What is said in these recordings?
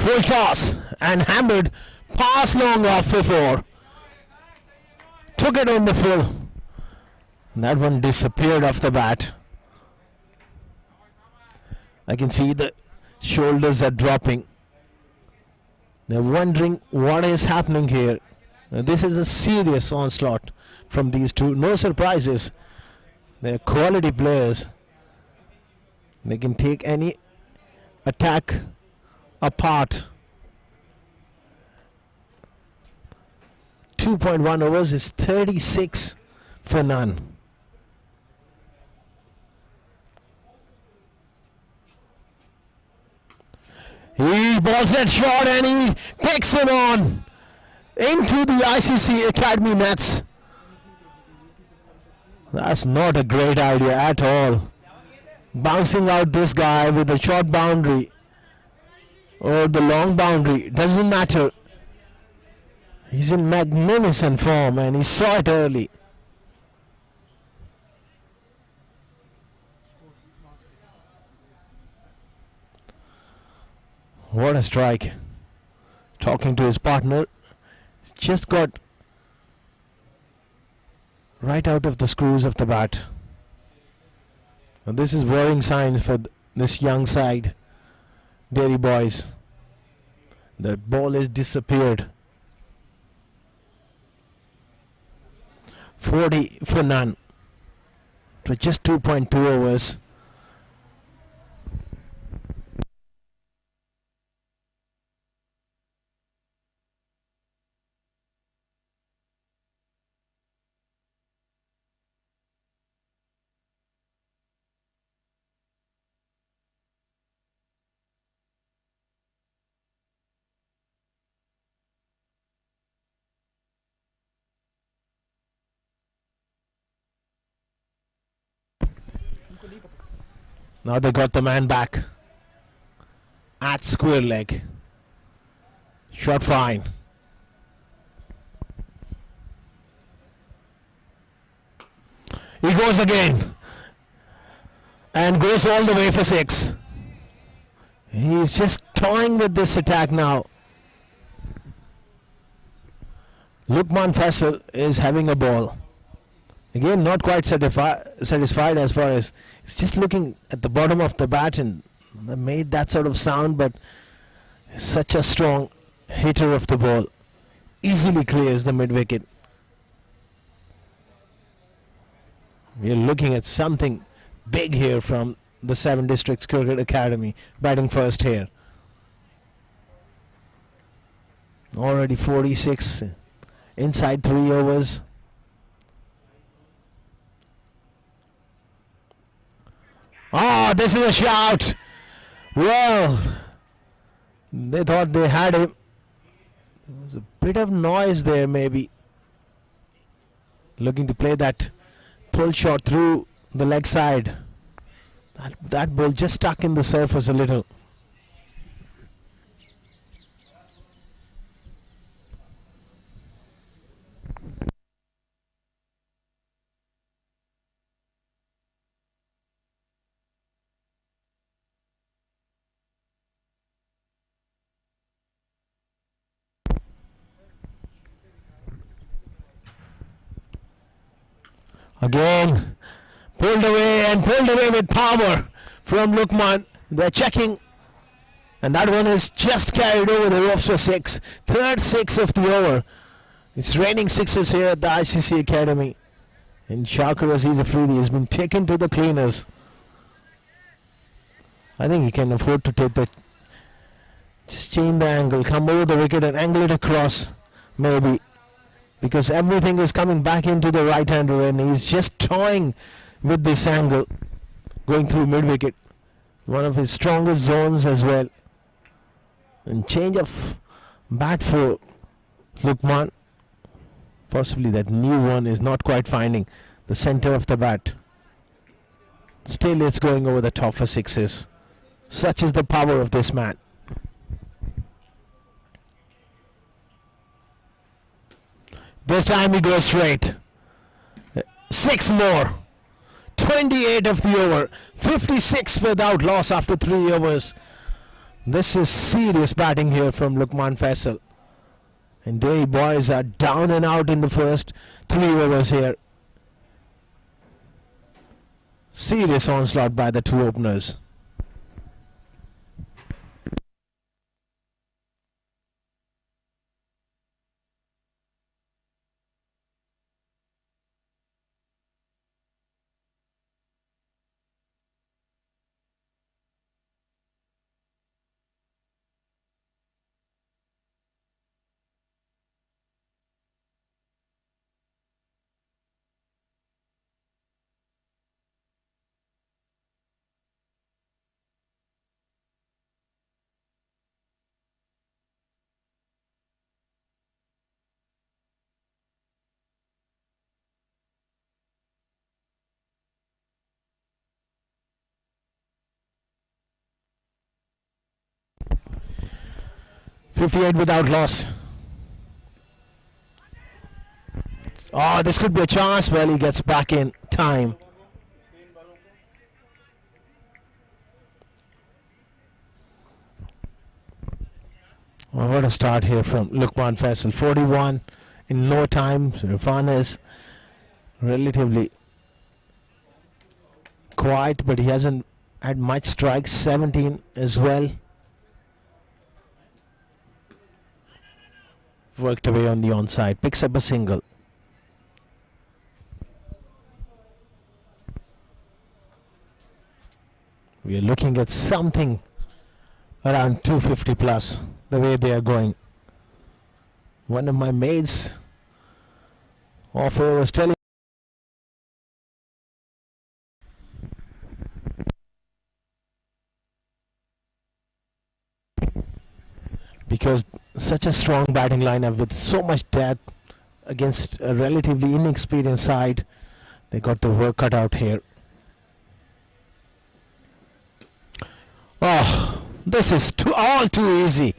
Full toss and hammered. Pass long off for 4. Took it on the full. And that one disappeared off the bat. I can see the shoulders are dropping. They're wondering what is happening here. This is a serious onslaught from these two. No surprises. They're quality players. They can take any attack apart. 2.1 overs is 36 for none. He balls that shot and he takes him on into the ICC Academy nets. That's not a great idea at all. Bouncing out this guy with the short boundary or the long boundary, doesn't matter. He's in magnificent form and he saw it early. What a strike. Talking to his partner. Just got right out of the screws of the bat. And this is worrying signs for this young side. Dairy boys. The ball has disappeared. 40 for none. It was just 2.2 overs. Now they got the man back at square leg. Shot fine. He goes again and goes all the way for 6. He's just toying with this attack now. Lukman Fessel is having a ball. Again, not quite satisfied as far as he's just looking at the bottom of the bat and made that sort of sound, but such a strong hitter of the ball. Easily clears the mid wicket. We're looking at something big here from the 7 Districts Cricket Academy, batting first here. Already 46 inside 3 overs. Oh, this is a shout. Well, they thought they had him. There was a bit of noise there maybe. Looking to play that pull shot through the leg side. That ball just stuck in the surface a little. Again, pulled away with power from Lukman. They're checking, and that one is just carried over the ropes for 6. Third 6 of the over. It's raining 6s here at the ICC Academy. And Shakir Aziz Afridi has been taken to the cleaners. I think he can afford to take the, just change the angle, come over the wicket and angle it across, maybe. Because everything is coming back into the right-hander and he's just toying with this angle going through mid-wicket. One of his strongest zones as well. And change of bat for Lukman. Possibly that new one is not quite finding the center of the bat. Still it's going over the top for 6s. Such is the power of this man. This time he goes straight. 6 more. 28 of the over. 56 without loss after 3 overs. This is serious batting here from Lukman Fessel. And Delhi boys are down and out in the first 3 overs here. Serious onslaught by the two openers. .58 without loss. Oh, this could be a chance. Well, he gets back in time. Well, what a start here from Lukman Fessel. 41 in no time. Irfan is relatively quiet, but he hasn't had much strikes. 17 as well. Worked away on the onside. Picks up a single. We are looking at something around 250 plus, the way they are going. One of my mates off air was telling because such a strong batting lineup with so much depth against a relatively inexperienced side, they got the work cut out here. Oh, this is all too easy.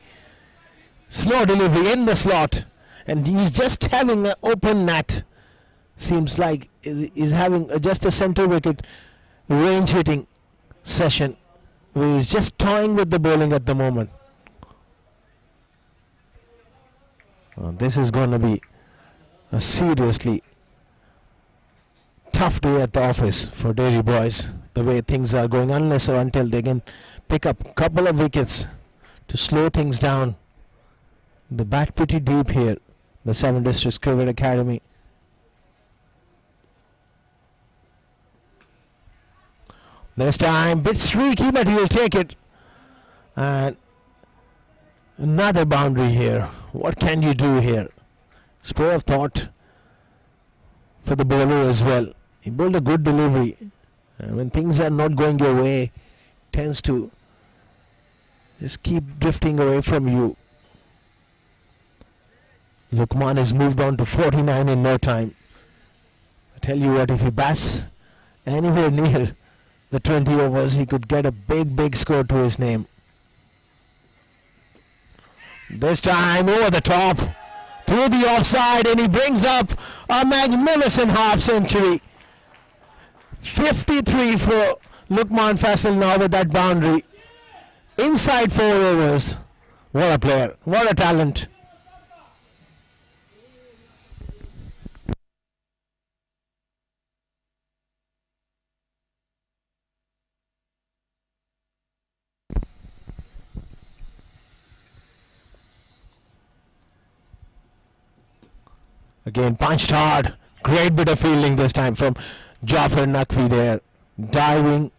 Slow delivery in the slot, and he's just having an open net. Seems like he's having just a center wicket range hitting session where he's just toying with the bowling at the moment. This is going to be a seriously tough day at the office for Dairy boys, the way things are going, unless or until they can pick up a couple of wickets to slow things down. They bat pretty deep here, the 7 Districts Cricket Academy. This time, bit streaky, but he'll take it. And another boundary here. What can you do here? Spur of thought for the bowler as well. He bowled a good delivery. And when things are not going your way, tends to just keep drifting away from you. Lukman has moved on to 49 in no time. I tell you what, if he bats anywhere near the 20 overs, he could get a big score to his name. This time over the top, through the offside, and he brings up a magnificent half century. 53 for Lukman Fessel now with that boundary. Inside 4 overs. What a player, what a talent. Again, punched hard. Great bit of fielding this time from Jafar Naqvi there. Diving.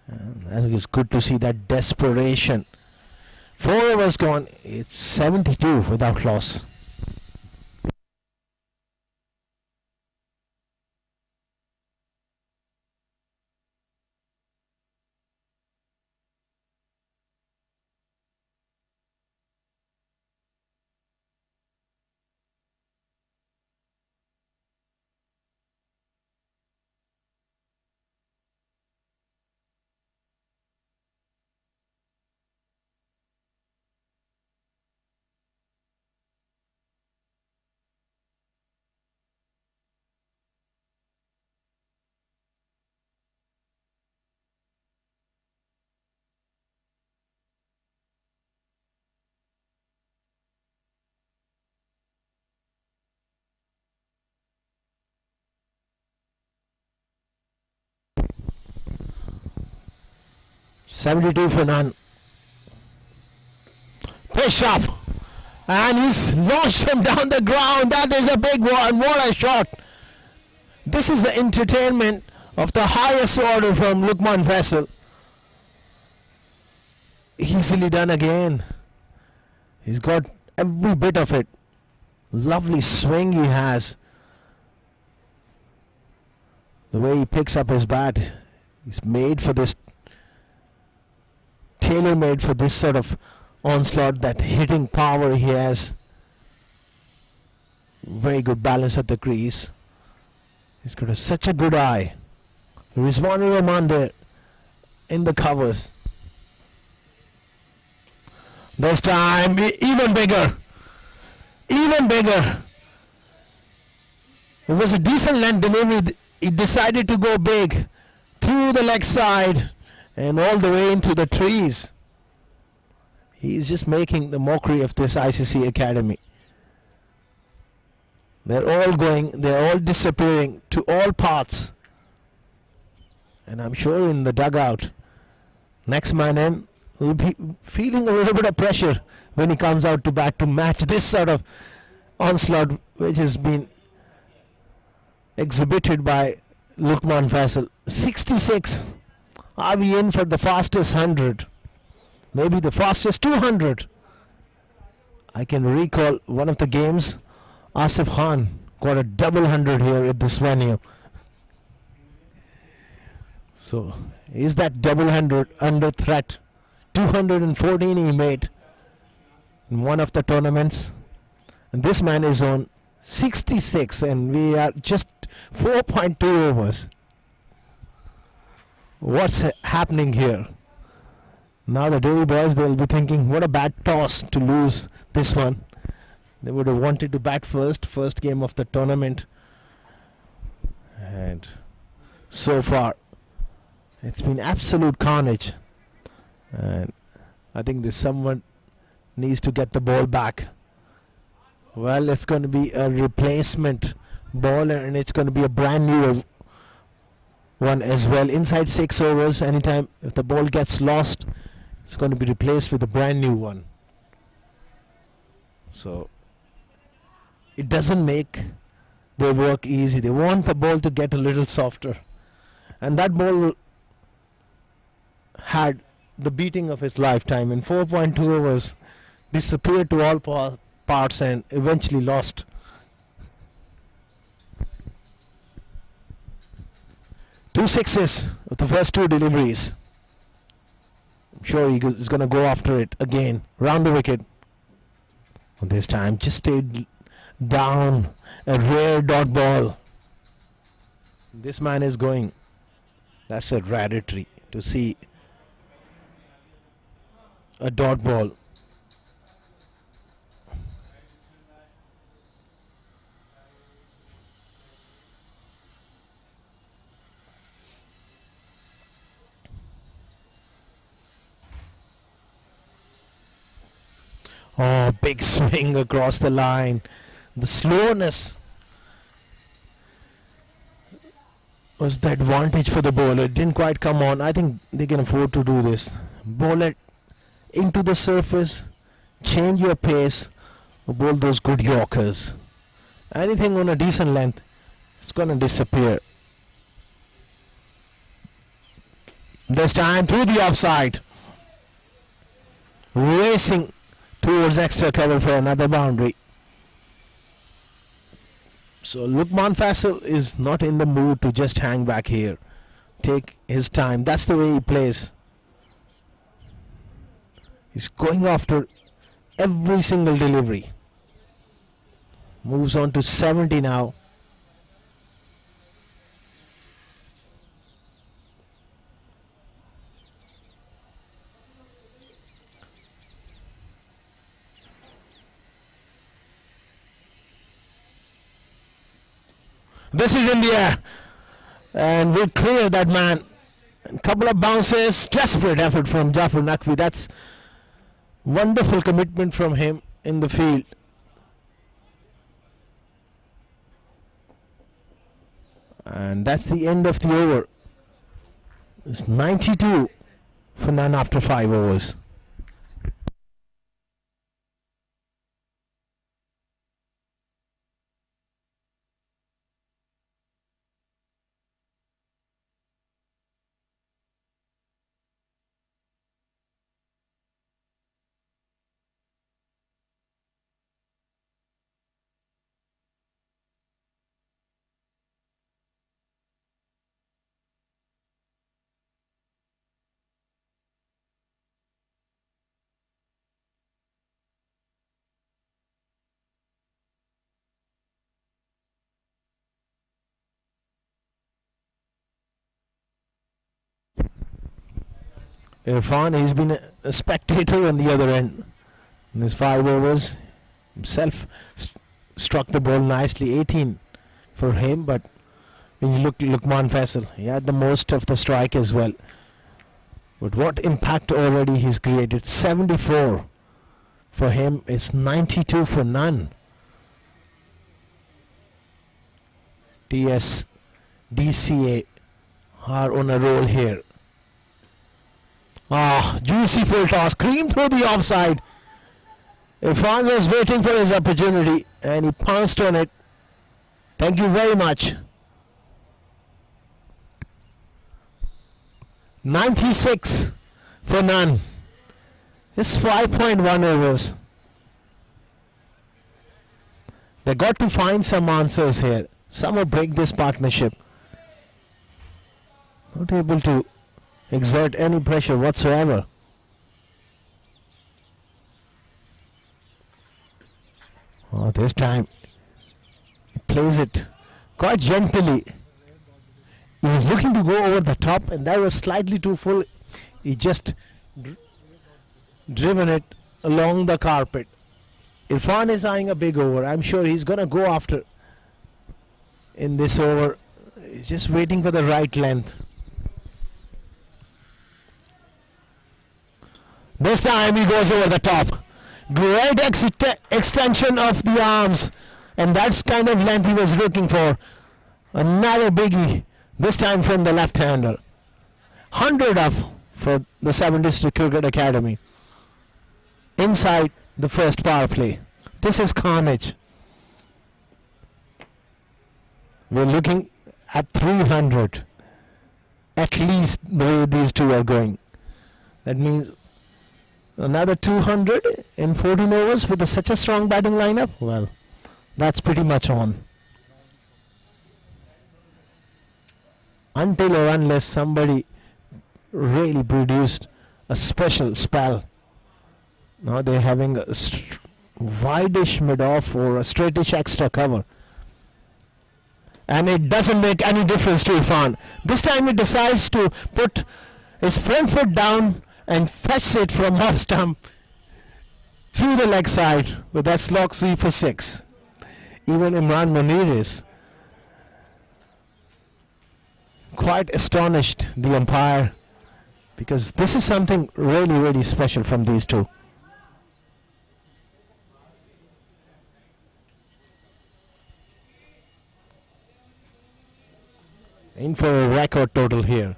That is good to see that desperation. 4 overs gone. It's 72 without loss. 72 for none. Push up. And he's launched him down the ground. That is a big one. What a shot. This is the entertainment of the highest order from Lukman Fessel. Easily done again. He's got every bit of it. Lovely swing he has. The way he picks up his bat. He's made for this. Tailor-made for this sort of onslaught, that hitting power he has. Very good balance at the crease. He's got such a good eye. Rizwan Rahman there in the covers. This time even bigger. Even bigger. It was a decent length delivery. He decided to go big through the leg side and all the way into the trees. He's just making the mockery of this ICC Academy. They're all disappearing to all paths. And I'm sure in the dugout, next man in will be feeling a little bit of pressure when he comes out to bat to match this sort of onslaught which has been exhibited by Lukman Fessel. 66. Are we in for the fastest 100? Maybe the fastest 200. I can recall one of the games, Asif Khan got a double 100 here at this venue. So, is that double 100 under threat? 214 he made in one of the tournaments. And this man is on 66 and we are just 4.2 overs. What's happening here? Now the Delhi boys, they'll be thinking, what a bad toss to lose this one. They would have wanted to bat first game of the tournament. And so far, it's been absolute carnage. And I think there's someone needs to get the ball back. Well, it's going to be a replacement ball and it's going to be a brand new one as well. Inside 6 overs, anytime if the ball gets lost, it's going to be replaced with a brand new one. So it doesn't make their work easy. They want the ball to get a little softer. And that ball had the beating of his lifetime. In 4.2 overs, disappeared to all parts and eventually lost. Two sixes of the first two deliveries. I'm sure he's going to go after it again. Round the wicket. This time just stayed down. A rare dot ball. This man is going. That's a rarity to see a dot ball. Oh, big swing across the line. The slowness was the advantage for the bowler. It didn't quite come on. I think they can afford to do this. Bowl it into the surface, change your pace, bowl those good Yorkers. Anything on a decent length, it's going to disappear. This time to the offside. Racing towards extra cover for another boundary. So Lukman Fessel is not in the mood to just hang back here. Take his time. That's the way he plays. He's going after every single delivery. Moves on to 70 now. This is in the air. And we'll clear that man. A couple of bounces. Desperate effort from Jafar Naqvi. That's wonderful commitment from him in the field. And that's the end of the over. It's 92 for none after 5 overs. Irfan, he's been a spectator on the other end. In his 5 overs, himself struck the ball nicely, 18 for him. But when you look at Lukman Fessel, he had the most of the strike as well. But what impact already he's created. 74 for him is 92 for none. TSDCA are on a roll here. Juicy full toss, cream through the offside. Irfan was waiting for his opportunity and he pounced on it. Thank you very much. 96 for none. Just 5.1 overs. They got to find some answers here. Somehow break this partnership. Not able to exert any pressure whatsoever. This time he plays it quite gently. He was looking to go over the top and that was slightly too full. He just driven it along the carpet. Irfan is eyeing a big over. I'm sure he's going to go after in this over. He's just waiting for the right length. This time he goes over the top. Great extension of the arms, and that's kind of length he was looking for. Another biggie, this time from the left-hander. 100 up for the 7 District Cricket Academy. Inside the first power play. This is carnage. We're looking at 300. At least the way these two are going. That means another 200 in 14 overs with such a strong batting lineup. Well, that's pretty much on. Until or unless somebody really produced a special spell. Now they're having a wideish mid-off or a straightish extra cover. And it doesn't make any difference to Irfan. This time he decides to put his front foot down and fetch it from off stump through the leg side with that slog sweep for 6. Even Imran Munir is quite astonished, the umpire, because this is something really, really special from these two. In for a record total here.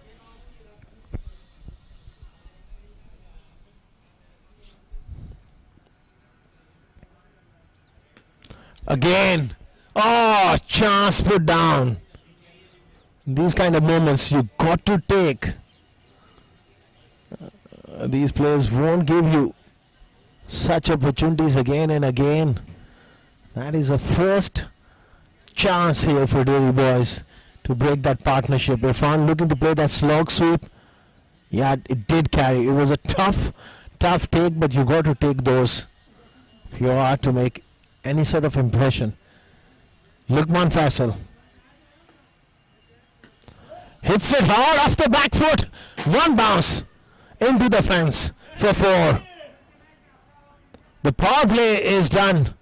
Again. Oh, chance put down. These kind of moments you got to take. These players won't give you such opportunities again and again. That is a first chance here for Dairy Boys to break that partnership. Irfan looking to play that slog sweep. Yeah, it did carry. It was a tough take, but you got to take those if you are to make any sort of impression. Lukman Fessel hits it hard off the back foot. One bounce into the fence for 4. The power play is done.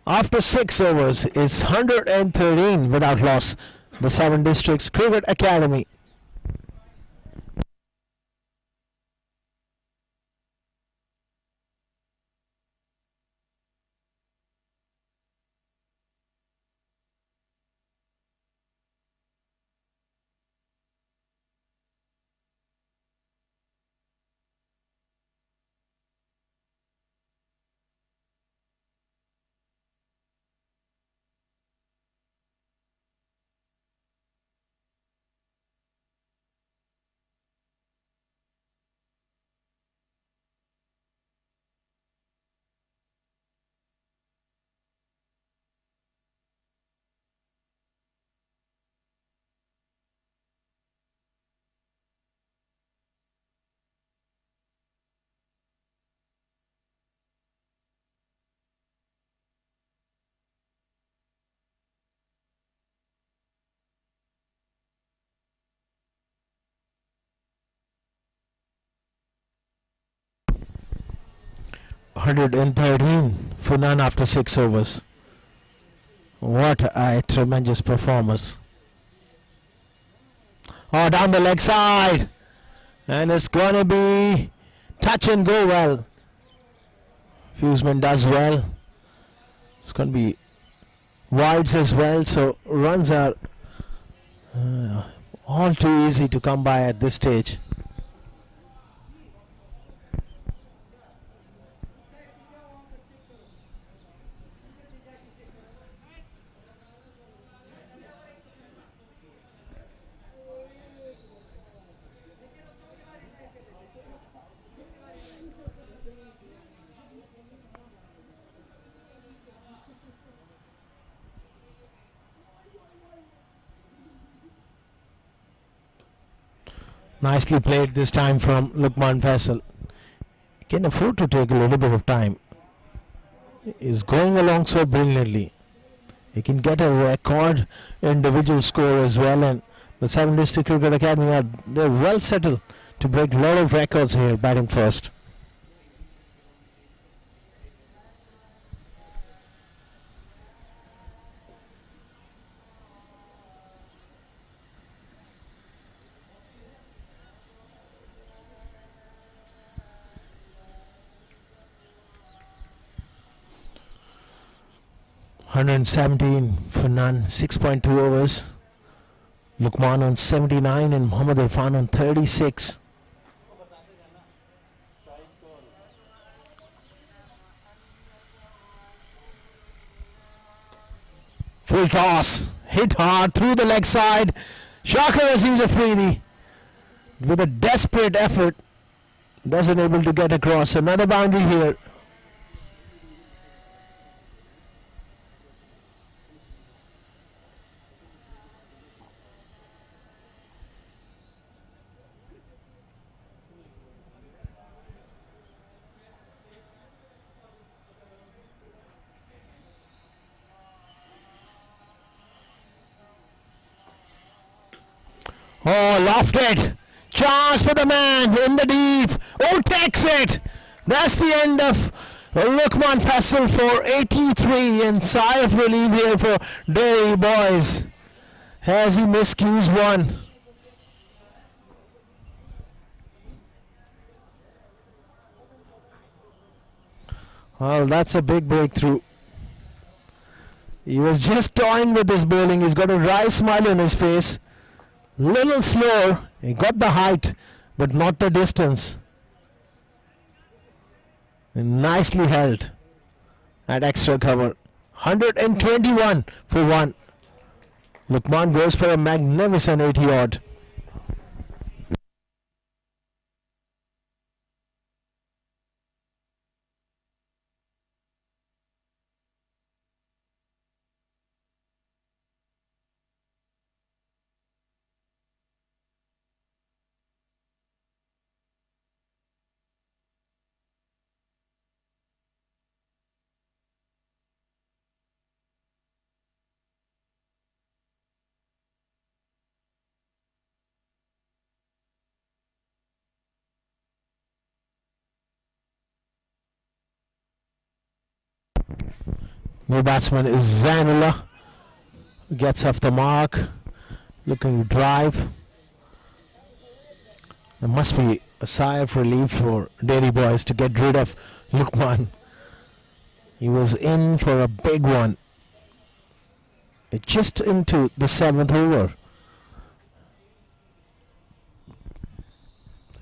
After 6 overs, it's 113 without loss. The 7 Districts Cricket Academy. 113 for none after 6 overs. What a tremendous performance. Oh, down the leg side. And it's going to be touch and go well. Fuseman does well. It's going to be wides as well. So runs are all too easy to come by at this stage. Nicely played this time from Lukman Fessel. He can afford to take a little bit of time. He's going along so brilliantly. He can get a record individual score as well, and the 7 District Cricket Academy they're well settled to break a lot of records here batting first. $117 for none, 6.2 overs. Lukman on 79 and Muhammad Irfan on 36. Full toss, hit hard through the leg side. Shakir Aziz Afridi with a desperate effort doesn't able to get across. Another boundary here. Oh, lofted. Chance for the man in the deep. Oh, takes it. That's the end of Lukman Fessel for 83, and sigh of relief here for Dairy Boys. Has he miscues one? Well, that's a big breakthrough. He was just toying with his bowling. He's got a wry smile on his face. Little slower, he got the height but not the distance, and nicely held at extra cover. 121 for 1. Lukman goes for a magnificent 80 odd. New batsman is Zainullah. Gets off the mark. Looking to drive. There must be a sigh of relief for Dairy Boys to get rid of Lukman. He was in for a big one. Just into the 7th over.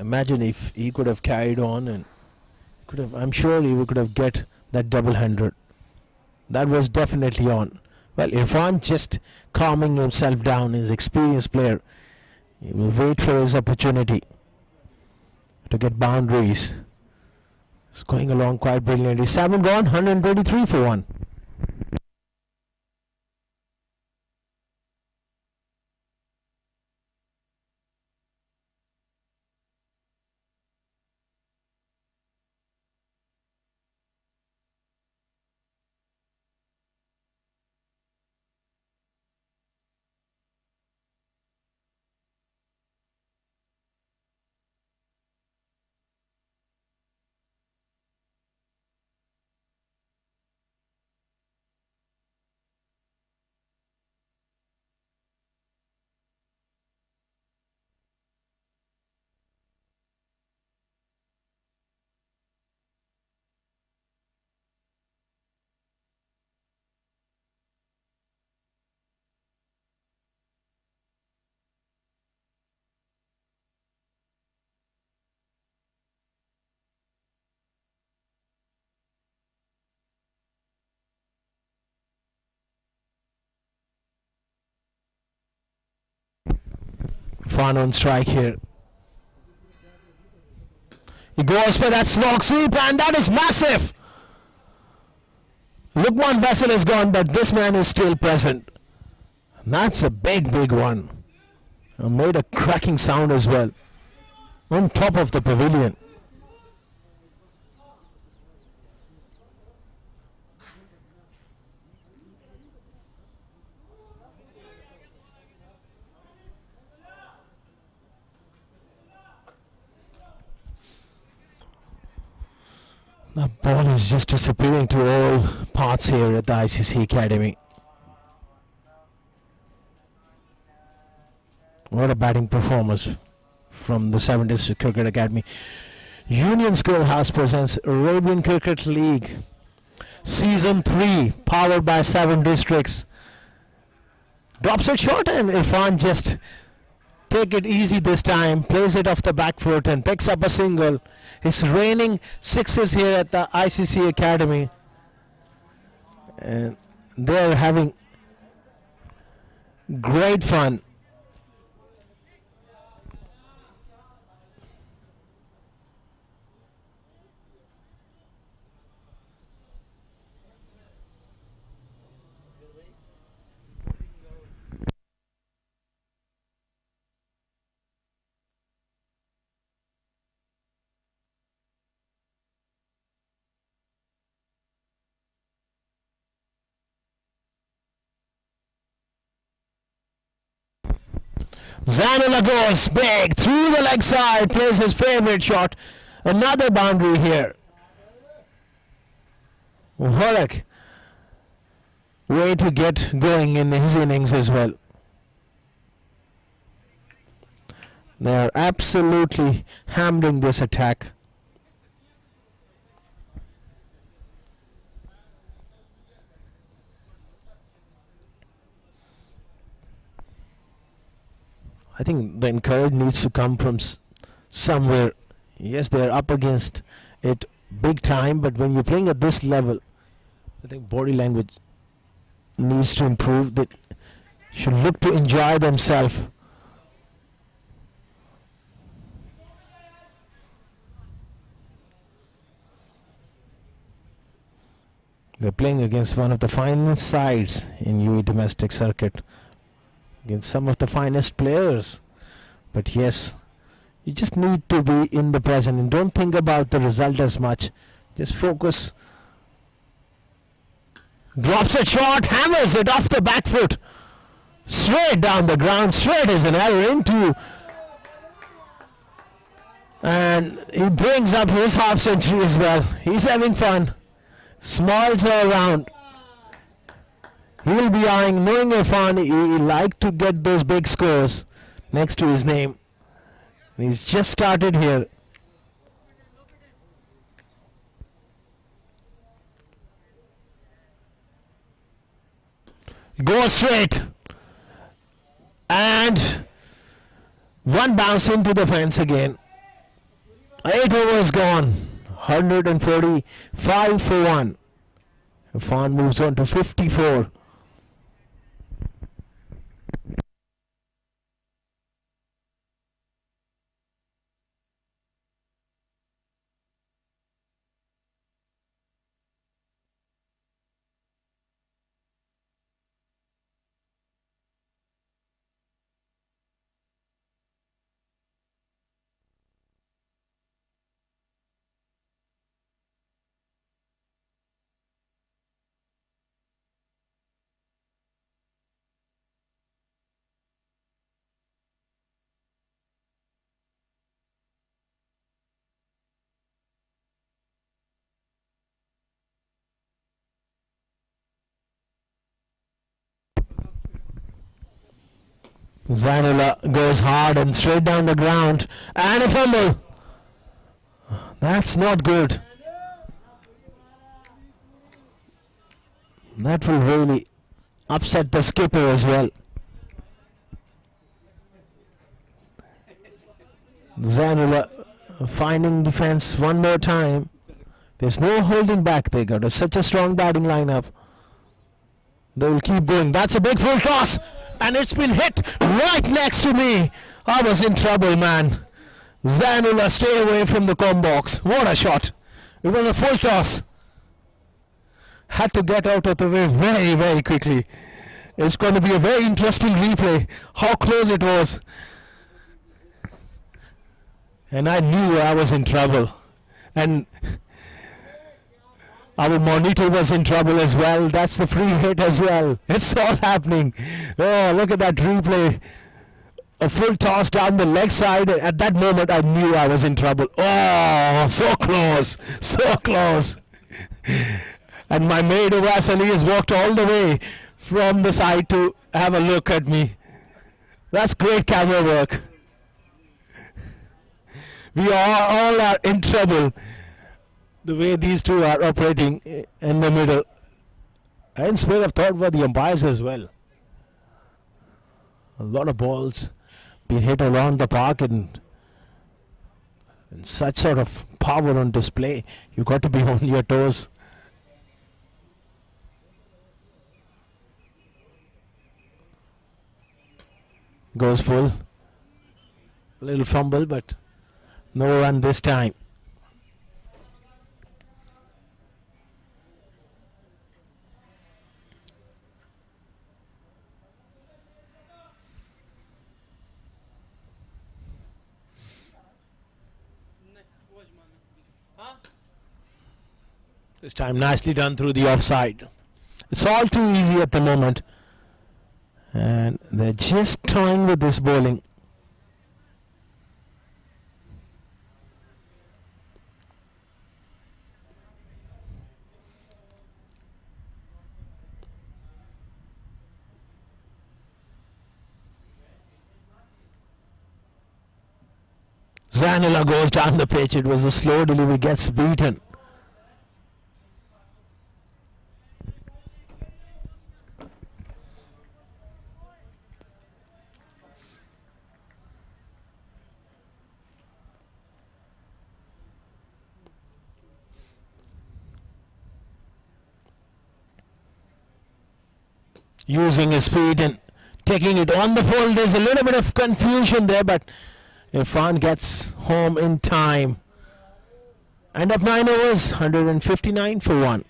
Imagine if he could have carried on and could have. I'm sure he could have get that double 100. That was definitely on. Well, Irfan just calming himself down. His experienced player. He will wait for his opportunity to get boundaries. It's going along quite brilliantly. 7 gone, 123 for 1. Irfan on strike here. He goes for that slog sweep, and that is massive. Lukman Fessel is gone, but this man is still present. That's a big one. Made a cracking sound as well. On top of the pavilion. The ball is just disappearing to all parts here at the ICC Academy. What a batting performance from the 7th District Cricket Academy. Union Schoolhouse presents Arabian Cricket League Season 3, powered by 7 districts. Drops it short, and Irfan just take it easy this time, plays it off the back foot and picks up a single. It's raining sixes here at the ICC Academy, and they're having great fun. Zainullah goes big through the leg side, plays his favorite shot. Another boundary here. What a way to get going in his innings as well. They are absolutely hammering this attack. I think the encouragement needs to come from somewhere. Yes, they are up against it big time, but when you're playing at this level, I think body language needs to improve. They should look to enjoy themselves. They're playing against one of the finest sides in UAE domestic circuit, against some of the finest players. But yes, you just need to be in the present and don't think about the result as much. Just focus. Drops it short, hammers it off the back foot, straight down the ground. Straight is an error into, and he brings up his half century as well. He's having fun. Smiles all around. He will be eyeing, knowing Irfan, he like to get those big scores next to his name. He's just started here. Go straight. And one bounce into the fence again. 8 overs gone. 145 for 1. Irfan moves on to 54. Zainullah goes hard and straight down the ground, and a fumble. That's not good. That will really upset the skipper as well. Zainullah finding defense one more time. There's no holding back. They got such a strong batting lineup. They will keep going. That's a big full toss. and it's been hit right next to me. I was in trouble, man. Zanula, stay away from the comb box. What a shot. It was a full toss. Had to get out of the way very, very quickly. It's going to be a very interesting replay. How close it was. And I knew I was in trouble. And our monitor was in trouble as well. That's the free hit as well. It's all happening. Oh, look at that replay. A full toss down the leg side. At that moment, I knew I was in trouble. Oh, so close. So close. And my maid Vasily has walked all the way from the side to have a look at me. That's great camera work. We all are in trouble. The way these two are operating in the middle. I in spirit of thought for the umpires as well. A lot of balls being hit around the park and such sort of power on display. You got to be on your toes. Goes full. A little fumble, but no run this time. This time nicely done through the offside. It's all too easy at the moment. And they're just toying with this bowling. Zanula goes down the pitch. It was a slow delivery, gets beaten. Using his feet and taking it on the full. There's a little bit of confusion there, but Irfan gets home in time. End up 9 overs, 159 for 1.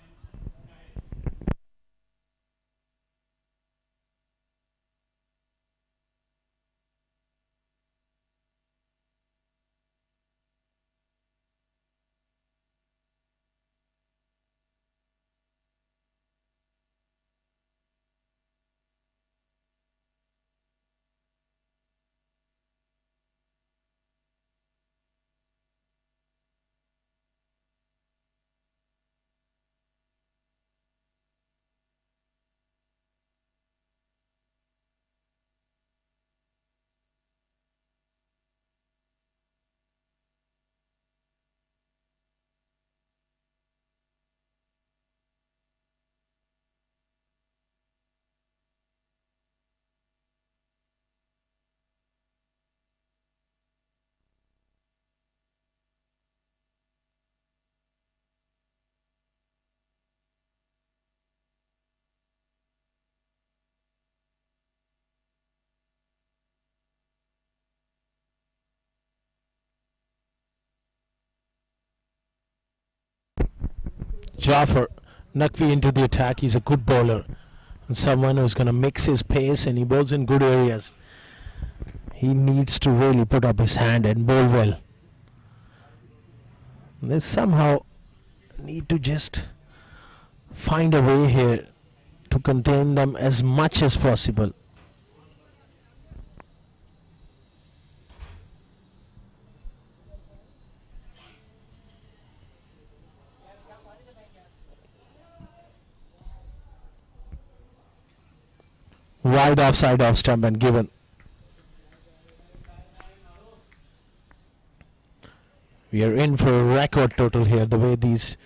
Jaffer Naqvi into the attack. He's a good bowler and someone who's going to mix his pace, and he bowls in good areas. He needs to really put up his hand and bowl well. They somehow need to just find a way here to contain them as much as possible. Wide offside off stump and given. We are in for a record total here, the way these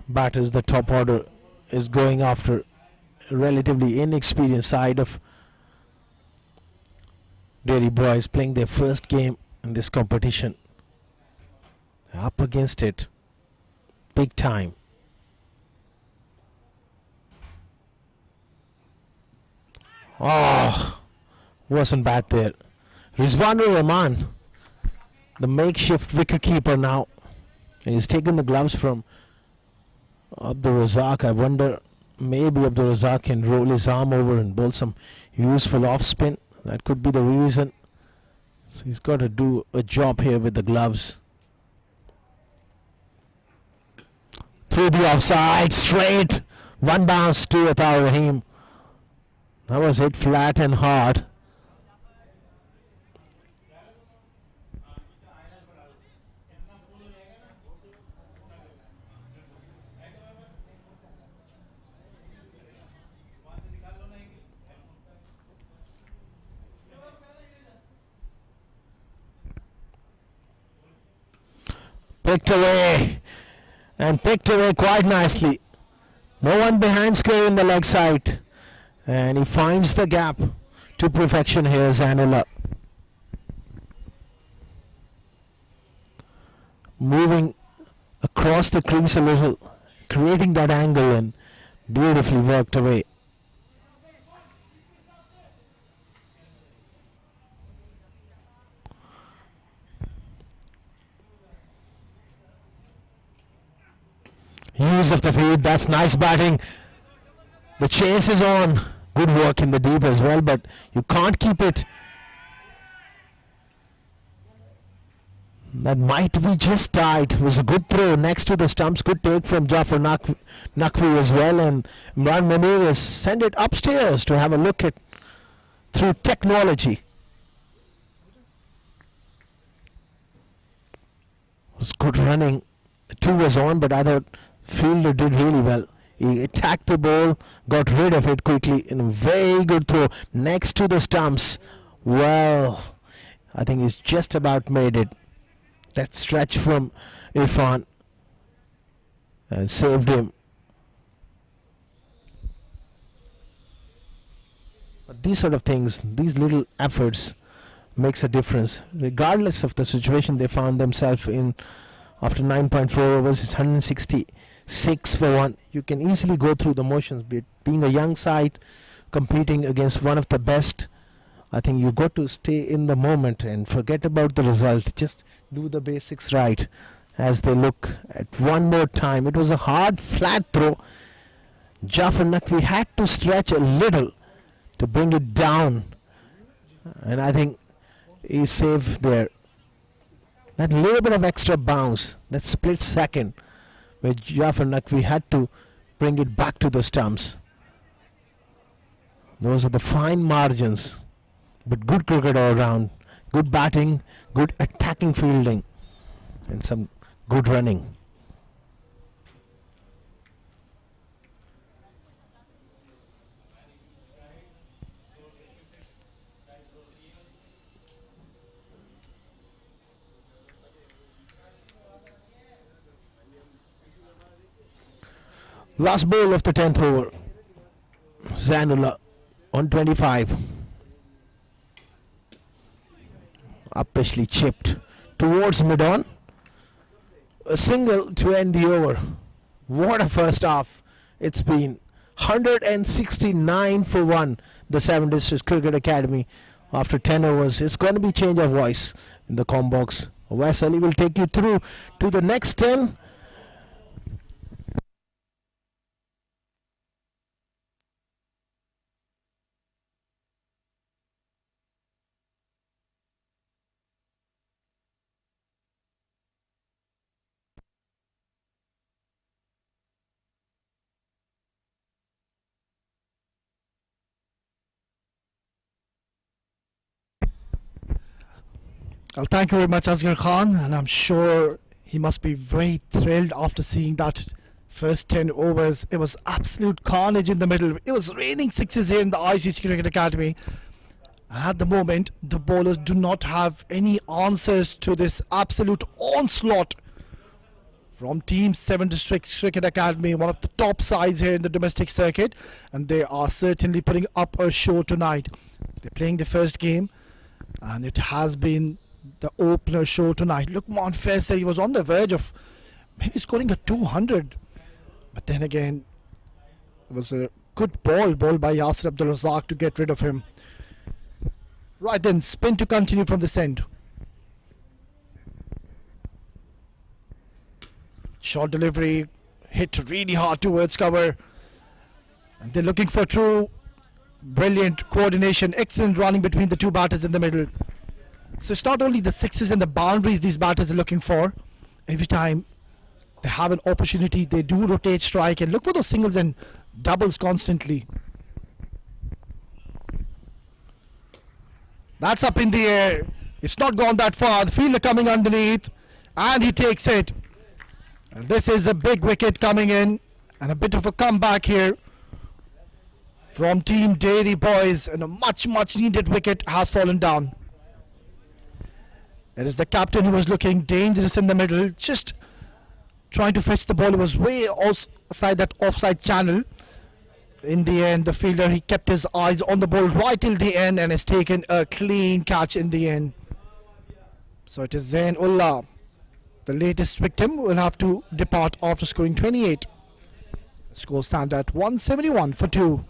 batters, the top order, is going after a relatively inexperienced side of Dairy Boys playing their first game in this competition. They're up against it big time. Oh, wasn't bad there. Rizwanur Rahman, the makeshift wicketkeeper now. He's taken the gloves from Abdul Razak. I wonder, maybe Abdul Razak can roll his arm over and bowl some useful off spin. That could be the reason. So he's got to do a job here with the gloves. Through the offside, straight. One bounce to Atar Rahim. That was hit flat and hard. Picked away, and picked away quite nicely. No one behind square in the leg side, and he finds the gap to perfection here. Zainullah moving across the crease a little, creating that angle, and beautifully worked away. Use of the field, that's nice batting. The chase is on. Good work in the deep as well, but you can't keep it. That might be just tight. It was a good throw next to the stumps. Good take from Jafar Naqvi as well, and Imran Munir has sent it upstairs to have a look at through technology. It was good running. The 2 was on, but I thought fielder did really well. He attacked the ball, got rid of it quickly, in a very good throw next to the stumps. Well, I think he's just about made it. That stretch from Irfan saved him. But these sort of things, these little efforts makes a difference. Regardless of the situation they found themselves in after 9.4 overs, it's 166 for 1. You can easily go through the motions, being a young side, competing against one of the best. I think you got to stay in the moment and forget about the result. Just do the basics right. As they look at one more time, it was a hard, flat throw. Jafar Naqvi had to stretch a little to bring it down, and I think he's safe there. That little bit of extra bounce, that split second, where Jafar Naqvi had to bring it back to the stumps. Those are the fine margins, but good cricket all round. Good batting, good attacking fielding, and some good running. Last ball of the 10th over. Zainullah on 25. Uppishly chipped towards mid-on. A single to end the over. What a first half it's been. 169 for 1. The 7 Districts Cricket Academy after 10 overs. It's going to be change of voice in the com box. Wes Ali will take you through to the next 10. Well, thank you very much, Asghar Khan, and I'm sure he must be very thrilled after seeing that first 10 overs. It was absolute carnage in the middle. It was raining sixes here in the ICC Cricket Academy, and at the moment the bowlers do not have any answers to this absolute onslaught from Team 7 Districts Cricket Academy, one of the top sides here in the domestic circuit, and they are certainly putting up a show tonight. They're playing the first game, and it has been the opener show tonight. Lukman Fessel, he was on the verge of maybe scoring a 200, but then again it was a good ball by Yasir Abdul Razak to get rid of him. Right then, spin to continue from this end. Short delivery, hit really hard towards cover. And they're looking for true brilliant coordination, excellent running between the two batters in the middle. So it's not only the sixes and the boundaries these batters are looking for. Every time they have an opportunity, they do rotate strike and look for those singles and doubles constantly. That's up in the air. It's not gone that far. The fielder coming underneath and he takes it. And this is a big wicket coming in and a bit of a comeback here from Team Dairy Boys, and a much needed wicket has fallen down. It is the captain who was looking dangerous in the middle, just trying to fetch the ball. He was way outside that offside channel. In the end, the fielder, he kept his eyes on the ball right till the end and has taken a clean catch in the end. So it is Zain Ullah, the latest victim, will have to depart after scoring 28. Score stand at 171 for 2.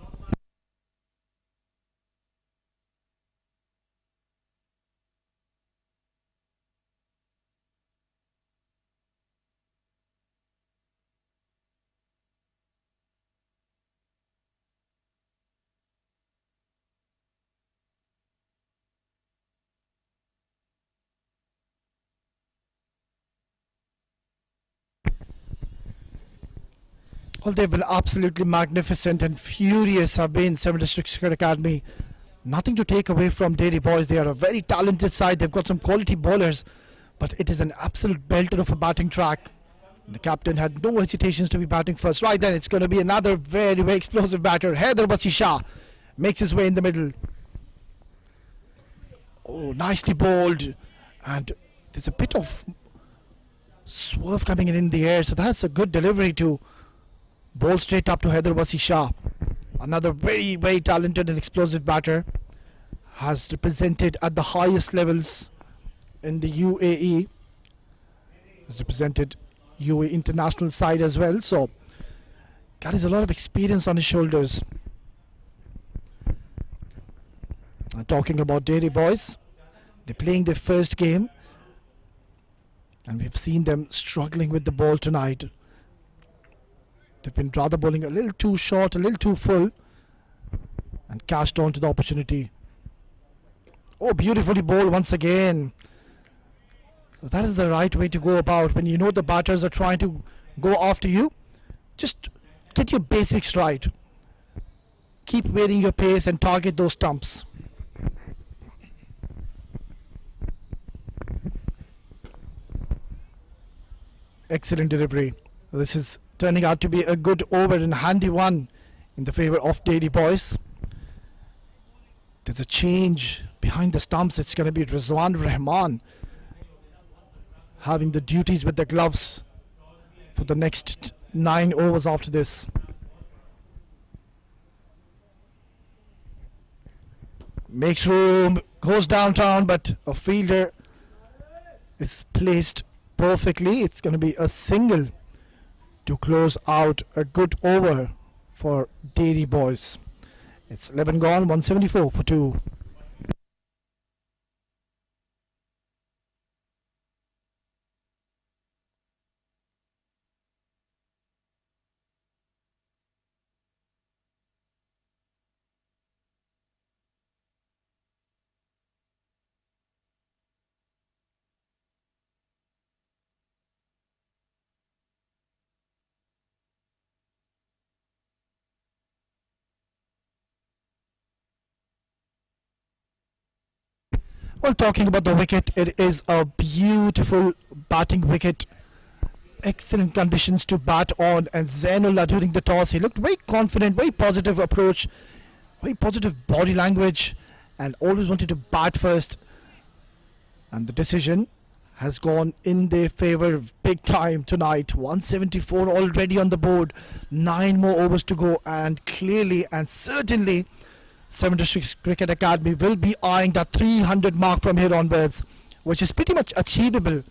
Well, they've been absolutely magnificent and furious have been 7 District Cricket Academy. Nothing to take away from Dairy Boys. They are a very talented side. They've got some quality bowlers, but it is an absolute belter of a batting track. The captain had no hesitations to be batting first. Right then, it's going to be another very explosive batter. Haider Wasi Shah makes his way in the middle. Oh, nicely bowled. And there's a bit of swerve coming in the air. So that's a good delivery to bowl straight up to Haider Wasi Shah. Another very talented and explosive batter. Has represented at the highest levels in the UAE. Has represented UAE international side as well. So carries a lot of experience on his shoulders. Talking about Dairy Boys, they're playing their first game. And we've seen them struggling with the ball tonight. They've been rather bowling a little too short, a little too full, and cashed on to the opportunity. Oh, beautifully bowled once again. So that is the right way to go about when you know the batters are trying to go after you. Just get your basics right. Keep varying your pace and target those stumps. Excellent delivery. This is turning out to be a good over and handy one in the favor of Dairy Boys. There's a change behind the stumps. It's going to be Rizwan Rahman having the duties with the gloves for the next 9 overs after this. Makes room, goes downtown, but a fielder is placed perfectly. It's going to be a single to close out a good over for Dairy Boys. It's 11 gone, 174 for 2. Well, talking about the wicket, it is a beautiful batting wicket. Excellent conditions to bat on, and Zainullah during the toss, he looked very confident, very positive approach, very positive body language, and always wanted to bat first. And the decision has gone in their favor big time tonight. 174 already on the board, 9 more overs to go, and clearly and certainly 7 District Cricket Academy will be eyeing that 300 mark from here onwards, which is pretty much achievable.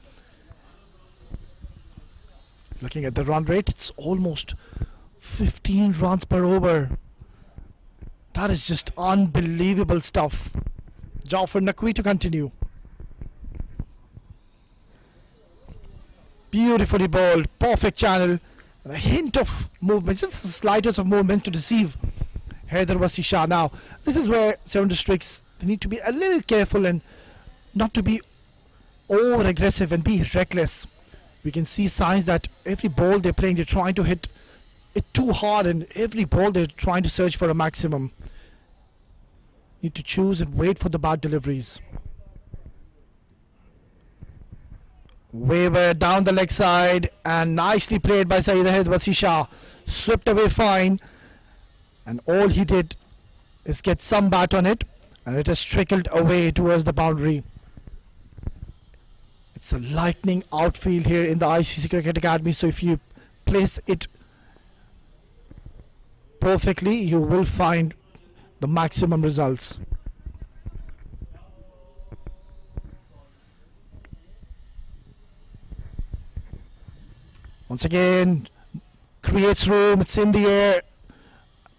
Looking at the run rate, it's almost 15 runs per over. That is just unbelievable stuff. Jafar Naqvi to continue. Beautifully bowled, perfect channel, and a hint of movement, just the slightest of movement to deceive Haider Wasi Shah. Now, this is where 7 districts, they need to be a little careful and not to be over aggressive and be reckless. We can see signs that every ball they're playing, they're trying to hit it too hard, and every ball they're trying to search for a maximum. Need to choose and wait for the bad deliveries. Waver down the leg side, and nicely played by Saeed Ahmed Wasi Shah. Swept away fine, and all he did is get some bat on it, and it has trickled away towards the boundary. It's a lightning outfield here in the ICC Cricket Academy, so if you place it perfectly, you will find the maximum results. Once again, creates room, it's in the air,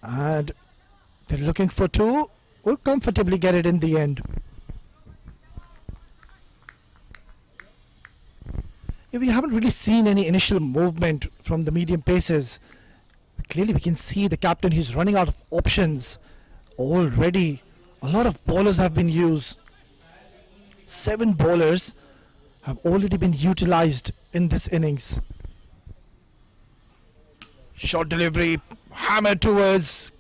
and they're looking for 2, will comfortably get it in the end. Yeah, we haven't really seen any initial movement from the medium paces. Clearly we can see the captain, he's running out of options already. A lot of bowlers have been used. 7 bowlers have already been utilized in this innings. Short delivery, hammered towards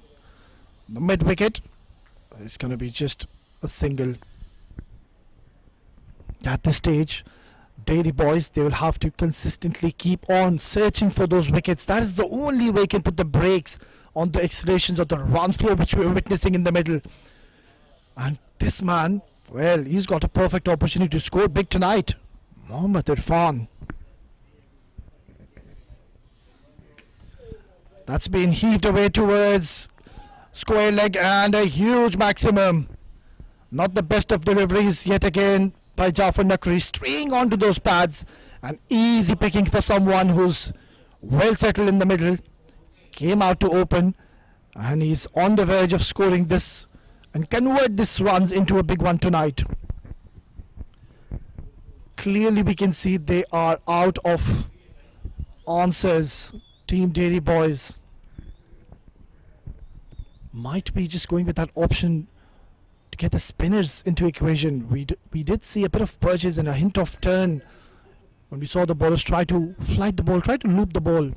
the mid wicket. It's going to be just a single. At this stage, Dairy Boys, they will have to consistently keep on searching for those wickets. That is the only way you can put the brakes on the accelerations of the runs flow which we are witnessing in the middle. And this man, well, he's got a perfect opportunity to score big tonight. Mohammad Irfan. That's been heaved away towards square leg, and a huge maximum. Not the best of deliveries yet again by Jafar Naqvi, straying onto those pads, and easy picking for someone who's well settled in the middle. Came out to open, and he's on the verge of scoring this and convert this runs into a big one tonight. Clearly we can see they are out of answers, Team Dairy Boys. Might be just going with that option to get the spinners into equation. We did see a bit of purchase and a hint of turn when we saw the bowlers try to flight the ball, try to loop the ball.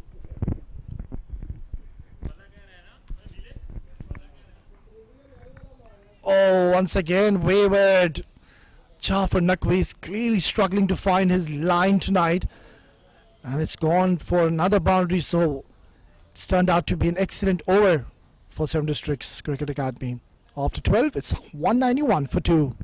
Oh, once again wavered. Jafar Naqvi is clearly struggling to find his line tonight, and it's gone for another boundary, so it's turned out to be an excellent over for 7 Districts Cricket Academy. After 12, it's 191 for 2.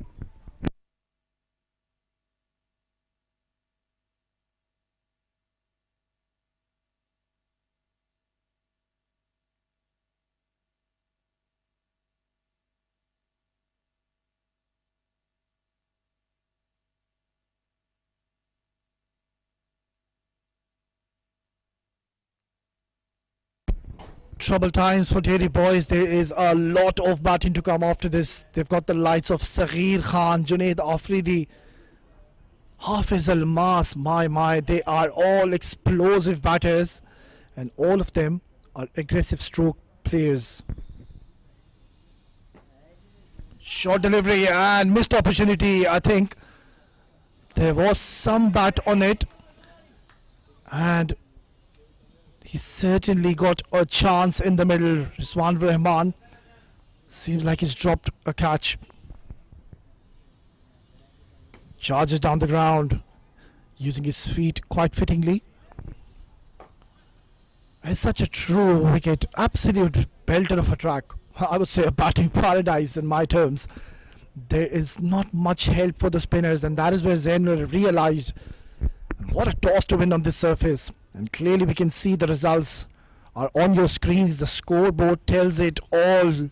Trouble times for Dairy Boys. There is a lot of batting to come after this. They've got the likes of Saghir Khan, Junaid Afridi, Hafiz Almas. My, they are all explosive batters, and all of them are aggressive stroke players. Short delivery and missed opportunity. I think there was some bat on it, and he certainly got a chance in the middle. Rizwan Rahman seems like he's dropped a catch. Charges down the ground, using his feet quite fittingly. It's such a true wicket, absolute belter of a track. I would say a batting paradise in my terms. There is not much help for the spinners, and that is where Zainul realized what a toss to win on this surface. And clearly we can see the results are on your screens. The scoreboard tells it all.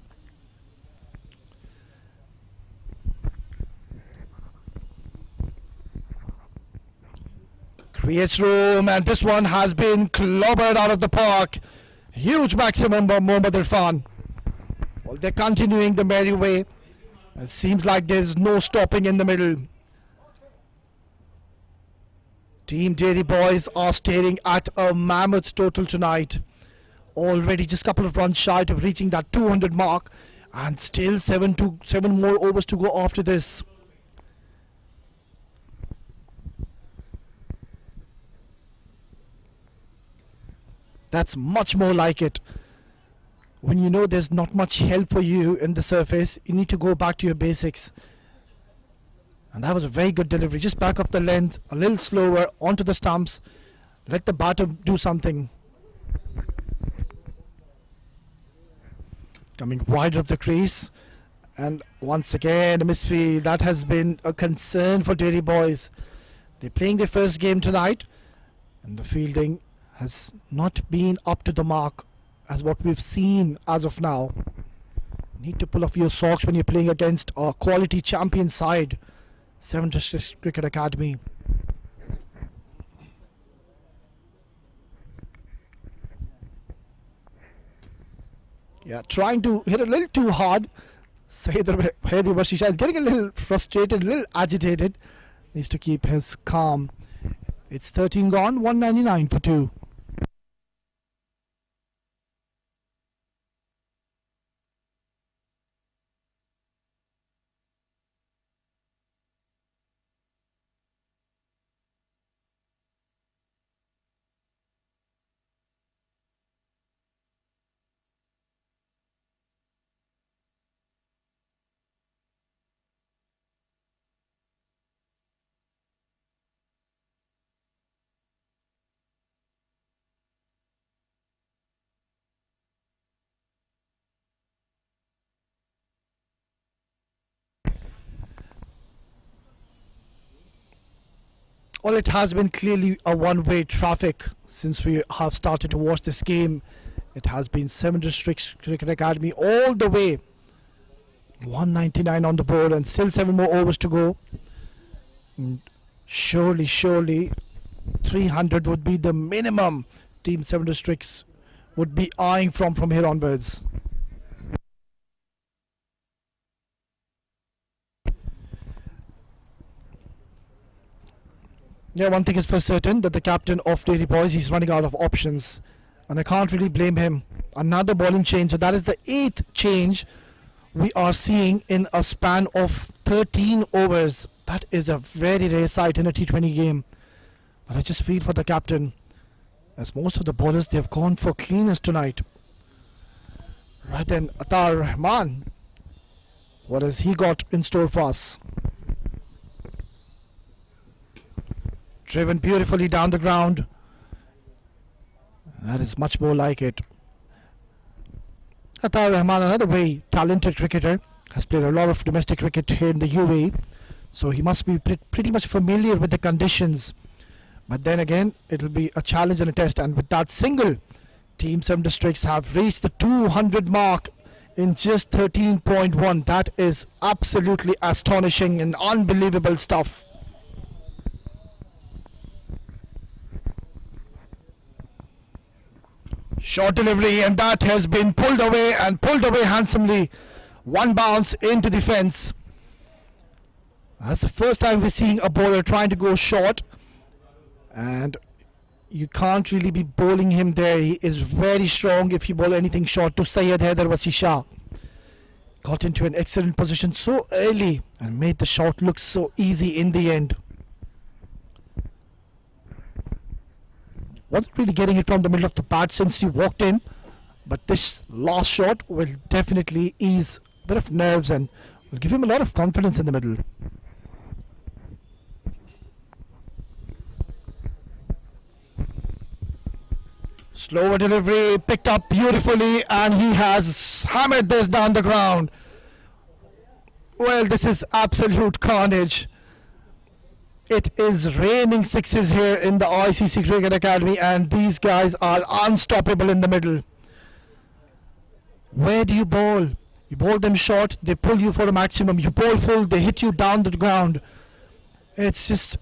Creates room, and this one has been clobbered out of the park. Huge maximum by Mohammad Irfan. Well, they're continuing the merry way. It seems like there's no stopping in the middle. Team Dairy Boys are staring at a mammoth total tonight. Already just a couple of runs shy of reaching that 200 mark, and still seven more overs to go after this. That's much more like it. When you know there's not much help for you in the surface, you need to go back to your basics. And that was a very good delivery. Just back off the length, a little slower, onto the stumps. Let the batter do something. Coming wider of the crease. And once again, a misfield. That has been a concern for Dairy Boys. They're playing their first game tonight, and the fielding has not been up to the mark as what we've seen as of now. You need to pull off your socks when you're playing against a quality champion side. 7 District Cricket Academy. Yeah, trying to hit a little too hard. Hedi Vashisha is getting a little frustrated, a little agitated. Needs to keep his calm. It's 13 gone, 199 for 2. Well, it has been clearly a one-way traffic since we have started to watch this game. It has been 7 Districts Cricket Academy all the way. 199 on the board and still 7 more overs to go. And surely 300 would be the minimum Team 7 Districts would be eyeing from here onwards. Yeah, one thing is for certain, that the captain of Dairy Boys, he's running out of options. And I can't really blame him. Another bowling change. So that is the 8th change we are seeing in a span of 13 overs. That is a very rare sight in a T20 game. But I just feel for the captain, as most of the bowlers, they've gone for cleaners tonight. Right then, Atar Rahman. What has he got in store for us? Driven beautifully down the ground. That is much more like it. Atar Rahman, another very talented cricketer, has played a lot of domestic cricket here in the UAE, so he must be pretty much familiar with the conditions. But then again, it will be a challenge and a test, and with that single, Team 7 Districts have reached the 200 mark in just 13.1. That is absolutely astonishing and unbelievable stuff. Short delivery, and that has been pulled away handsomely. One bounce into the fence. That's the first time we're seeing a bowler trying to go short, and you can't really be bowling him there. He is very strong if you bowl anything short to Syed Haider Wasisha. Got into an excellent position so early and made the shot look so easy in the end. Wasn't really getting it from the middle of the bat since he walked in, but this last shot will definitely ease a bit of nerves and will give him a lot of confidence in the middle. Slower delivery, picked up beautifully, and he has hammered this down the ground. Well, this is absolute carnage. It is raining sixes here in the ICC Cricket Academy, and these guys are unstoppable in the middle. Where do you bowl? You bowl them short, they pull you for a maximum. You bowl full, they hit you down the ground. It's just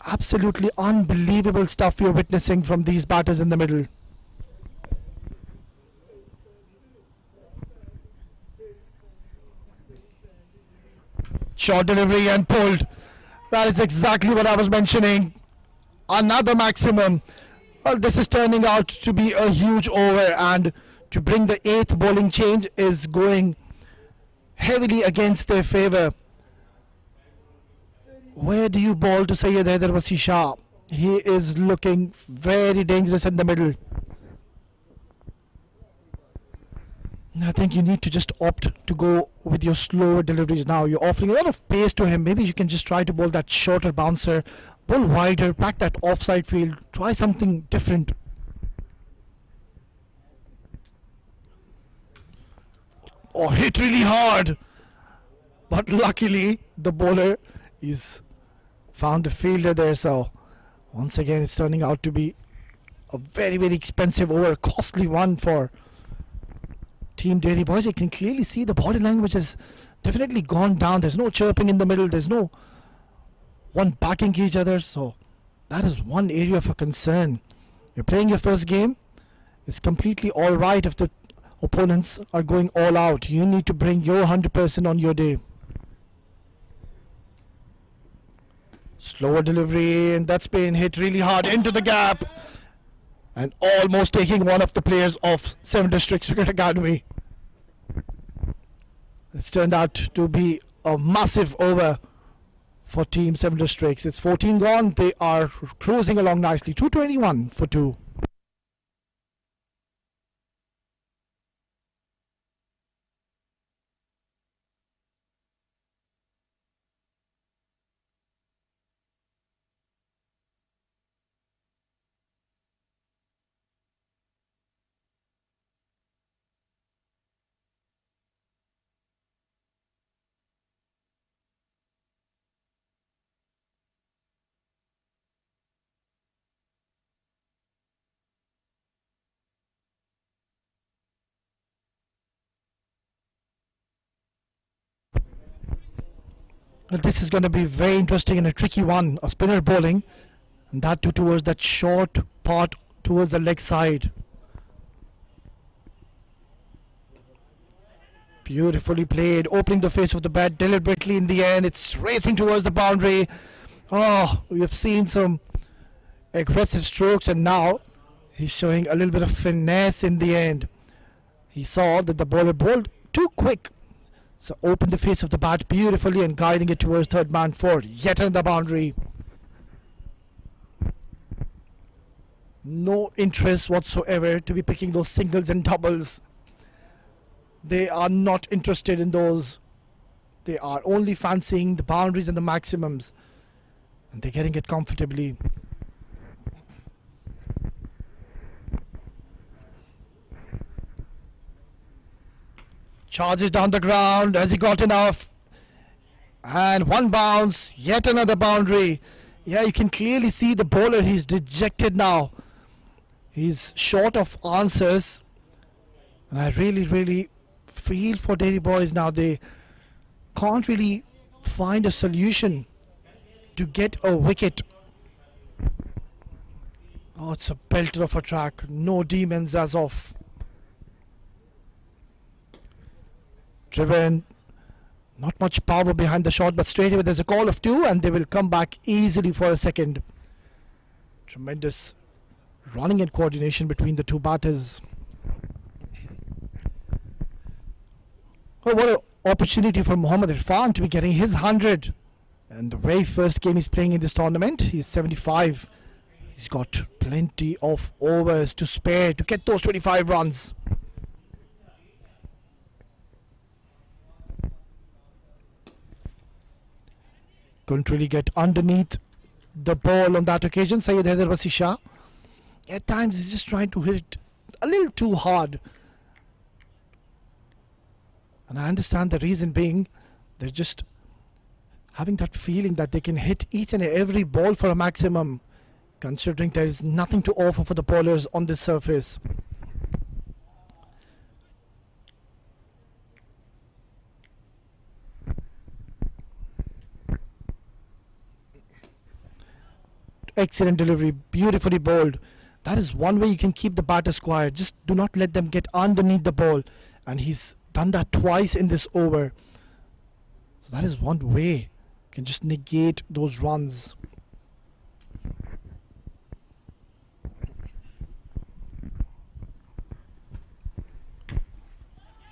absolutely unbelievable stuff you're witnessing from these batters in the middle. Short delivery and pulled. That is exactly what I was mentioning. Another maximum. Well, this is turning out to be a huge over, and to bring the 8th bowling change is going heavily against their favour. Where do you bowl to Syed Haider Wasi Shah? He is looking very dangerous in the middle. I think you need to just opt to go with your slower deliveries now. You're offering a lot of pace to him. Maybe you can just try to bowl that shorter bouncer, bowl wider, pack that offside field, try something different. Oh, hit really hard. But luckily, the bowler is found the fielder there. So once again, it's turning out to be a very, very expensive over, costly one for Team Dairy Boys. You can clearly see the body language has definitely gone down. There's no chirping in the middle. There's no one backing each other. So that is one area for concern. You're playing your first game. It's completely all right if the opponents are going all out. You need to bring your 100% on your day. Slower delivery, and that's been hit really hard into the gap and almost taking one of the players off 7 Districts Cricket Academy. It's turned out to be a massive over for Team 7 Districts. It's 14 gone. They are cruising along nicely. 221 for 2. Well, this is going to be very interesting and a tricky one. A spinner bowling, and that too towards that short part towards the leg side. Beautifully played, opening the face of the bat deliberately in the end. It's racing towards the boundary. Oh, we have seen some aggressive strokes, and now he's showing a little bit of finesse in the end. He saw that the bowler bowled too quick. So open the face of the bat beautifully and guiding it towards third man for yet another boundary. No interest whatsoever to be picking those singles and doubles. They are not interested in those. They are only fancying the boundaries and the maximums. And they're getting it comfortably. Charges down the ground. Has he got enough? And one bounce. Yet another boundary. Yeah, you can clearly see the bowler. He's dejected now. He's short of answers. And I really feel for Dairy Boys now. They can't really find a solution to get a wicket. Oh, it's a belter of a track. No demons as of. Driven, not much power behind the shot, but straight away there's a call of 2 and they will come back easily for a second. Tremendous running and coordination between the two batters. Oh, what an opportunity for Mohammad Irfan to be getting his 100. And the very first game he's playing in this tournament, he's 75. He's got plenty of overs to spare to get those 25 runs. Couldn't really get underneath the ball on that occasion. Syed Haider Wasi Shah. At times he's just trying to hit it a little too hard. And I understand the reason being they're just having that feeling that they can hit each and every ball for a maximum, considering there is nothing to offer for the bowlers on this surface. Excellent delivery, beautifully bowled. That is one way you can keep the batters quiet. Just do not let them get underneath the ball. And he's done that twice in this over. That is one way you can just negate those runs.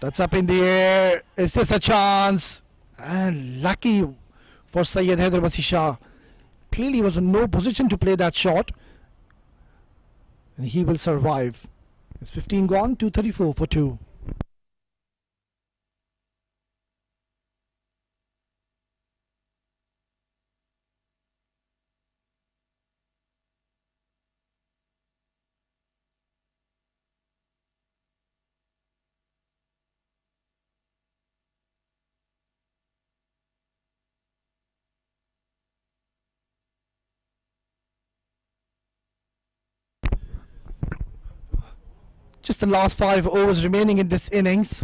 That's up in the air. Is this a chance? And lucky for Syed Hyderabadi Shah. Clearly was in no position to play that shot. And he will survive. It's 15 gone, 234 for 2. Just the last 5 overs remaining in this innings.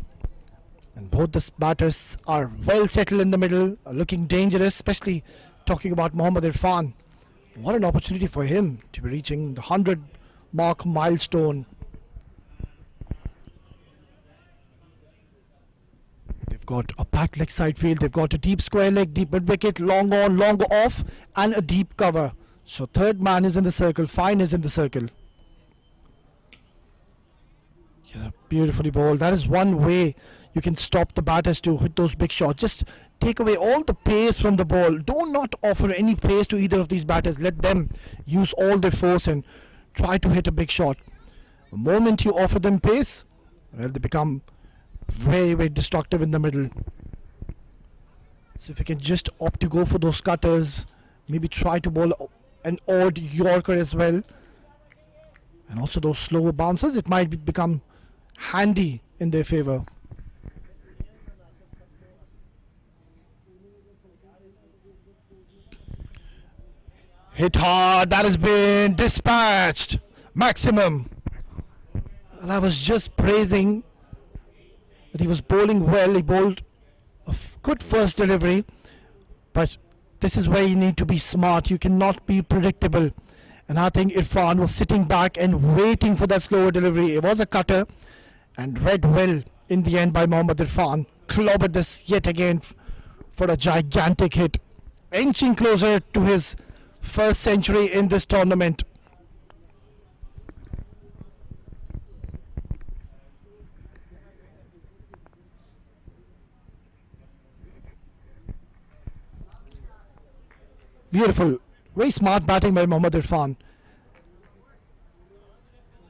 And both the batters are well settled in the middle, looking dangerous, especially talking about Mohammad Irfan. What an opportunity for him to be reaching the 100 mark milestone. They've got a packed leg side field, they've got a deep square leg, deep mid wicket, long on, long off, and a deep cover. So third man is in the circle, Fine is in the circle. Yeah, beautifully bowled. That is one way you can stop the batters to hit those big shots. Just take away all the pace from the ball. Do not offer any pace to either of these batters. Let them use all their force and try to hit a big shot. The moment you offer them pace, well, they become very, very destructive in the middle. So if you can just opt to go for those cutters, maybe try to bowl an odd Yorker as well, and also those slower bouncers, it might become handy in their favour. Hit hard, that has been dispatched. Maximum. And I was just praising that he was bowling well. He bowled a good first delivery, but this is where you need to be smart. You cannot be predictable. And I think Irfan was sitting back and waiting for that slower delivery. It was a cutter and read well in the end by Mohammad Irfan. Clobbered this yet again for a gigantic hit, inching closer to his first century in this tournament. Beautiful, very smart batting by Mohammad Irfan.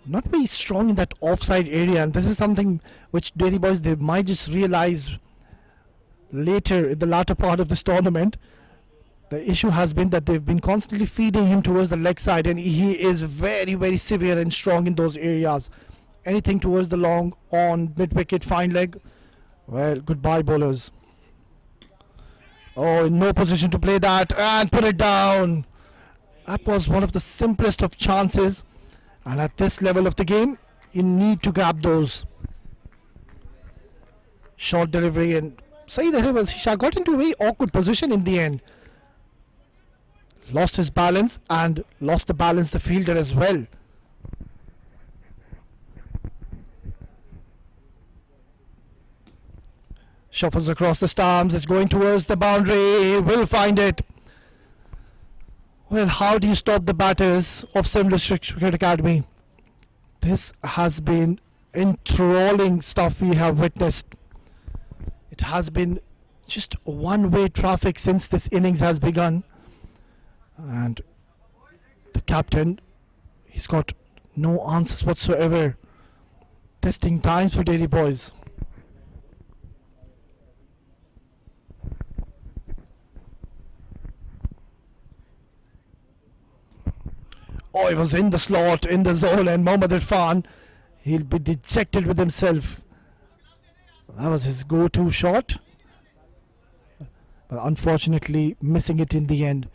Not very strong in that offside area, and this is something which Delhi boys, they might just realize later in the latter part of this tournament. The issue has been that they've been constantly feeding him towards the leg side, and he is very, very severe and strong in those areas. Anything towards the long on, mid wicket, fine leg, well, goodbye bowlers. Oh, in no position to play that, and put it down. That was one of the simplest of chances, and at this level of the game you need to grab those. Short delivery, and Syed Hyderabadi Shah got into a very awkward position in the end. Lost his balance and lost the balance the fielder as well. Shuffles across the stumps, it's going towards the boundary, will find it. Well, how do you stop the batters of Simla Cricket Academy? This has been enthralling stuff we have witnessed. It has been just one-way traffic since this innings has begun. And the captain, he's got no answers whatsoever. Testing times for Delhi boys. Oh, he was in the slot, in the zone, and Mohammad Irfan, he'll be dejected with himself. That was his go-to shot, but unfortunately missing it in the end.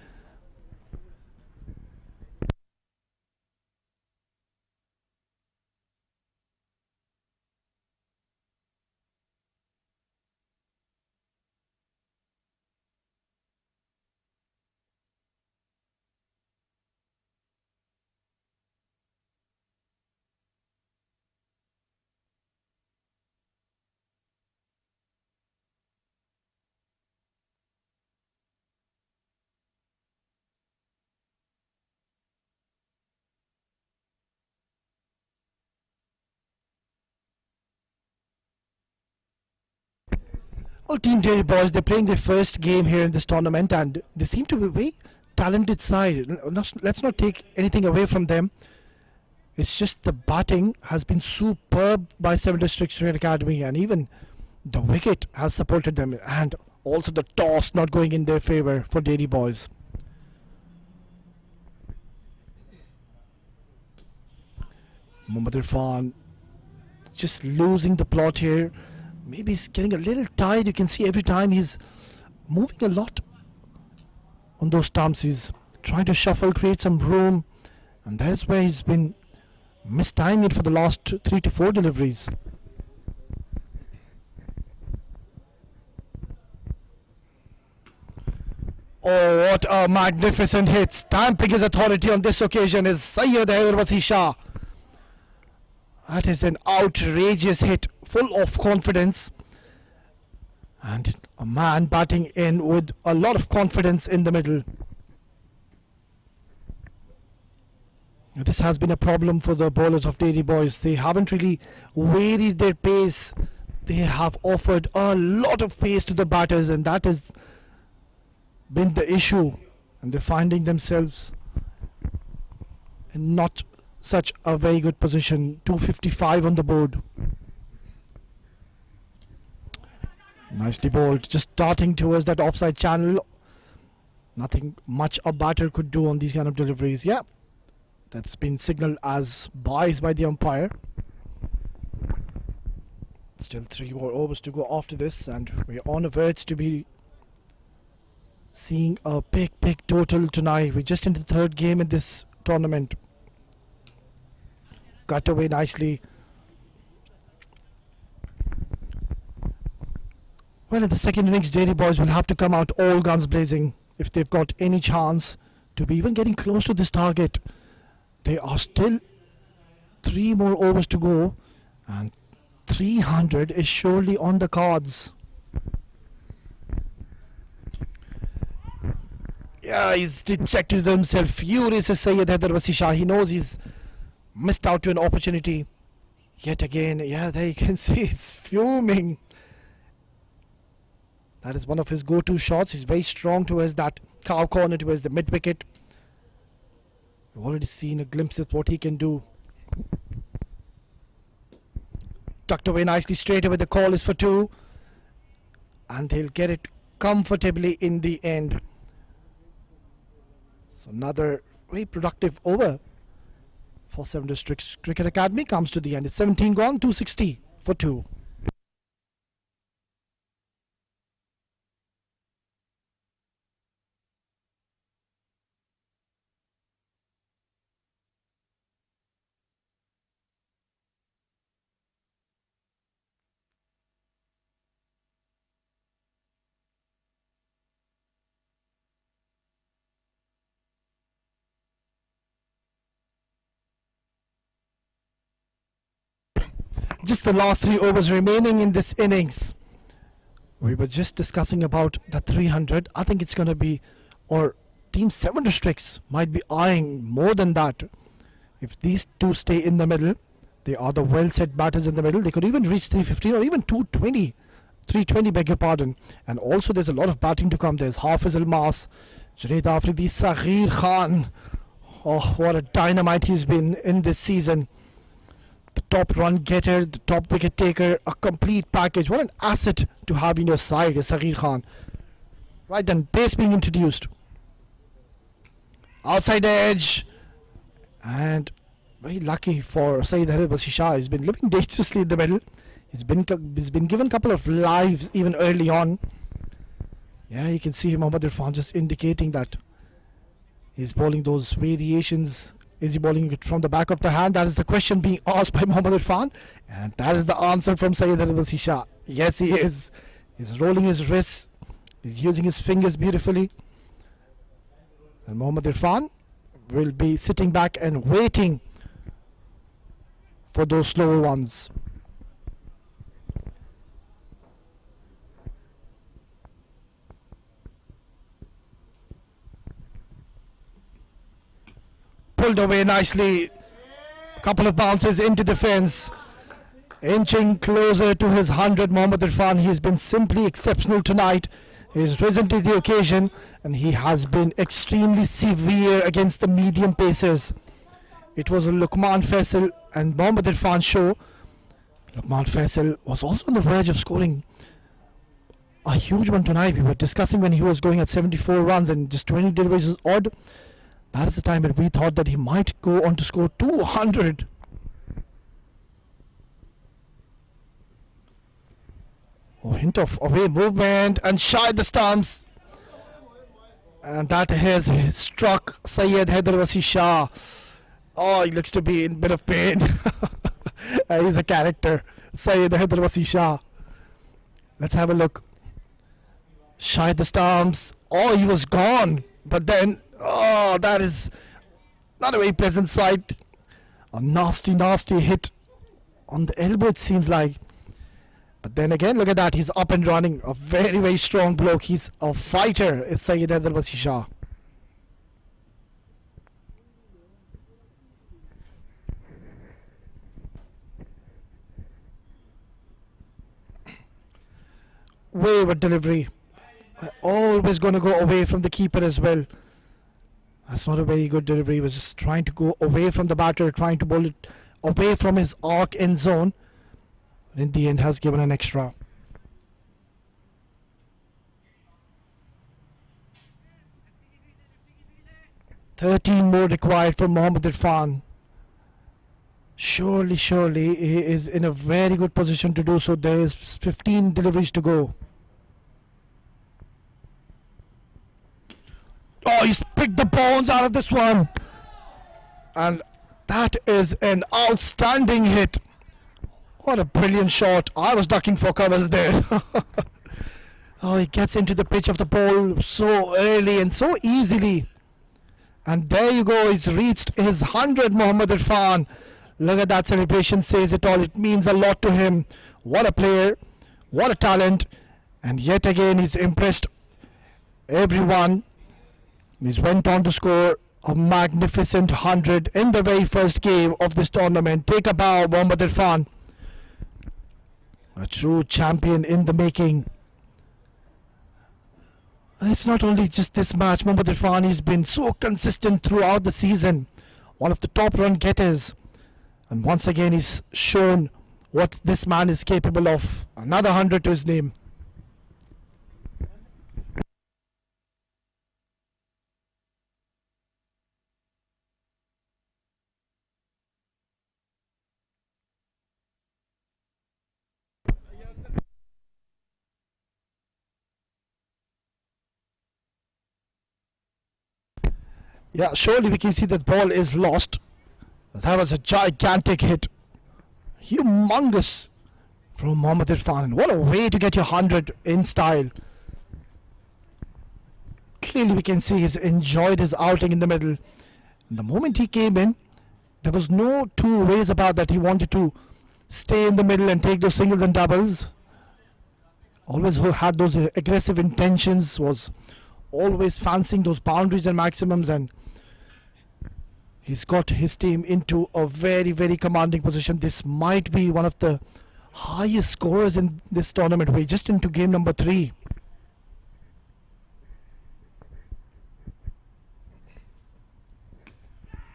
Well, Team Dairy Boys, they're playing their first game here in this tournament, and they seem to be a very talented side. Let's not take anything away from them. It's just the batting has been superb by 7 Districts Cricket Academy, and even the wicket has supported them, and also the toss not going in their favour for Dairy Boys. Mohammad Irfan just losing the plot here. Maybe he's getting a little tired. You can see every time he's moving a lot on those stumps. He's trying to shuffle, create some room, and that's where he's been mistiming it for the last 3 to 4 deliveries. Oh, what a magnificent hit. Stamping his authority on this occasion is Syed Hyderabadi Shah. That is an outrageous hit, full of confidence. And a man batting in with a lot of confidence in the middle. This has been a problem for the bowlers of Dairy Boys. They haven't really varied their pace. They have offered a lot of pace to the batters, and that has been the issue. And they're finding themselves in not such a very good position. 255 on the board. Nicely bowled, just darting towards that offside channel. Nothing much a batter could do on these kind of deliveries. Yeah, that's been signalled as byes by the umpire. Still 3 more overs to go after this, and we're on the verge to be seeing a big total tonight. We're just in the 3rd game in this tournament. Cut away nicely. Well, in the second innings, Dairy Boys will have to come out all guns blazing if they've got any chance to be even getting close to this target. There are still 3 more overs to go, and 300 is surely on the cards. Yeah, he's dejected himself. Furious is Syed Hyderabadi Shah. He knows he's missed out to an opportunity. Yet again, yeah, there you can see he's fuming. That is one of his go-to shots. He's very strong towards that cow corner, towards the mid-wicket. We've already seen a glimpse of what he can do. Tucked away nicely straight away. The call is for 2. And they'll get it comfortably in the end. So another very productive over for 7 Districts Cricket Academy comes to the end. It's 17 gone, 260 for 2. Just the last 3 overs remaining in this innings. We were just discussing about the 300. I think it's going to be, or Team 7 Districts might be eyeing more than that. If these 2 stay in the middle, they are the well-set batters in the middle. They could even reach 315 or even 220. 320, beg your pardon. And also there's a lot of batting to come. There's Hafiz Almas, Junaid Afridi, Saghir Khan. Oh, what a dynamite he's been in this season. The top run getter, the top wicket taker, a complete package. What an asset to have in your side is Saghir Khan. Right then, pace being introduced. Outside edge. And very lucky for Syed Hyderabadi Shah. He's been living dangerously in the middle. He's been given a couple of lives even early on. Yeah, you can see Mohammad Irfan just indicating that he's bowling those variations. Is he bowling it from the back of the hand? That is the question being asked by Mohammad Irfan. And that is the answer from Syed Hyderabadi Shah. Yes, he is. He's rolling his wrists. He's using his fingers beautifully. And Mohammad Irfan will be sitting back and waiting for those slower ones. Pulled away nicely. A couple of bounces into the fence. Inching closer to his 100, Mohammad Irfan. He has been simply exceptional tonight. He has risen to the occasion and he has been extremely severe against the medium pacers. It was a Lukman Fessel and Mohammad Irfan show. Lukman Fessel was also on the verge of scoring a huge one tonight. We were discussing when he was going at 74 runs and just 20 deliveries is odd. That is the time when we thought that he might go on to score 200. Oh, hint of away movement and shy the stumps. And that has struck Syed Hyderabadi Shah. Oh, he looks to be in a bit of pain. He's a character. Syed Hyderabadi Shah. Let's have a look. Shy the stumps. Oh, he was gone. But then, oh, that is not a very pleasant sight. A nasty, nasty hit on the elbow, it seems like. But then again, look at that. He's up and running. A very, very strong bloke. He's a fighter. It's Syed Hyderabadi Shah. Wayward delivery. Always going to go away from the keeper as well. That's not a very good delivery. He was just trying to go away from the batter, trying to bowl it away from his arc end zone. In the end has given an extra. "13 more required for Mohammad Irfan. Surely he is in a very good position to do so. There is 15 deliveries to go. Oh, he's picked the bones out of this one. And that is an outstanding hit. What a brilliant shot. I was ducking for covers there. Oh, he gets into the pitch of the ball so early and so easily. And there you go. He's reached his 100, Mohammad Irfan. Look at that celebration. Says it all. It means a lot to him. What a player. What a talent. And yet again, he's impressed everyone. He's went on to score a magnificent 100 in the very first game of this tournament. Take a bow, Mohammad Irfan. A true champion in the making. It's not only just this match. Mohammad Irfan has been so consistent throughout the season. One of the top run getters. And once again he's shown what this man is capable of. Another 100 to his name. Yeah, surely we can see that ball is lost. That was a gigantic hit. Humongous from Mohammad Irfan. What a way to get your 100 in style. Clearly we can see he's enjoyed his outing in the middle. And the moment he came in, there was no two ways about that. He wanted to stay in the middle and take those singles and doubles. Always had those aggressive intentions, was always fancying those boundaries and maximums, and he's got his team into a very, very commanding position. This might be one of the highest scorers in this tournament. We're just into game number 3.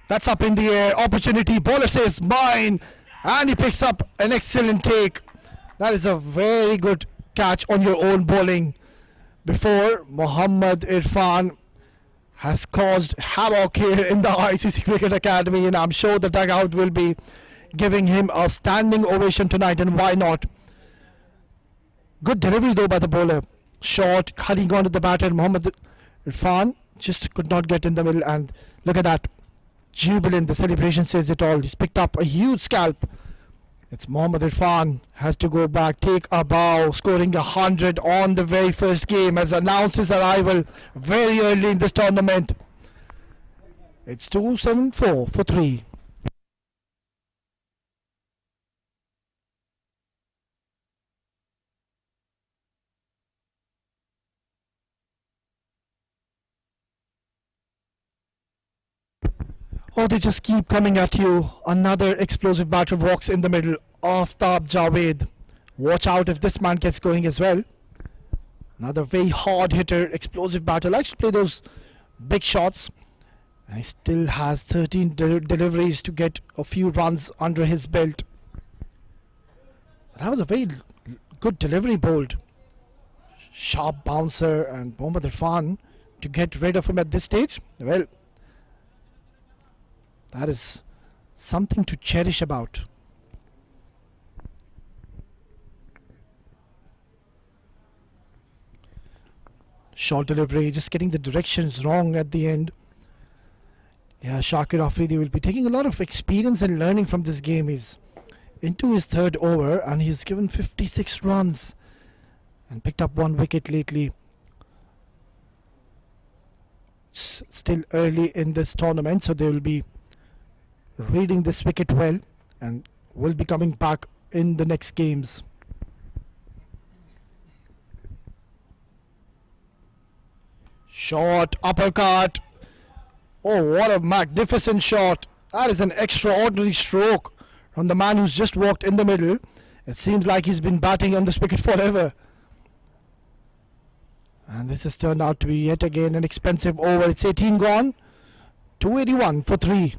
That's up in the air. Opportunity. Bowler says mine. And he picks up an excellent take. That is a very good catch on your own bowling. Before, Mohammad Irfan has caused havoc here in the ICC Cricket Academy, and I'm sure the dugout will be giving him a standing ovation tonight, and why not? Good delivery though by the bowler. Short, cutting on to the batter. Mohammad Irfan just could not get in the middle, and look at that. Jubilant, the celebration says it all. He's picked up a huge scalp. It's Mohammad Irfan, has to go back, take a bow, scoring 100 on the very first game, has announced his arrival very early in this tournament. It's 274 for 3. Oh, they just keep coming at you. Another explosive batter walks in the middle. Aftab Javed. Watch out if this man gets going as well. Another very hard hitter, explosive batter. Likes to play those big shots. And he still has 13 deliveries to get a few runs under his belt. That was a very good delivery bowled. Sharp bouncer, and Mohammad Irfan to get rid of him at this stage. Well, that is something to cherish about. Short delivery, just getting the directions wrong at the end. Yeah, Shakir Afridi will be taking a lot of experience and learning from this game. He's into his third over and he's given 56 runs and picked up 1 wicket lately. Still early in this tournament, so they will be reading this wicket well and will be coming back in the next games. Short uppercut. Oh, what a magnificent shot. That is an extraordinary stroke from the man who's just walked in the middle. It seems like he's been batting on this wicket forever. And this has turned out to be yet again an expensive over. It's 18 gone. 281 for 3.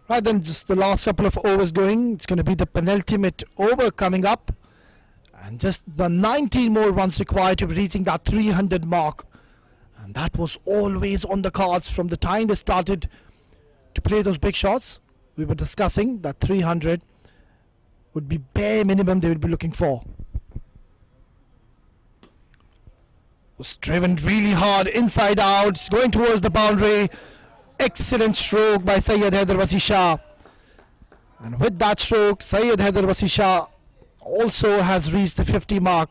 Right then, just the last couple of overs going. It's going to be the penultimate over coming up. And just the 19 more runs required to be reaching that 300 mark. And that was always on the cards from the time they started to play those big shots. We were discussing that 300 would be bare minimum they would be looking for. Was driven really hard inside out, going towards the boundary. Excellent stroke by Syed Haider Wasi Shah. And with that stroke, Syed Haider Wasi Shah also has reached the 50 mark.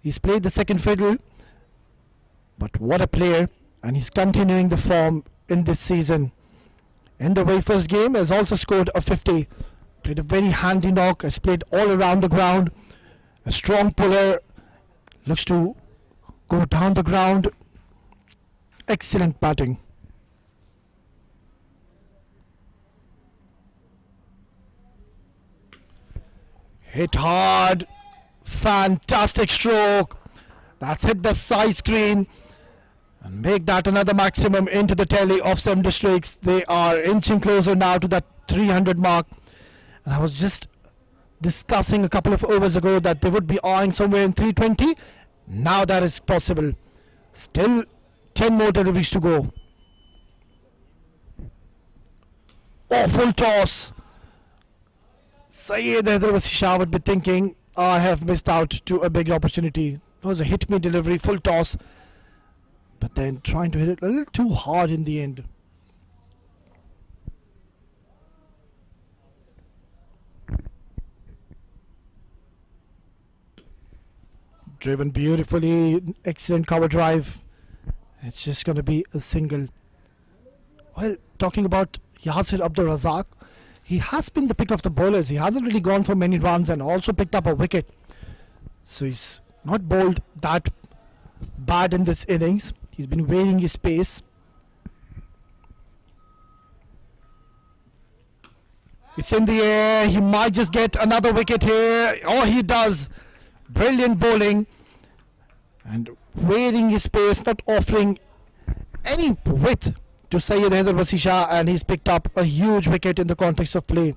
He's played the second fiddle, but what a player, and he's continuing the form in this season. In the very first game, has also scored a 50. Played a very handy knock, has played all around the ground. A strong puller, looks to go down the ground. Excellent batting. Hit hard, fantastic stroke. That's hit the side screen and make that another maximum into the tally of 7 districts. They are inching closer now to that 300 mark. And I was just discussing a couple of overs ago that they would be eyeing somewhere in 320. Now that is possible. Still 10 more deliveries to go. Oh, full toss. Syed Haider Wasi Shah would be thinking, I have missed out to a big opportunity. It was a hit me delivery, full toss. But then trying to hit it a little too hard in the end. Driven beautifully, excellent cover drive. It's just going to be a single. Well, talking about Yasir Abdul Razak, he has been the pick of the bowlers. He hasn't really gone for many runs and also picked up a wicket. So he's not bowled that bad in this innings. He's been varying his pace. It's in the air. He might just get another wicket here. Oh, he does. Brilliant bowling. And varying his pace, not offering any width to Syed Haider Wasi Shah, and he's picked up a huge wicket in the context of play.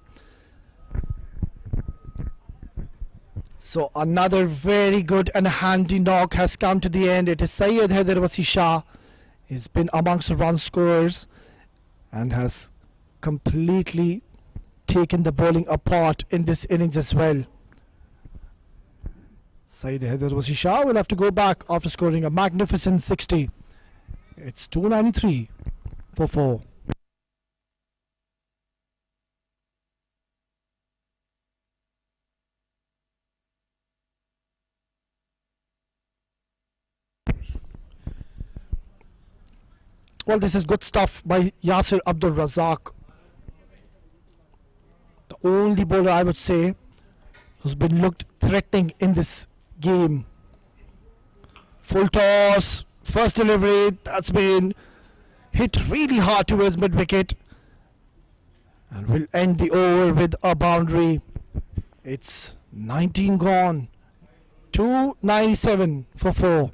So another very good and handy knock has come to the end. It is Syed Haider Wasi Shah. He's been amongst the run scorers and has completely taken the bowling apart in this innings as well. Syed Haider Wasi Shah will have to go back after scoring a magnificent 60. It's 293 for 4. Well, this is good stuff by Yasir Abdul Razak. The only bowler I would say who's been looked threatening in this game. Full toss, first delivery, that's been hit really hard towards mid-wicket. And we'll end the over with a boundary. It's 19 gone. 297 for 4.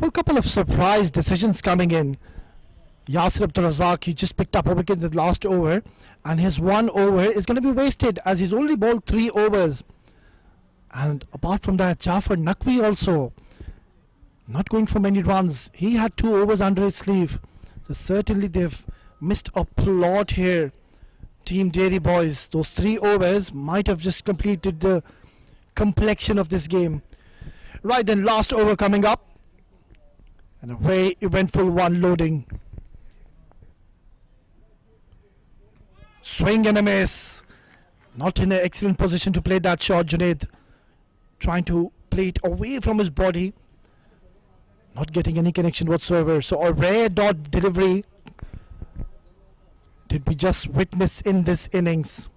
Well, a couple of surprise decisions coming in. Yasir Abdul Razak, he just picked up a wicket in the last over, and his 1 over is going to be wasted as he's only bowled 3 overs. And apart from that, Jafar Naqvi also not going for many runs. He had 2 overs under his sleeve. So certainly they've missed a plot here. Team Dairy Boys, those 3 overs might have just completed the complexion of this game. Right then, last over coming up. And a very eventful one loading. Swing and a miss. Not in an excellent position to play that shot, Junaid. Trying to play it away from his body. Not getting any connection whatsoever. So a rare dot delivery did we just witness in this innings.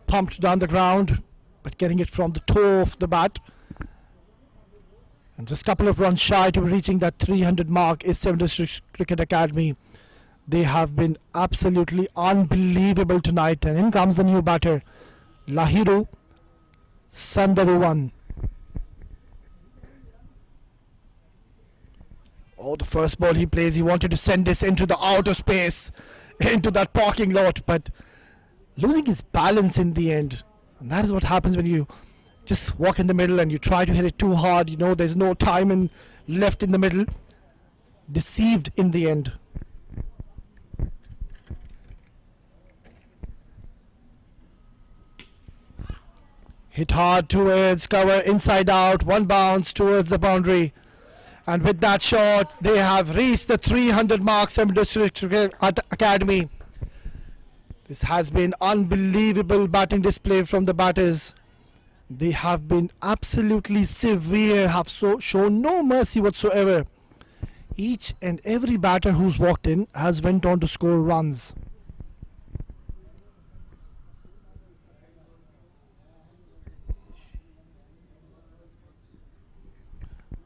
Pumped down the ground, but getting it from the toe of the bat. And just a couple of runs shy to reaching that 300 mark is 7 District Cricket Academy. They have been absolutely unbelievable tonight. And in comes the new batter, Lahiru Sandaruwan. Oh, the first ball he plays, he wanted to send this into the outer space, into that parking lot, but losing his balance in the end. And that is what happens when you just walk in the middle and you try to hit it too hard. You know, there's no time left in the middle. Deceived in the end. Hit hard towards cover, inside out, 1 bounce towards the boundary. And with that shot, they have reached the 300 mark, 7 District Academy. This has been unbelievable batting display from the batters. They have been absolutely severe, have shown no mercy whatsoever. Each and every batter who's walked in has went on to score runs.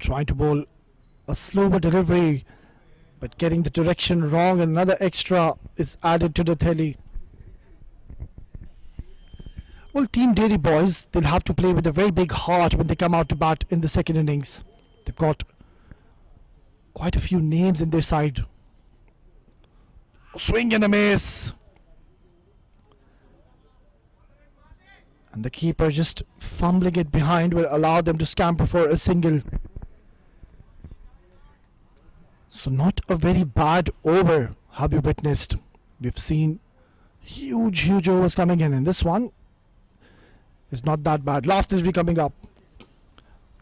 Trying to bowl a slower delivery, but getting the direction wrong, and another extra is added to the tally. Well, Team Dairy Boys, they'll have to play with a very big heart when they come out to bat in the second innings. They've got quite a few names in their side. Swing and a miss. And the keeper just fumbling it behind will allow them to scamper for a single. So not a very bad over have we witnessed. We've seen huge overs coming in, and this one is not that bad. Last delivery coming up.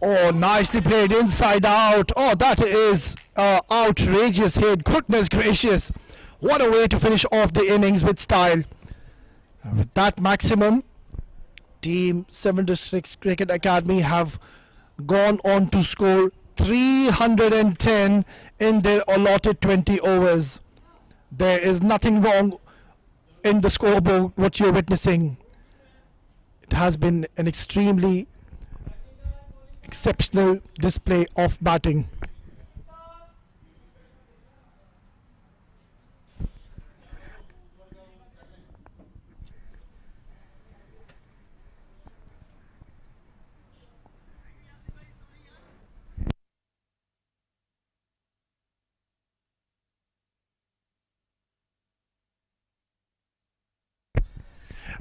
Oh, nicely played inside out. Oh, that is outrageous hit. Goodness gracious. What a way to finish off the innings with style. And with that maximum, Team 7 Districts Cricket Academy have gone on to score 310 in their allotted 20 overs. There is nothing wrong in the scoreboard, what you're witnessing. It has been an extremely exceptional display of batting.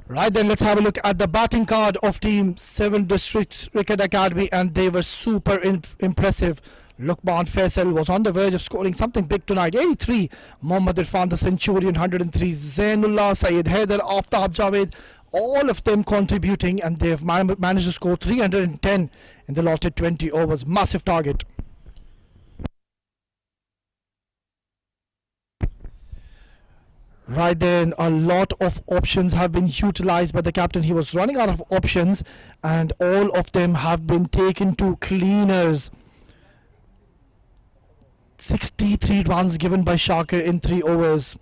Right then, let's have a look at the batting card of Team 7 District Cricket Academy, and they were super impressive. Lukman Fessel was on the verge of scoring something big tonight. 83. Mohammad Irfan the Centurion, 103. Zainullah, Syed Haider, Aftab Javed, all of them contributing, and they've managed to score 310 in the allotted 20 overs. Massive target. Right then, a lot of options have been utilized by the captain. He was running out of options, and all of them have been taken to cleaners. 63 runs given by Shakir in 3 overs.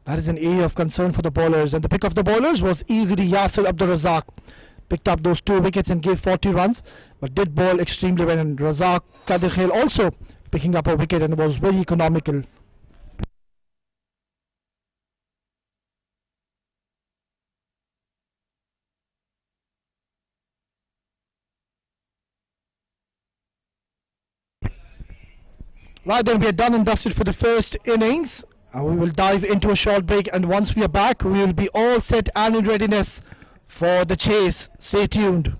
That is an area of concern for the bowlers. And the pick of the bowlers was easily Yasir Abdul Razak. Picked up those 2 wickets and gave 40 runs, but did bowl extremely well. And Razak Kadir Khail also picking up a wicket and was very economical. Right then, we are done and dusted for the first innings. We will dive into a short break, and once we are back, we will be all set and in readiness for the chase. Stay tuned.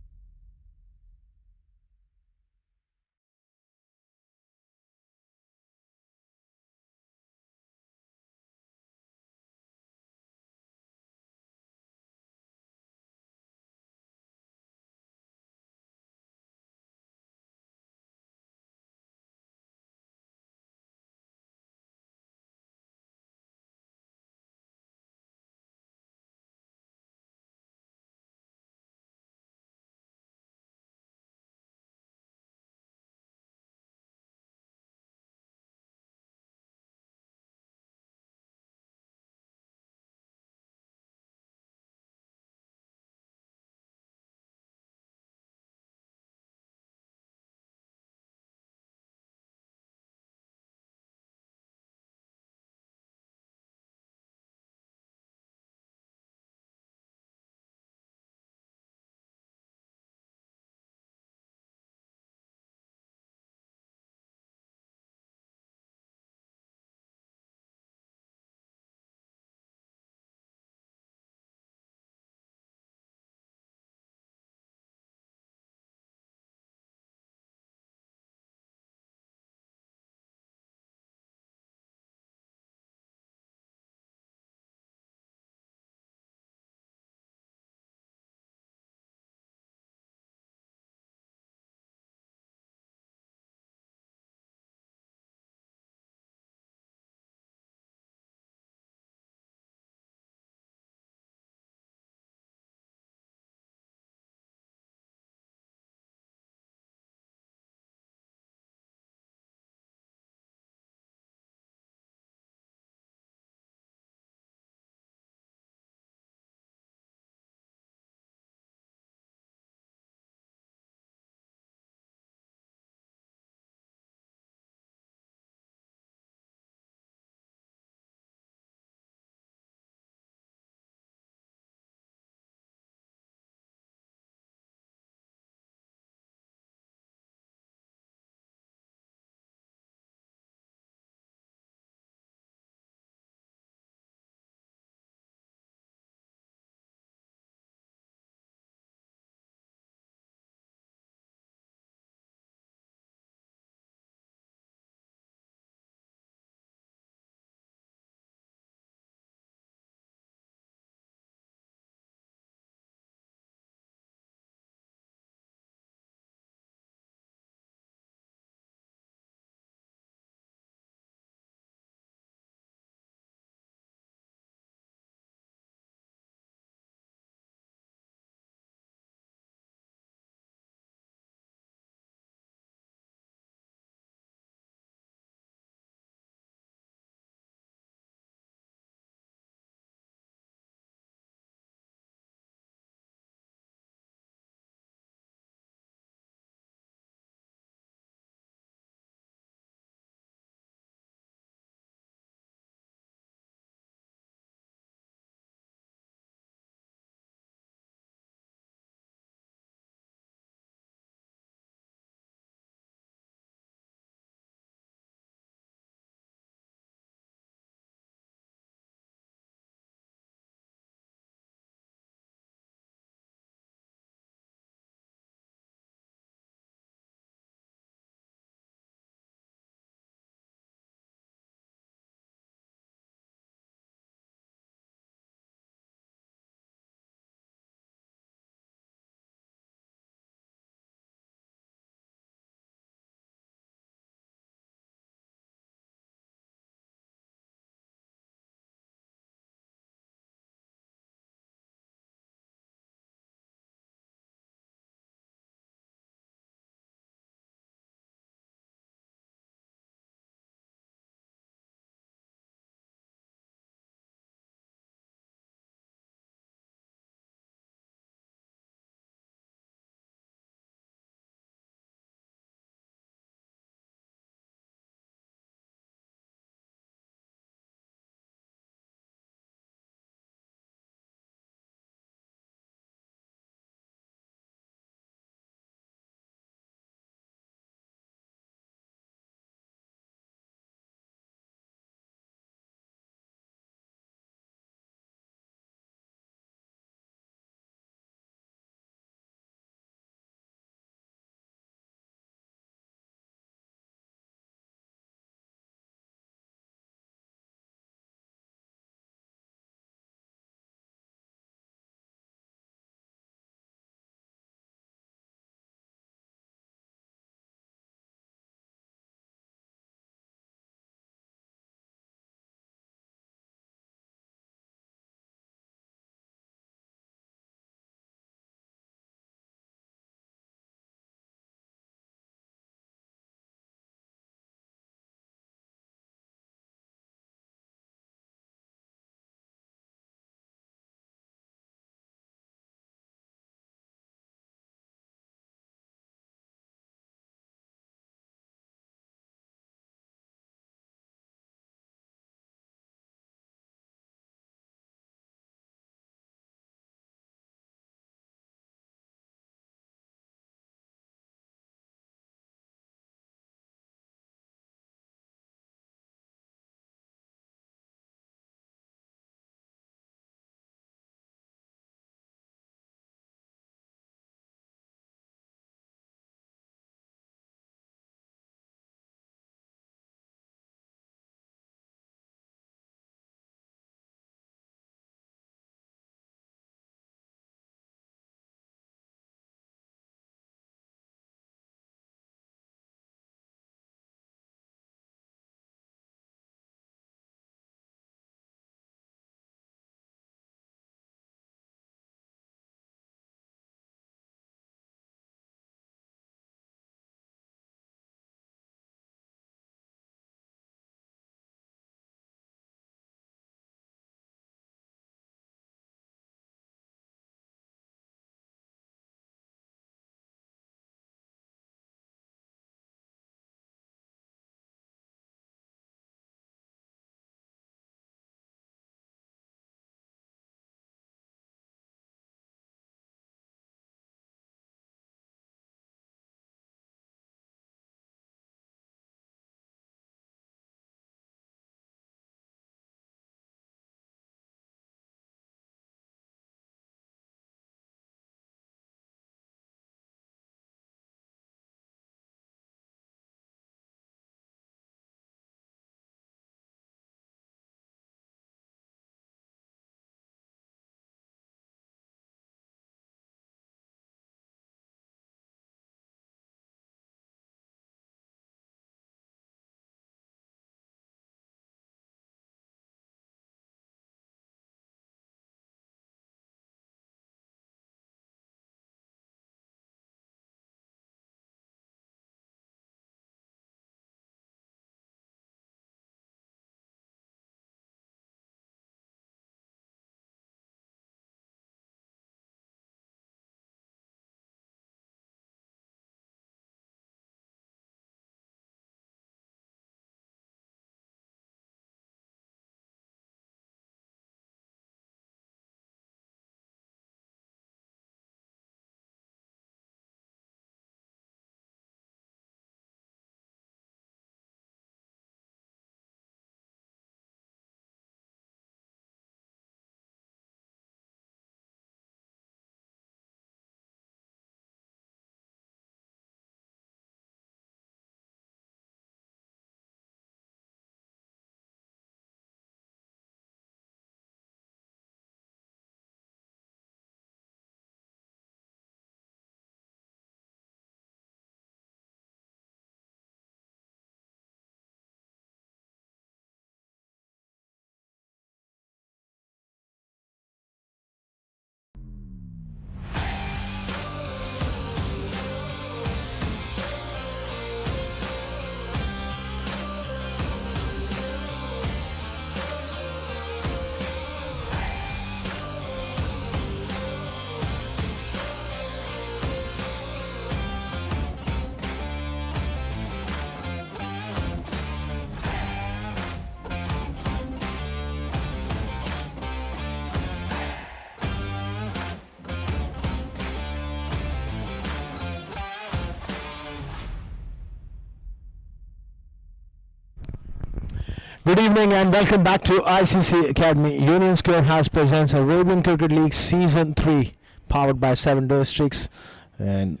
Good evening and welcome back to ICC Academy. Union Square House presents Arabian Cricket League Season 3, powered by 7 Districts, and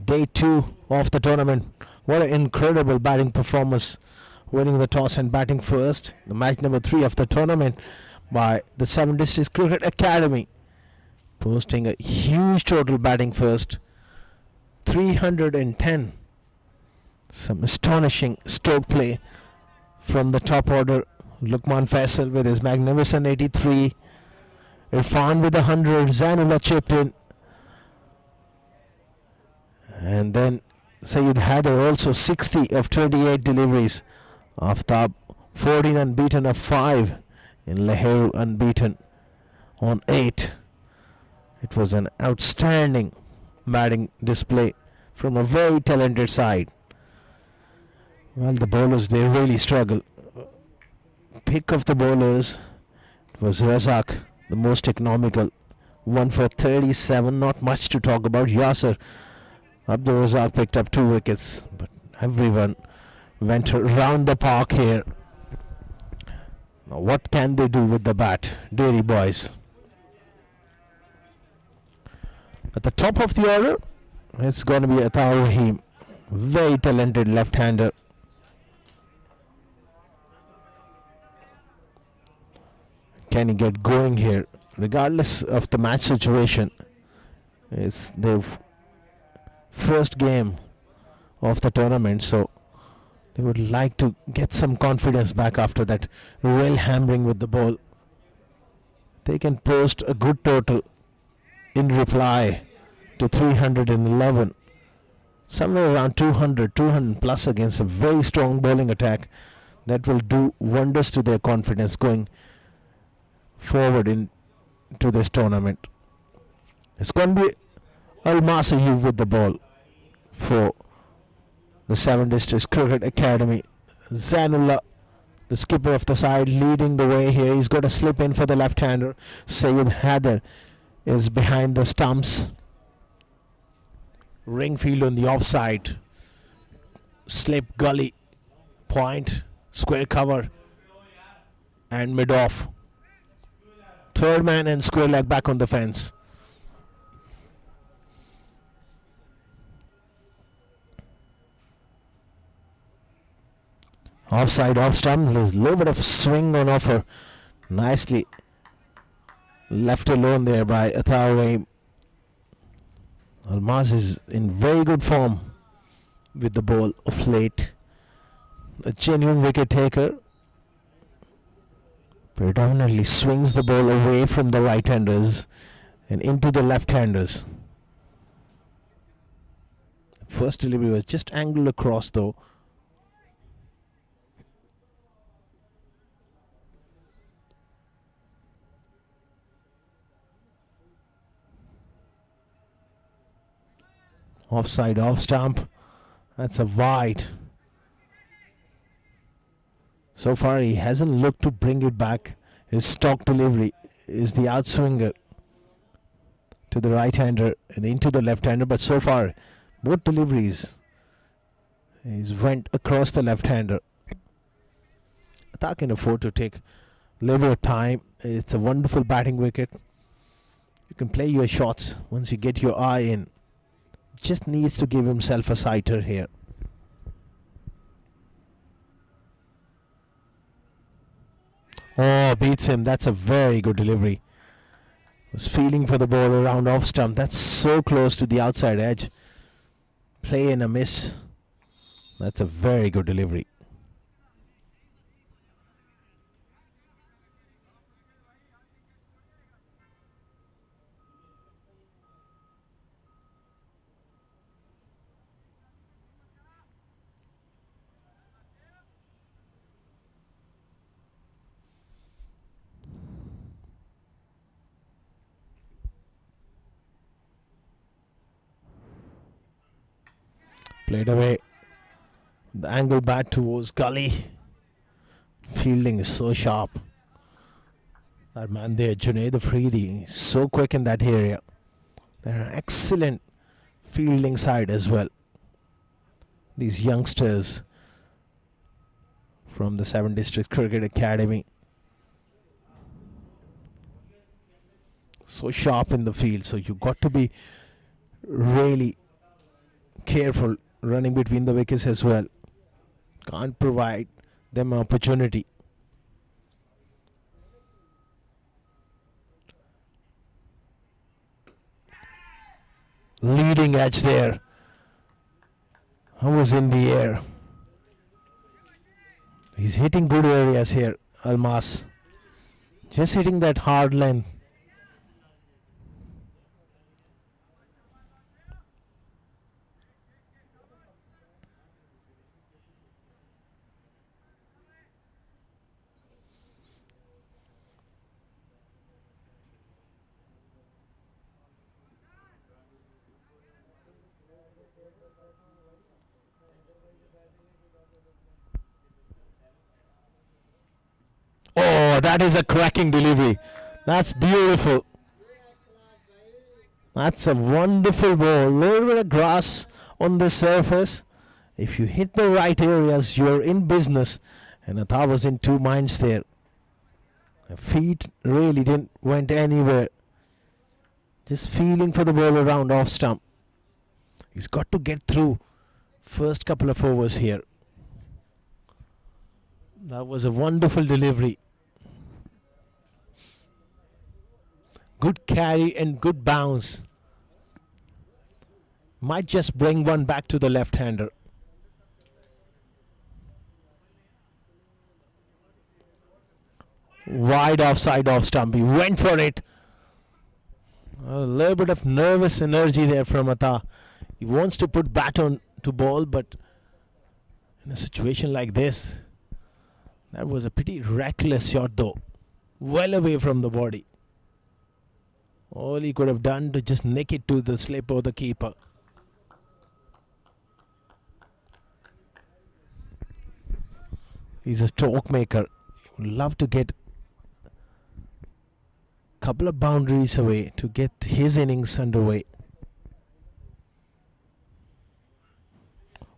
Day 2 of the tournament. What an incredible batting performance, winning the toss and batting first. The match number 3 of the tournament by the 7 Districts Cricket Academy, posting a huge total batting first, 310. Some astonishing stroke play from the top order. Lukman Fessel with his magnificent 83. Irfan with 100. Zainullah chipped in. And then Sayyid Haider also 60 of 28 deliveries. Aftab 14 unbeaten of 5. In Lahore unbeaten on 8. It was an outstanding batting display from a very talented side. Well, the bowlers, they really struggle. Pick of the bowlers, it was Razak, the most economical. 1 for 37, not much to talk about. Yasser Abdul Razak picked up 2 wickets, but everyone went around the park here. Now, what can they do with the bat, Dairy Boys? At the top of the order, it's going to be Ataur Rahim, very talented left-hander. Can he get going here? Regardless of the match situation, it's the first game of the tournament, so they would like to get some confidence back after that real hammering with the ball. They can post a good total in reply to 311, somewhere around 200 plus against a very strong bowling attack. That will do wonders to their confidence going forward into this tournament. It's going to be Almas Ayub with the ball for the 7 Districts Cricket Academy. Zainullah, the skipper of the side, leading the way here. He's got to slip in for the left-hander. Sayyid Haider is behind the stumps. Ringfield on the offside. Slip, gully, point, square cover, and mid-off. Third man and square leg back on the fence. Offside, off stump. There's a little bit of swing on offer. Nicely left alone there by Ataur. Almas is in very good form with the ball of late. A genuine wicket taker. Predominantly swings the ball away from the right-handers and into the left-handers. First delivery was just angled across though. Offside, off stump. That's a wide. So far, he hasn't looked to bring it back. His stock delivery is the outswinger to the right-hander and into the left-hander. But so far, both deliveries, he's went across the left-hander. Atta can afford to take a little bit of time. It's a wonderful batting wicket. You can play your shots once you get your eye in. Just needs to give himself a sighter here. Oh, beats him. That's a very good delivery. Was feeling for the ball around off stump. That's so close to the outside edge. Play and a miss. That's a very good delivery. Played away. The angle back towards gully. Fielding is so sharp. That man there, Junaid Afridi, is so quick in that area. They're an excellent fielding side as well. These youngsters from the 7 District Cricket Academy. So sharp in the field, so you got to be really careful running between the wickets as well. Can't provide them an opportunity. Leading edge there. I was in the air. He's hitting good areas here, Almas. Just hitting that hard length. Oh, that is a cracking delivery. That's beautiful. That's a wonderful ball. A little bit of grass on the surface. If you hit the right areas, you're in business. And Atha was in two minds there. The feet really didn't went anywhere. Just feeling for the ball around off stump. He's got to get through first couple of overs here. That was a wonderful delivery. Good carry and good bounce. Might just bring one back to the left-hander. Wide offside off stump. He went for it. A little bit of nervous energy there from Atha. He wants to put bat on to ball, but in a situation like this, that was a pretty reckless shot though. Well away from the body. All he could have done to just nick it to the slip of the keeper. He's a stroke maker. He would love to get a couple of boundaries away to get his innings underway.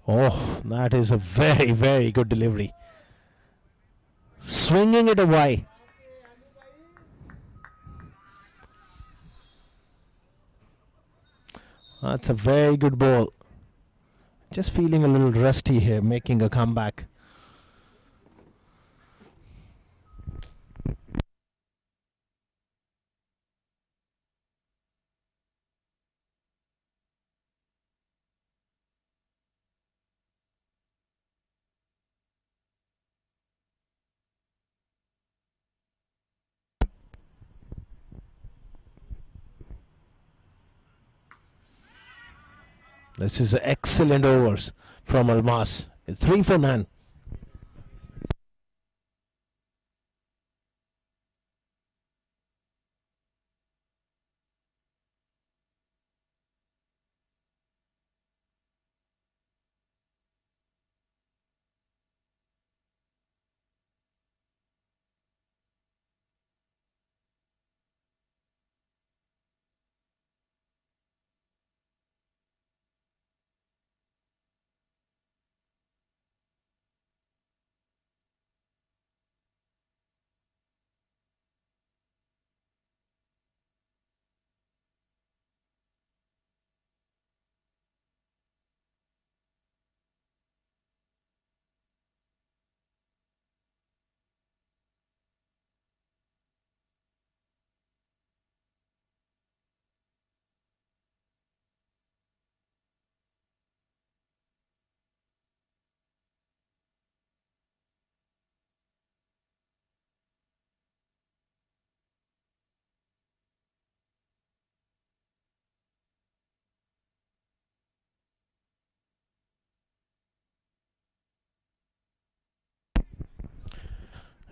Oh, that is a very, very good delivery. Swinging it away. That's a very good ball. Just feeling a little rusty here, making a comeback. This is excellent overs from Almas. It's 3 for none.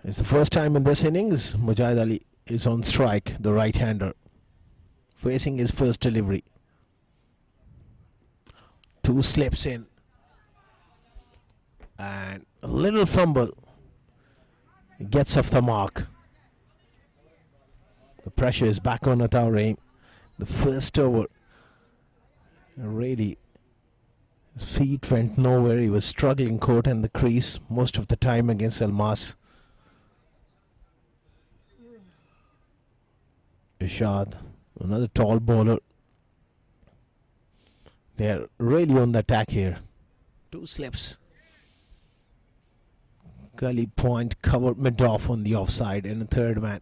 It's the first time in this innings Mujahid Ali is on strike, the right-hander, facing his first delivery. 2 slips in and a little fumble. He gets off the mark. The pressure is back on Atha Rahim. The first over really His feet went nowhere. He was struggling caught in the crease most of the time against Elmas. Ishad, another tall bowler. They're really on the attack here. 2 slips. Gully point covered mid-off on the offside and a third man.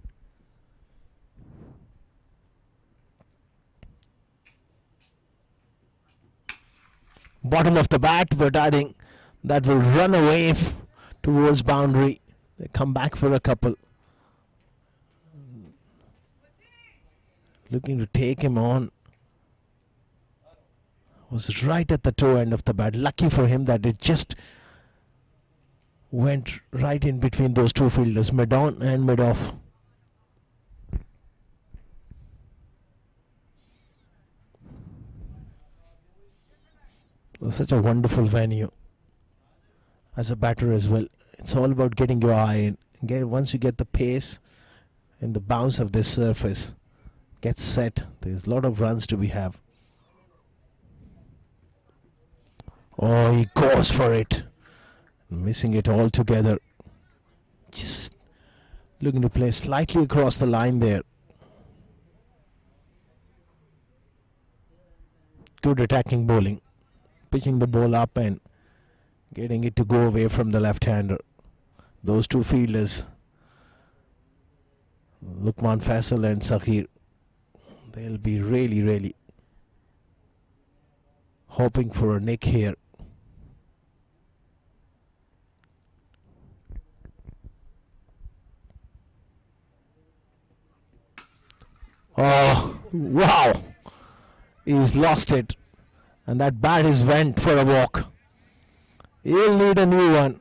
Bottom of the bat, but I think that will run away towards boundary. They come back for a couple. Looking to take him on. Was right at the toe end of the bat. Lucky for him that it just went right in between those two fielders, mid-on and mid-off. Such a wonderful venue as a batter as well. It's all about getting your eye in. Once you get the pace and the bounce of this surface, get set. There's a lot of runs to be have. Oh, he goes for it. Missing it altogether. Just looking to play slightly across the line there. Good attacking bowling. Pitching the ball up and getting it to go away from the left-hander. Those two fielders, Lukman Fessel and Sakhir, they'll be really hoping for a nick here. Oh, wow! He's lost it. And that bat is went for a walk. He'll need a new one.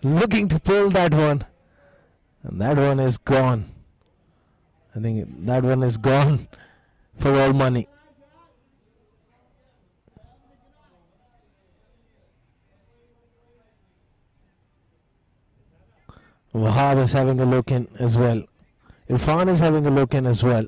Looking to pull that one. And that one is gone. I think that one is gone for all money. Wahab is having a look in as well. Irfan is having a look in as well.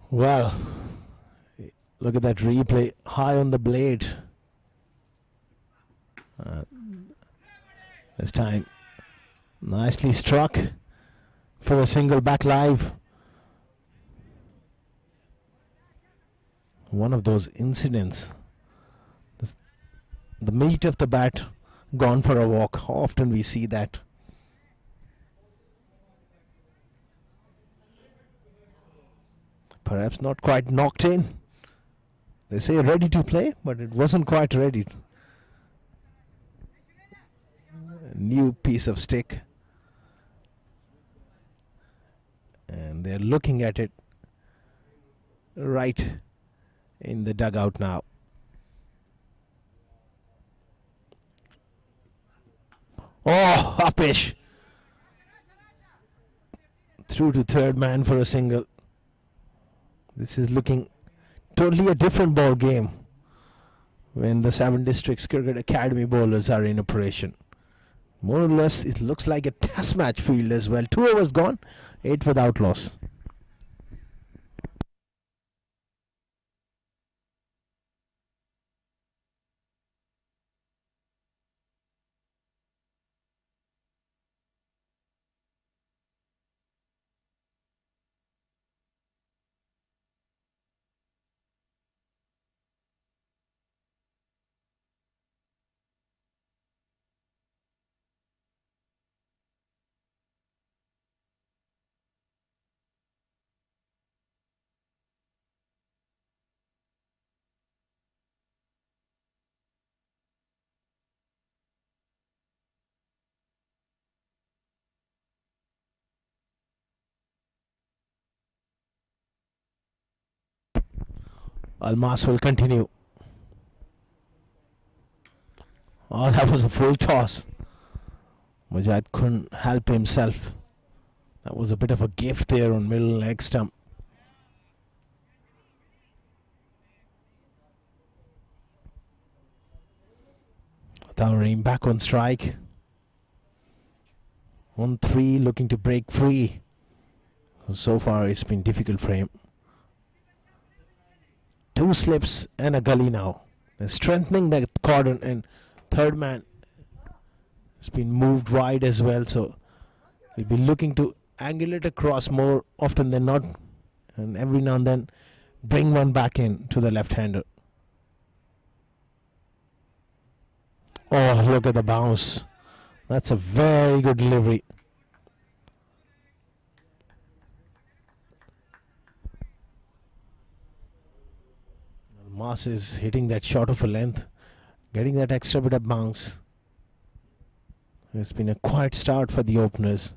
Well, look at that replay. High on the blade. This time, nicely struck for a single back live. One of those incidents. The meat of the bat gone for a walk. How often we see that. Perhaps not quite knocked in. They say ready to play, but it wasn't quite ready. A new piece of stick. And they're looking at it right in the dugout now. Oh, upish. Through to third man for a single. This is looking totally a different ball game when the 7 Districts Cricket Academy bowlers are in operation. More or less, it looks like a test match field as well. 2 overs gone, 8 without loss. Almas will continue. Oh, that was a full toss. Mujahid couldn't help himself. That was a bit of a gift there on middle leg stump. Towering back on strike. 1-3 looking to break free. So far it's been difficult for him. 2 slips and a gully now. They're strengthening that cordon, and third man has been moved wide as well, so he'll be looking to angle it across more often than not, and every now and then bring one back in to the left-hander. Oh, look at the bounce. That's a very good delivery. Moss is hitting that short of a length, getting that extra bit of bounce. It's been a quiet start for the openers.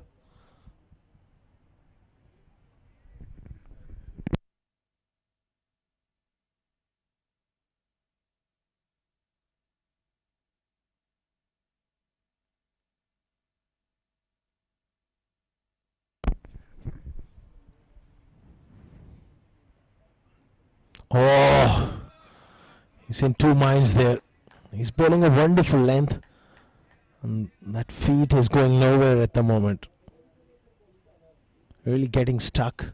Oh, he's in two minds there. He's bowling a wonderful length, and that feet is going nowhere at the moment. Really getting stuck,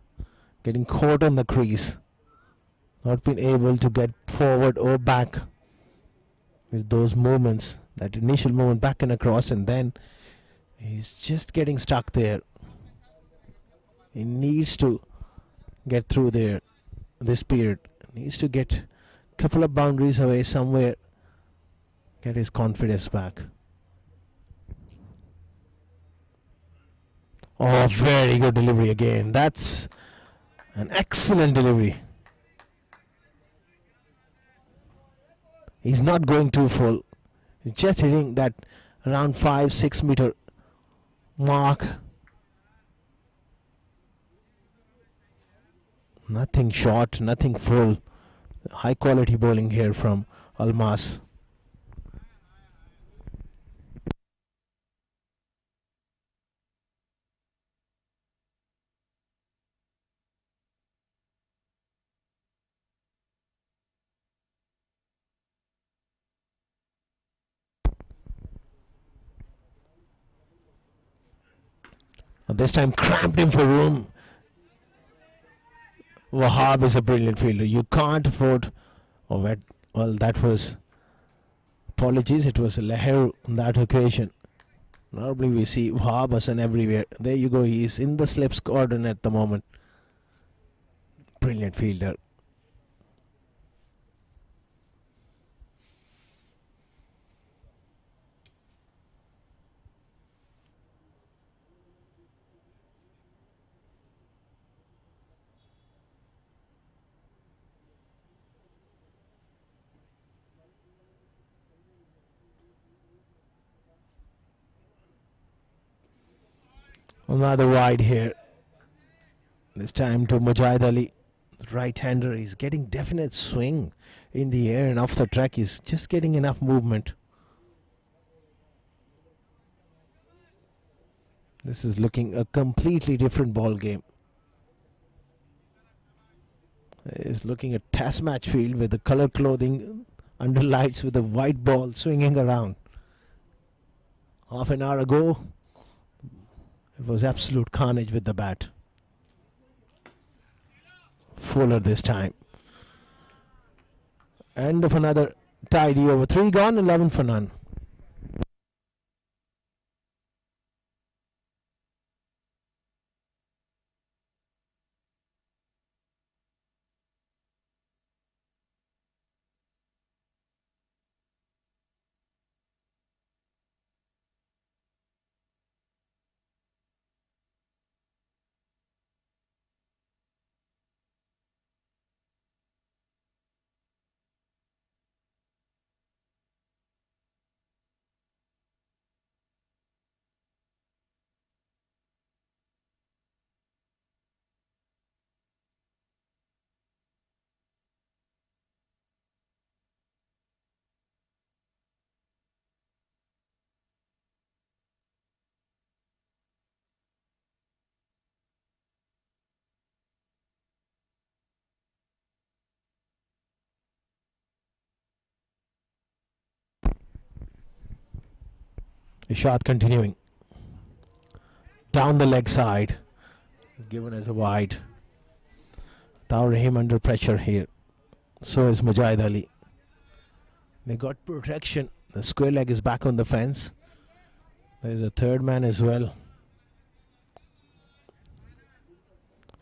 getting caught on the crease. Not being able to get forward or back with those movements. That initial movement back and across, and then he's just getting stuck there. He needs to get through there this period. Needs to get a couple of boundaries away somewhere. Get his confidence back. Oh, very good delivery again. That's an excellent delivery. He's not going too full. He's just hitting that around 5-6 meter mark. Nothing short, nothing full. High quality bowling here from Almas. This time cramped him for room. Wahab is a brilliant fielder. You can't afford. Oh, well, that was. Apologies, it was Leher on that occasion. Normally we see Wahab Hassan everywhere. There you go. He is in the slips cordon at the moment. Brilliant fielder. Another wide here. This time to Mujahid Ali. Right-hander is getting definite swing in the air and off the track. He's just getting enough movement. This is looking a completely different ball game. It's looking a test match field with the color clothing under lights with a white ball swinging around. Half an hour ago, it was absolute carnage with the bat. Fuller this time. End of another tidy over. 3 gone, 11 for none. Ishad continuing. Down the leg side. Given as a wide. Taur Rahim under pressure here. So is Mujahid Ali. They got protection. The square leg is back on the fence. There is a third man as well.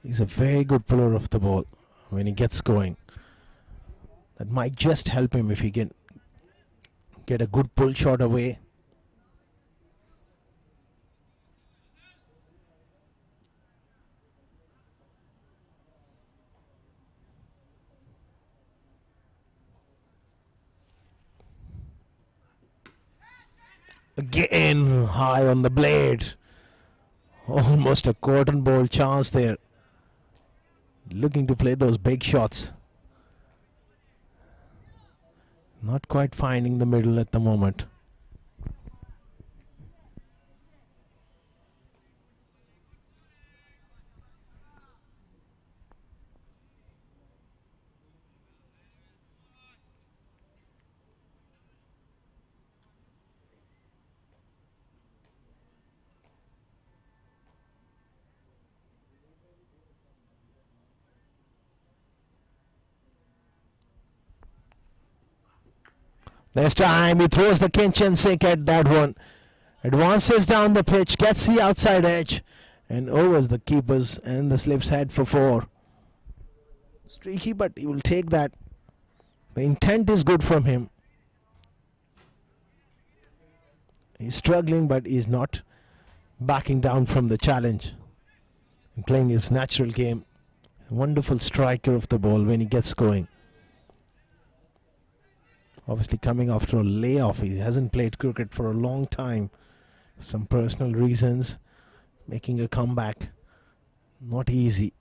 He's a very good puller of the ball when he gets going. That might just help him if he can get a good pull shot away. Again, high on the blade. Almost a cotton ball chance there. Looking to play those big shots. Not quite finding the middle at the moment. This time he throws the kitchen sink at that one. Advances down the pitch, gets the outside edge, and overs the keepers, and the slips head for 4. Streaky, but he will take that. The intent is good from him. He's struggling, but he's not backing down from the challenge and playing his natural game. A wonderful striker of the ball when he gets going. Obviously coming after a layoff. He hasn't played cricket for a long time. Some personal reasons. Making a comeback. Not easy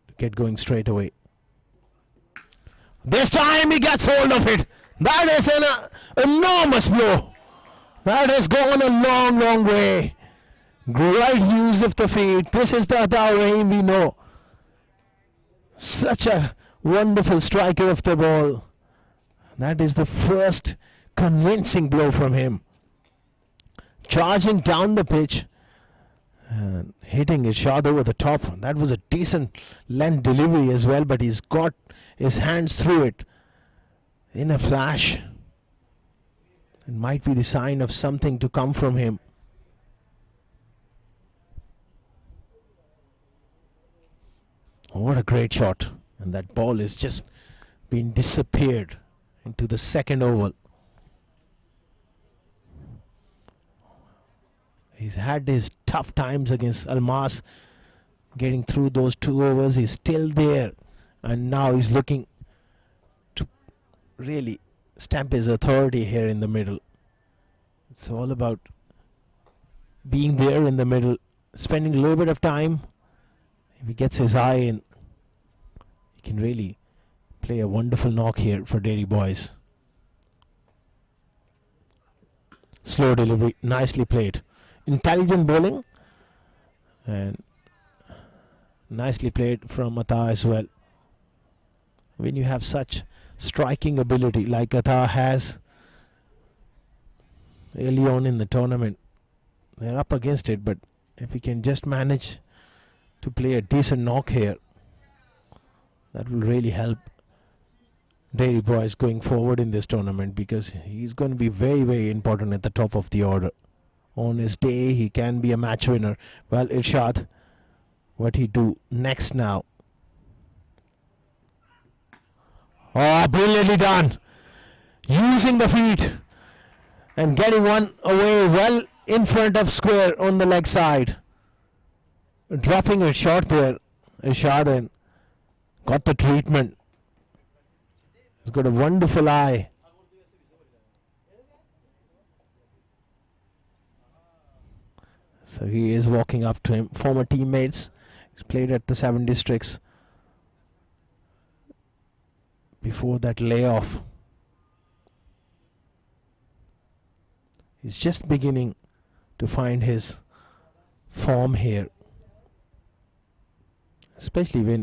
to get going straight away. This time he gets hold of it. That is an enormous blow. That has gone a long, long way. Great use of the feet. This is the Taur Rahim we know. Such a wonderful striker of the ball. That is the first convincing blow from him. Charging down the pitch and hitting Ishad over the top. That was a decent length delivery as well, but he's got his hands through it in a flash. It might be the sign of something to come from him. What a great shot. And that ball is just been disappeared into the second oval. He's had his tough times against Almas. Getting through those 2 overs, he's still there. And now he's looking to really stamp his authority here in the middle. It's all about being there in the middle, spending a little bit of time. If he gets his eye in, he can really play a wonderful knock here for Dairy Boys. Slow delivery, nicely played. Intelligent bowling and nicely played from Atta as well. When you have such striking ability like Atta has early on in the tournament, they're up against it, but if he can just manage to play a decent knock here, that will really help Dairy Boys going forward in this tournament, because he's going to be very, very important at the top of the order. On his day, he can be a match winner. Well, Irshad, what he do next now? Oh, brilliantly done. Using the feet and getting one away well in front of square on the leg side. Dropping it short there. Irshad and got the treatment. He's got a wonderful eye. So he is walking up to him. Former teammates. He's played at the 7 districts before that layoff. He's just beginning to find his form here. Especially when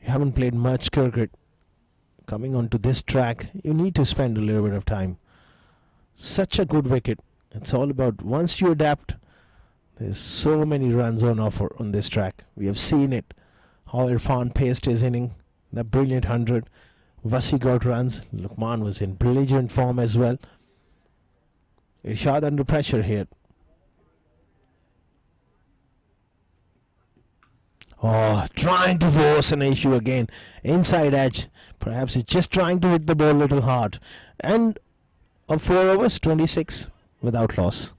you haven't played much cricket. Coming onto this track, you need to spend a little bit of time. Such a good wicket It's all about once you adapt. There's so many runs on offer on this track. We have seen it. How Irfan paced his inning. The brilliant 100. Vasi got runs. Lukman was in brilliant form as well. Irshad under pressure here. Oh, trying to force an issue again. Inside edge. Perhaps he's just trying to hit the ball a little hard. And of 4 overs, 26 without loss.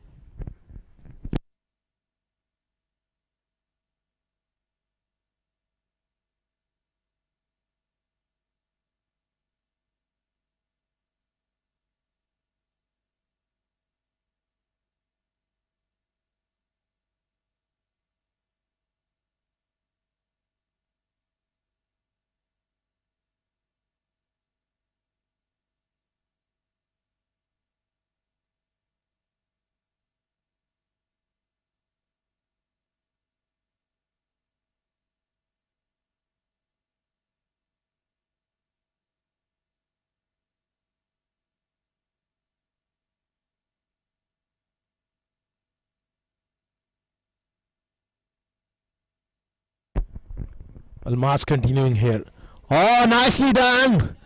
Almas continuing here. Oh, nicely done.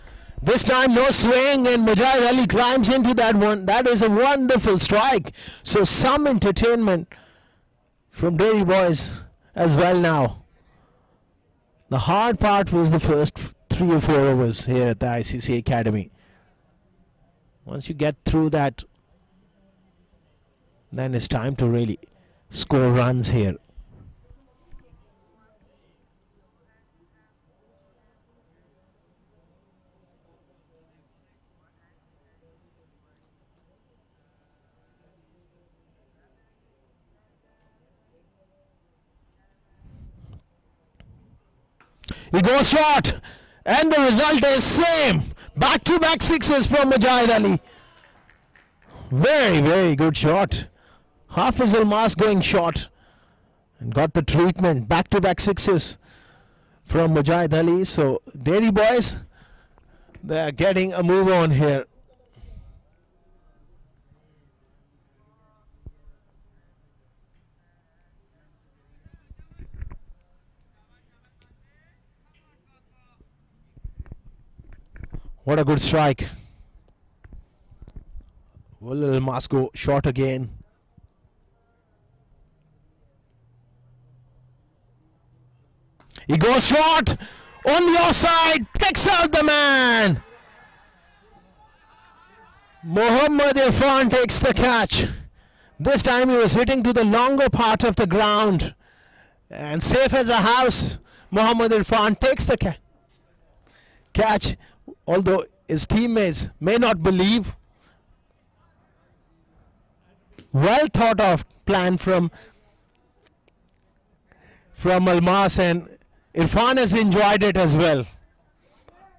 This time no swing and Mujahid Ali climbs into that one. That is a wonderful strike. So some entertainment from Dairy Boys as well now. The hard part was the first 3 or 4 overs here at the ICC Academy. Once you get through that, then it's time to really score runs here. He goes short, and the result is same. Back-to-back sixes from Mujahid Ali. Very, very good shot. Hafiz Almas going short and got the treatment. Back-to-back sixes from Mujahid Ali. So Dairy Boys, they are getting a move on here. What a good strike. Will Almas go short again? He goes short on the offside, picks out the man. Mohammad Irfan takes the catch. This time he was hitting to the longer part of the ground. And safe as a house, Mohammad Irfan takes the catch. Although his teammates may not believe. Well thought of plan from Almas, and Irfan has enjoyed it as well.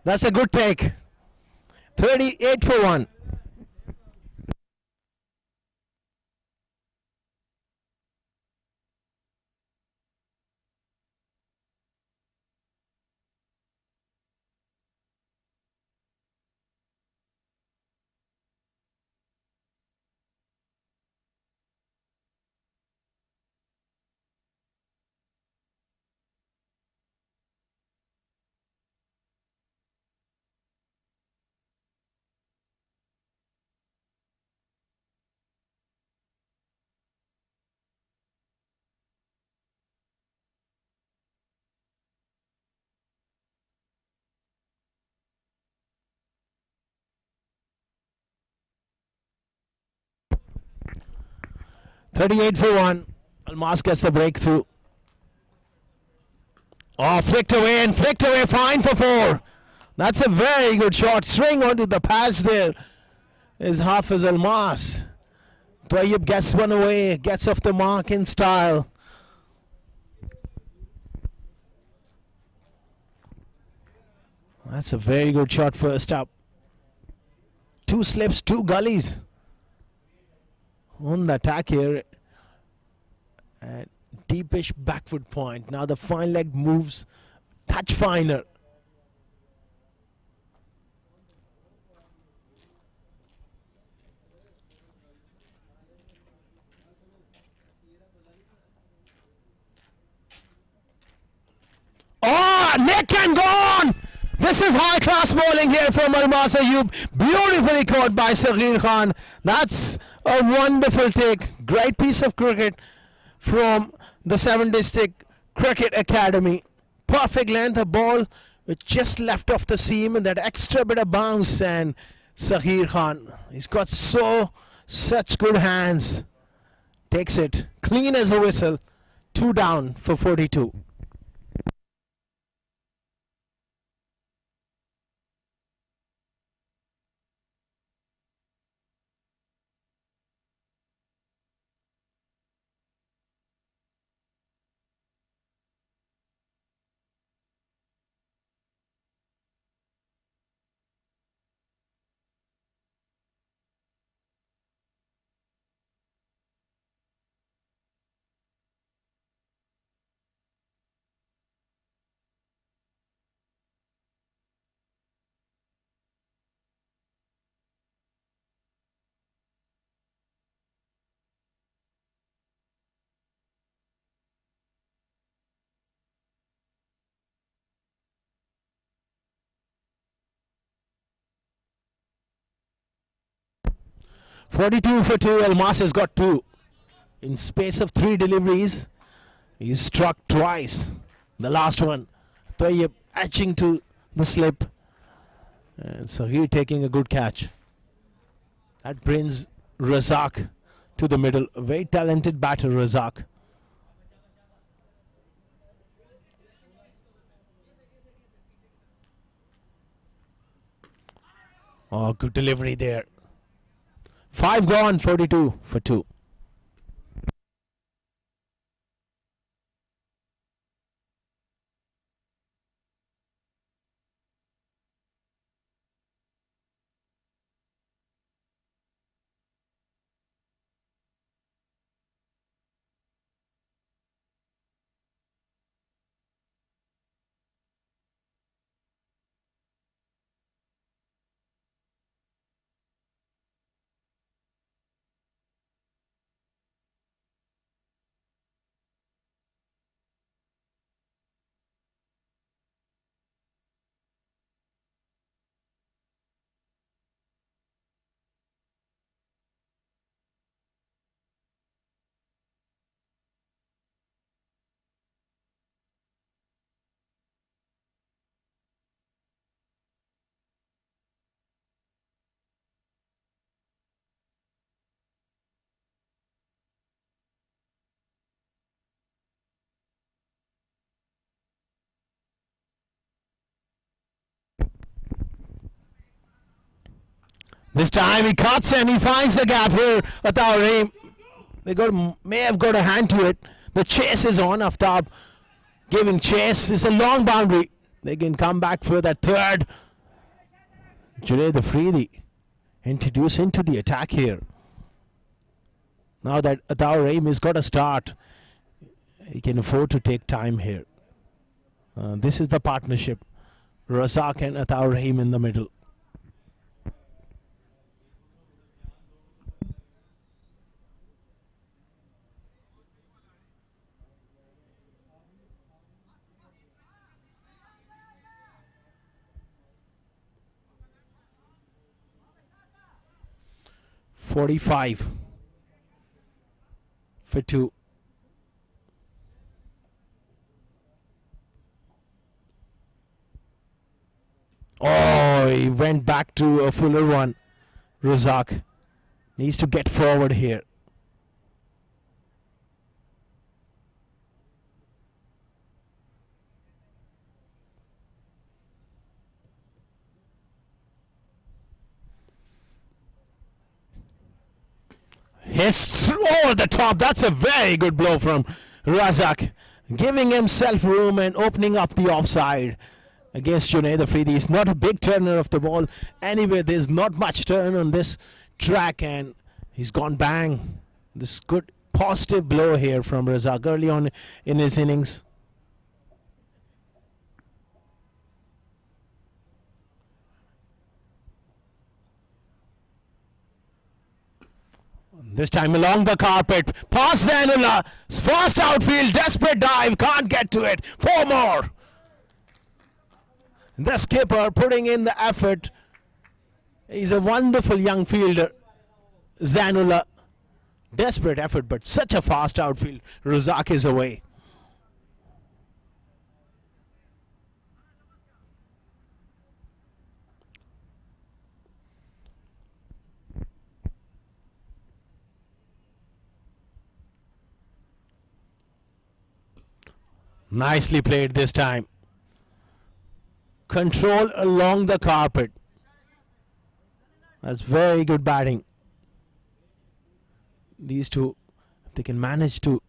That's a good take. 38 for 1. $38 for 1. Almas gets the breakthrough. Oh, flicked away, fine for 4. That's a very good shot. Swing onto the pass there is Hafiz Almas. Tayyib gets one away, gets off the mark in style. That's a very good shot first up. 2 slips, 2 gullies on the attack here. And deepish back foot point. Now the fine leg moves touch finer. neck and gone. This is high class bowling here from Almas Ayub. Beautifully caught by Saghir Khan. That's a wonderful take. Great piece of cricket from the 7 District Cricket Academy. Perfect length of ball which just left off the seam and that extra bit of bounce, and Saghir Khan, he's got such good hands. Takes it clean as a whistle. 2 down for 42. "42 for 2. Almas has got 2. In space of 3 deliveries, he's struck twice. The last one, Tayyib etching to the slip. And Saghir taking a good catch. That brings Razak to the middle. A very talented batter, Razak. Oh, good delivery there. 5 gone, 42 for 2. This time he cuts and he finds the gap here. Aftab, may have got a hand to it. The chase is on. Aftab giving chase. It's a long boundary. They can come back for that third. Junaid Afridi introduced into the attack here. Now that Aftab has got a start, he can afford to take time here. This is the partnership. Razak and Aftab in the middle. "45 for 2. Oh, he went back to a fuller one. Razak needs to get forward here. Hits over the top. That's a very good blow from Razak, giving himself room and opening up the offside against Junaid Afridi. He's not a big turner of the ball. Anyway, there's not much turn on this track, and he's gone bang. This good positive blow here from Razak early on in his innings. This time along the carpet, past Zainullah, fast outfield, desperate dive, can't get to it. 4 more. The skipper putting in the effort. He's a wonderful young fielder, Zanula. Desperate effort, but such a fast outfield. Razak is away. Nicely played this time. Control along the carpet. That's very good batting. These two, if they can manage to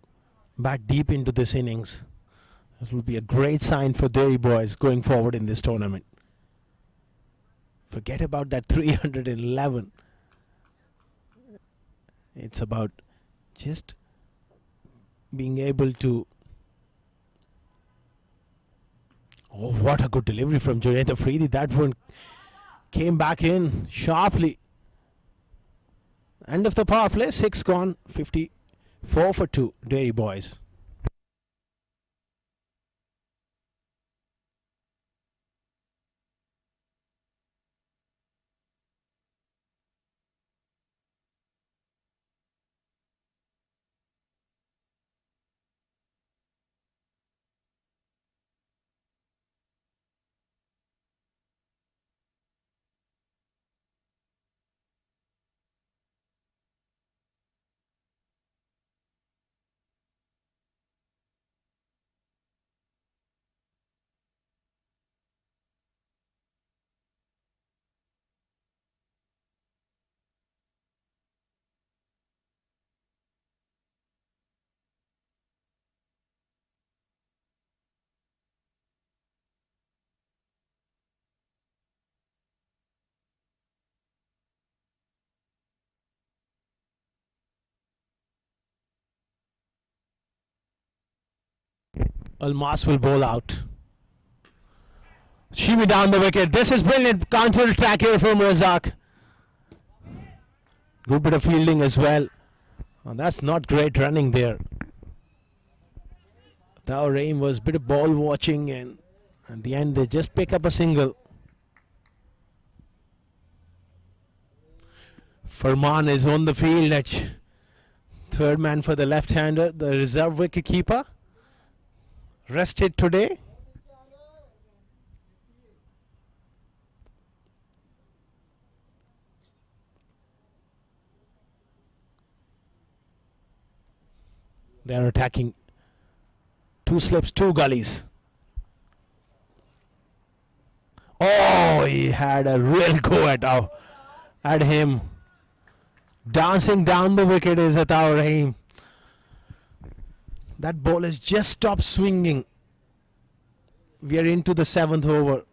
bat deep into this innings, it will be a great sign for Derry boys going forward in this tournament. Forget about that 311. It's about just being able to. Oh, what a good delivery from Junaid Afridi. That one came back in sharply. End of the power play, 6 gone, 54 for 2, Derry boys. Almas will bowl out. Shimmy down the wicket. This is brilliant counter attack here from Razak. Good bit of fielding as well. Oh, that's not great running there. Our aim was a bit of ball watching, and at the end they just pick up a single. Farman is on the field at third man for the left-hander, the reserve wicket keeper. Rested today. They are attacking. 2 slips, 2 gullies. Oh, he had a real go at him. Dancing down the wicket is at our aim. That ball has just stopped swinging. We are into the 7th over.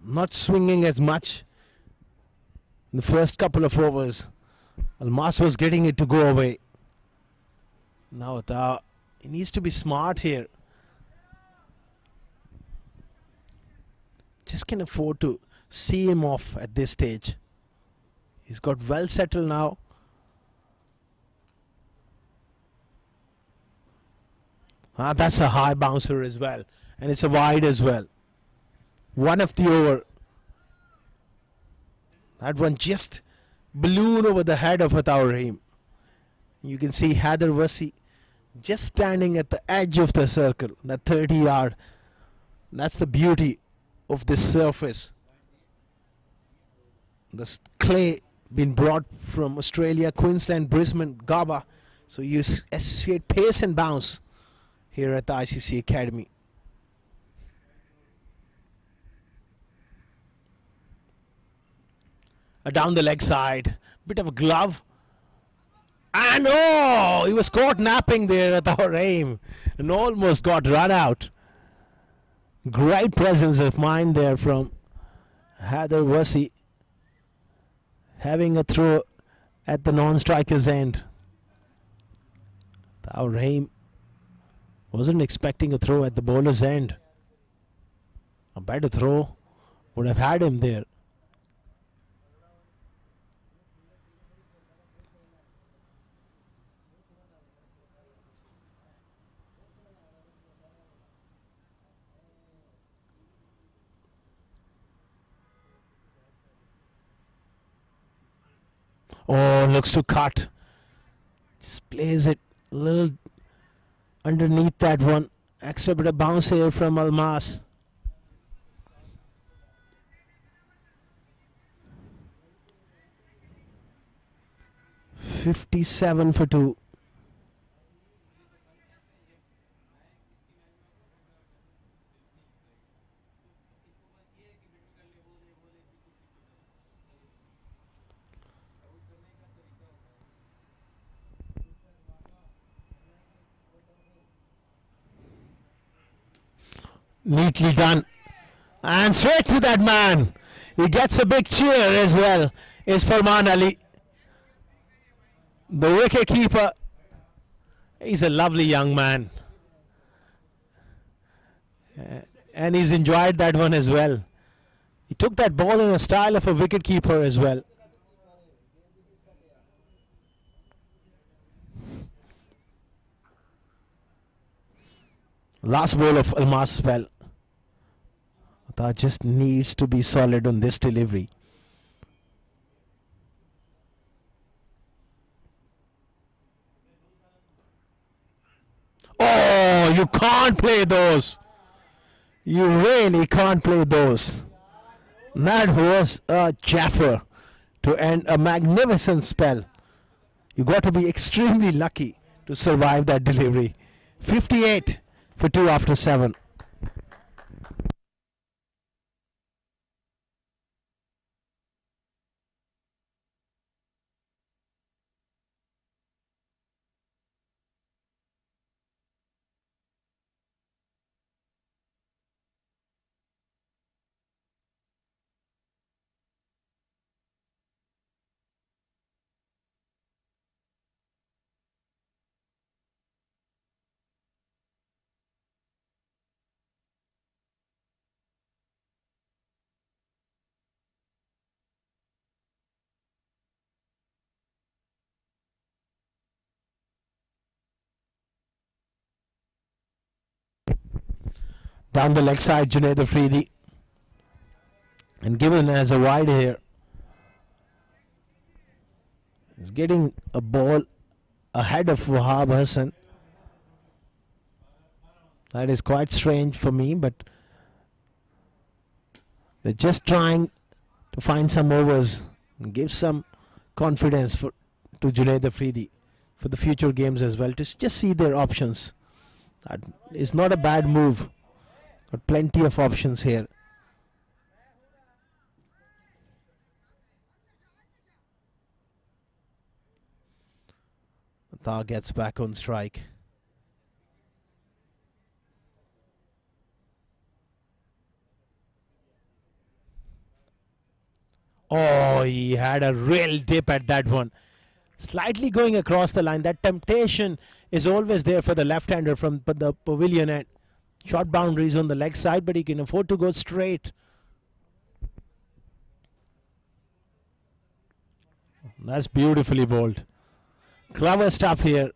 Not swinging as much in the first couple of overs. Almas was getting it to go away. Now he needs to be smart here. Just can afford to see him off at this stage. He's got well settled now. That's a high bouncer as well. And it's a wide as well. One of the over. That one just ballooned over the head of Ataur Rahim. You can see Haider Wasi just standing at the edge of the circle. That 30 yard. That's the beauty of this surface. This clay been brought from Australia, Queensland, Brisbane, Gaba. So you associate pace and bounce here at the ICC Academy. Down the leg side, bit of a glove. And oh, he was caught napping there at our aim and almost got run out. Great presence of mind there from Haider Wasi, having a throw at the non-striker's end. Our aim wasn't expecting a throw at the bowler's end. A better throw would have had him there. Oh, looks to cut. Just plays it a little underneath that one. Extra bit of bounce here from Almas. "57 for 2. Neatly done. And straight to that man. He gets a big cheer as well. Is Farman Ali. The wicket keeper. He's a lovely young man. And he's enjoyed that one as well. He took that ball in a style of a wicket keeper as well. Last ball of Almas' spell. That just needs to be solid on this delivery. Oh, you can't play those. You really can't play those. That was a jaffer to end a magnificent spell. You got to be extremely lucky to survive that delivery. 58 for 2 after 7. Down the leg side, Junaid Afridi. And given as a wide here. He's getting a ball ahead of Wahab Hassan. That is quite strange for me, but they're just trying to find some overs and give some confidence to Junaid Afridi for the future games as well, to just see their options. That is not a bad move. Got plenty of options here. Tar gets back on strike. Oh, he had a real dip at that one. Slightly going across the line. That temptation is always there for the left-hander from the pavilion end. Short boundaries on the leg side, but he can afford to go straight. That's beautifully bowled. Clever stuff here.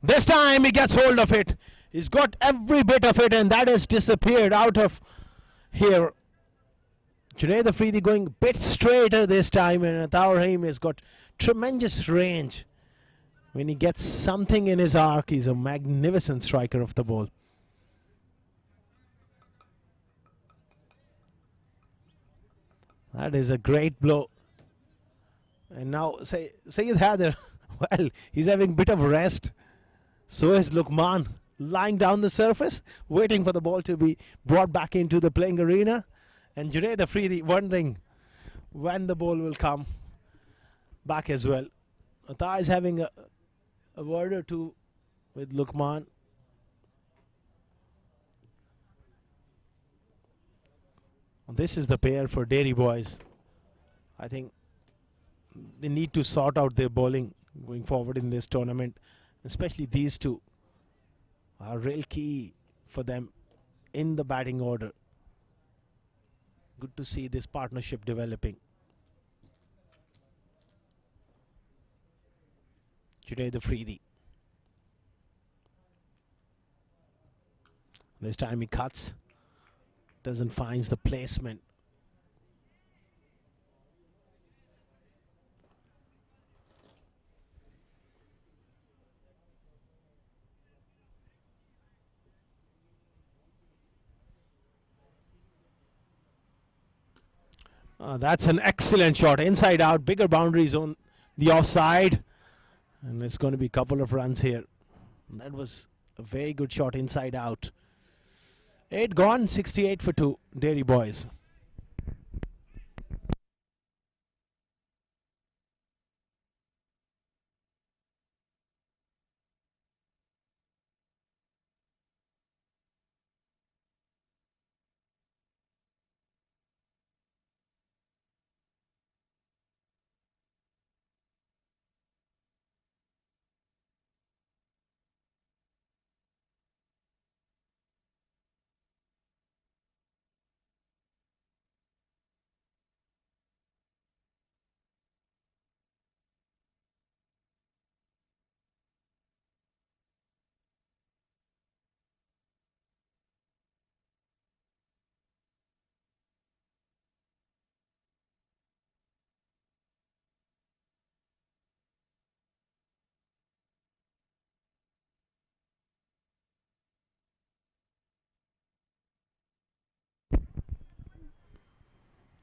This time he gets hold of it. He's got every bit of it, and that has disappeared out of here. Junaid Afridi going a bit straighter this time, and Ataur Rahim has got tremendous range. When he gets something in his arc, he's a magnificent striker of the ball. That is a great blow. And now Sayyid Haider, well, he's having a bit of rest. So is Lukman, lying down the surface, waiting for the ball to be brought back into the playing arena. And Junaid Afridi wondering when the ball will come back as well. Ata is having a word or two with Lukman. This is the pair for Dairy Boys. I think they need to sort out their bowling going forward in this tournament. Especially these two are real key for them in the batting order. Good to see this partnership developing. Junaid Afridi. This time he cuts. Doesn't find the placement. That's an excellent shot. Inside out. Bigger boundaries on the offside. And it's going to be a couple of runs here. That was a very good shot inside out. 8 gone, 68 for 2. Dairy Boys.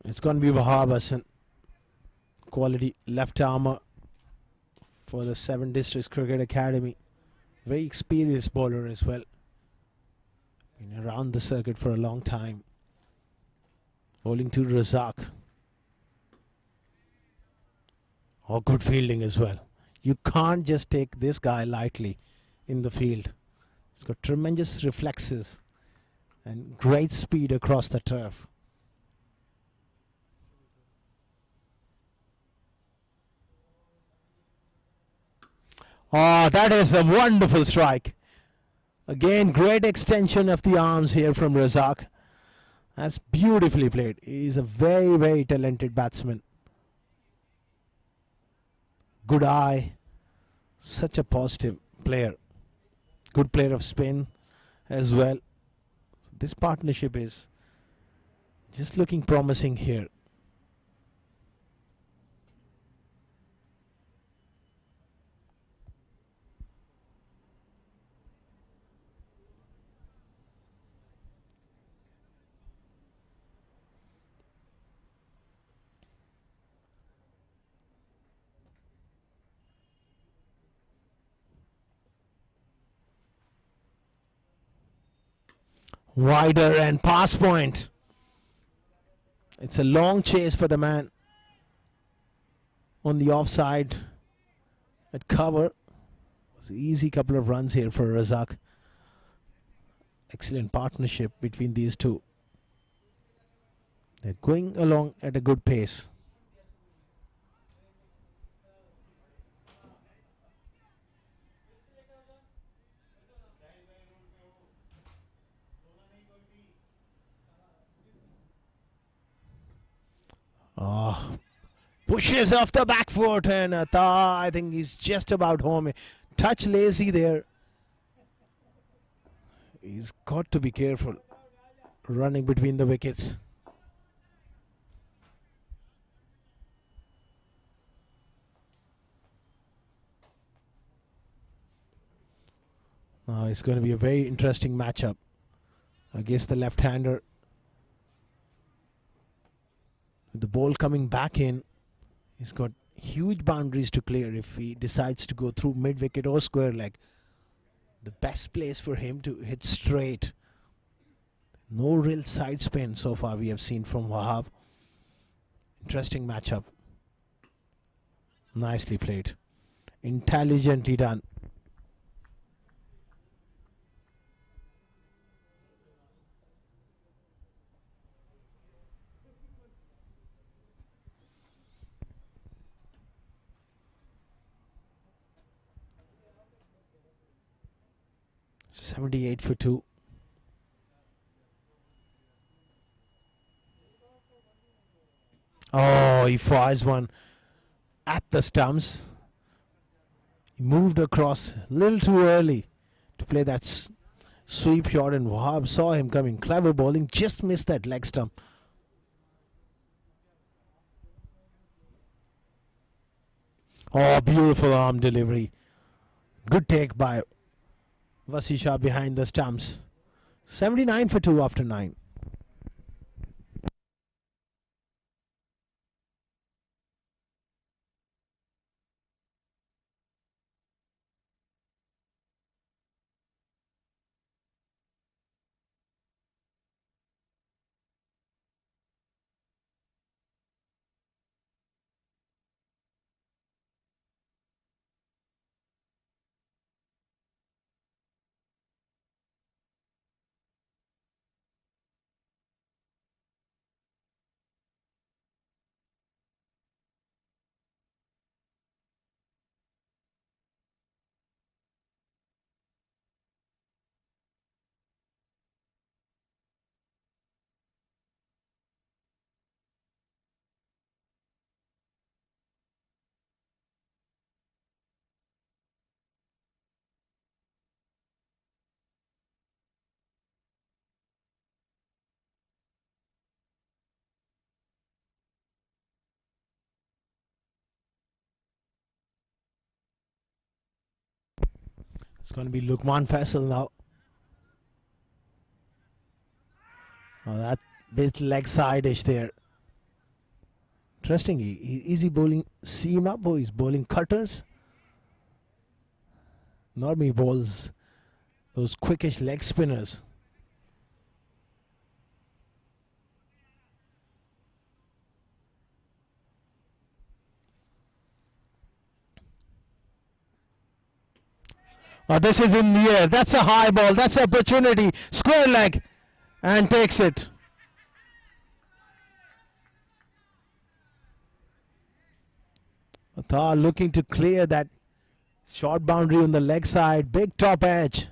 It's going to be Wahab Hassan. Quality left armour for the 7 Districts Cricket Academy. Very experienced bowler as well. Been around the circuit for a long time. Bowling to Razak. Oh, good fielding as well. You can't just take this guy lightly in the field. He's got tremendous reflexes and great speed across the turf. Oh, that is a wonderful strike. Again, great extension of the arms here from Razak. That's beautifully played. He's a very, very talented batsman. Good eye. Such a positive player. Good player of spin as well. This partnership is just looking promising here. Wider and pass point. It's a long chase for the man on the offside at cover. It was an easy couple of runs here for Razak. Excellent partnership between these two. They're going along at a good pace. Oh, pushes off the back foot, and I think he's just about home. Touch lazy there. He's got to be careful running between the wickets. Now it's going to be a very interesting matchup against the left-hander. The ball coming back in, he's got huge boundaries to clear if he decides to go through mid-wicket or square leg. The best place for him to hit straight. No real side spin so far we have seen from Wahab. Interesting matchup. Nicely played. Intelligently done. .78 for 2. Oh, he fires one at the stumps. He moved across a little too early to play that sweep shot, and Wahab saw him coming. Clever bowling, just missed that leg stump. Oh, beautiful arm delivery. Good take by Vasisha behind the stumps. 79 for 2 after 9. It's going to be Lukman Fessel now. Oh, that bit leg side-ish there. Interesting. Is he bowling seam up or he's bowling cutters? Normally bowls those quickish leg spinners. Oh, this is in the air. That's a high ball. That's an opportunity. Square leg. And takes it. Athar looking to clear that short boundary on the leg side. Big top edge.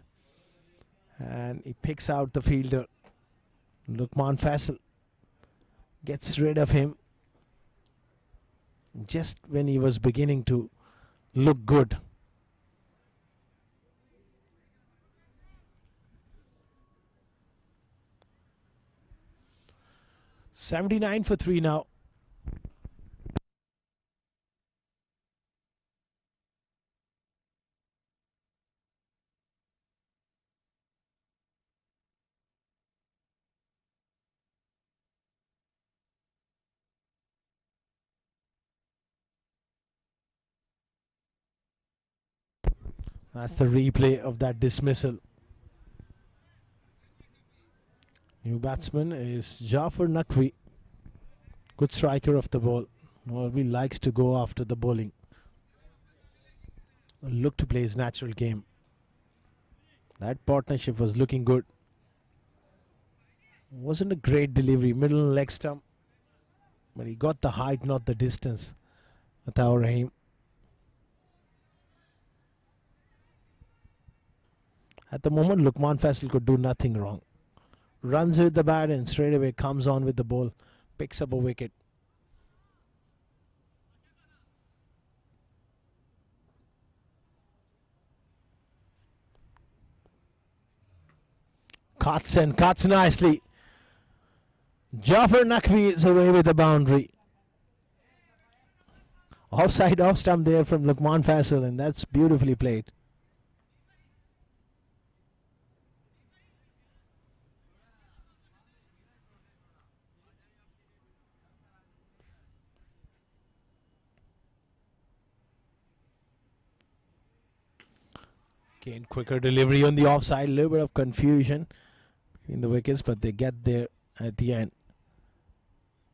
And he picks out the fielder. Lukman Fessel gets rid of him just when he was beginning to look good. $79 for 3 now. That's the replay of that dismissal. New batsman is Jafar Naqvi. Good striker of the ball. He likes to go after the bowling. Look to play his natural game. That partnership was looking good. Wasn't a great delivery. Middle leg stump. But he got the height, not the distance. Ataur Rahim. At the moment, Lukman Fessel could do nothing wrong. Runs with the bat and straight away comes on with the ball. Picks up a wicket. Cuts and cuts nicely. Jafar Naqvi is away with the boundary. Offside off stump there from Lukman Fessel, and that's beautifully played. Again, quicker delivery on the offside. A little bit of confusion in the wickets, but they get there at the end.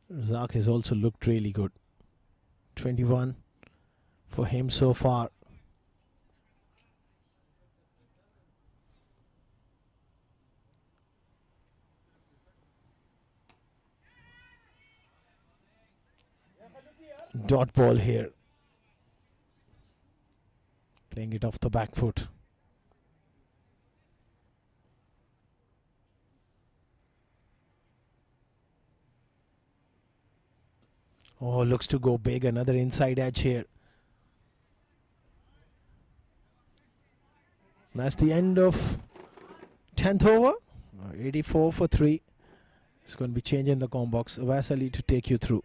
Razak has also looked really good. 21 for him so far. Dot ball here. Playing it off the back foot. Oh, looks to go big. Another inside edge here. That's the end of 10th over. 84 for 3. It's going to be changing the com box. Vasily to take you through.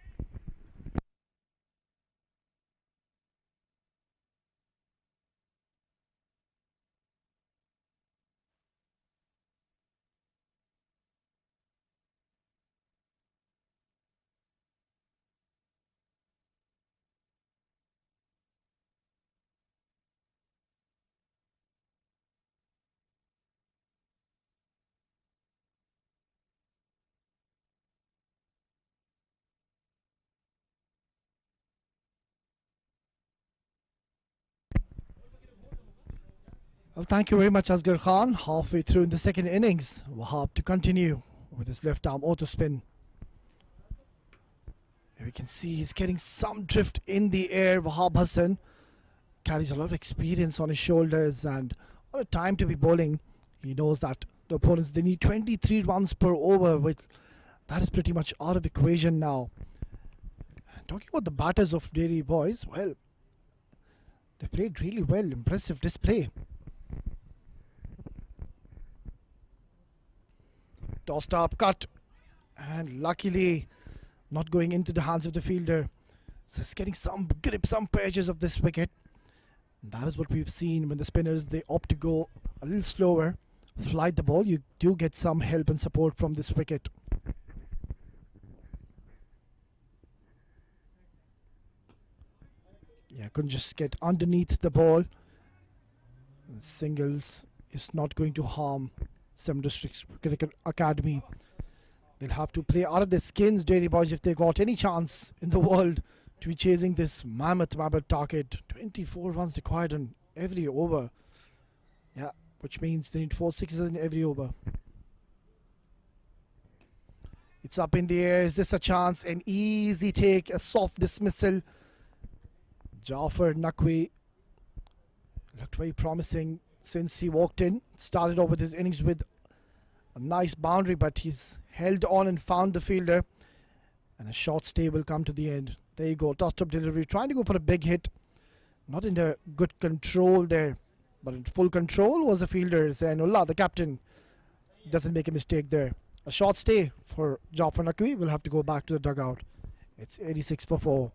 Well, thank you very much, Asghar Khan. Halfway through in the second innings, Wahab to continue with his left arm auto spin. Here we can see he's getting some drift in the air. Wahab Hassan carries a lot of experience on his shoulders, and what a time to be bowling. He knows that the opponents, they need 23 runs per over, which that is pretty much out of equation now. Talking about the batters of Delhi boys, well, they played really well. Impressive display. Tossed up, cut, and luckily not going into the hands of the fielder. So it's getting some grip, some edges of this wicket. And that is what we've seen when the spinners, they opt to go a little slower, flight the ball. You do get some help and support from this wicket. Yeah, couldn't just get underneath the ball. And singles is not going to harm 7 Districts Cricket Academy. They'll have to play out of their skins, Delhi boys, if they got any chance in the world to be chasing this mammoth target. 24 runs required on every over. Yeah, which means they need 4 sixes in every over. It's up in the air. Is this a chance? An easy take, a soft dismissal. Jafar Naqvi looked very promising since he walked in. Started off with his innings with a nice boundary, but he's held on and found the fielder, and a short stay will come to the end. There you go, tossed up delivery, trying to go for a big hit. Not in a good control there, but in full control was the fielder. Zainullah, the captain, doesn't make a mistake there. A short stay for Jafar Naqvi. Will have to go back to the dugout. It's 86 for 4.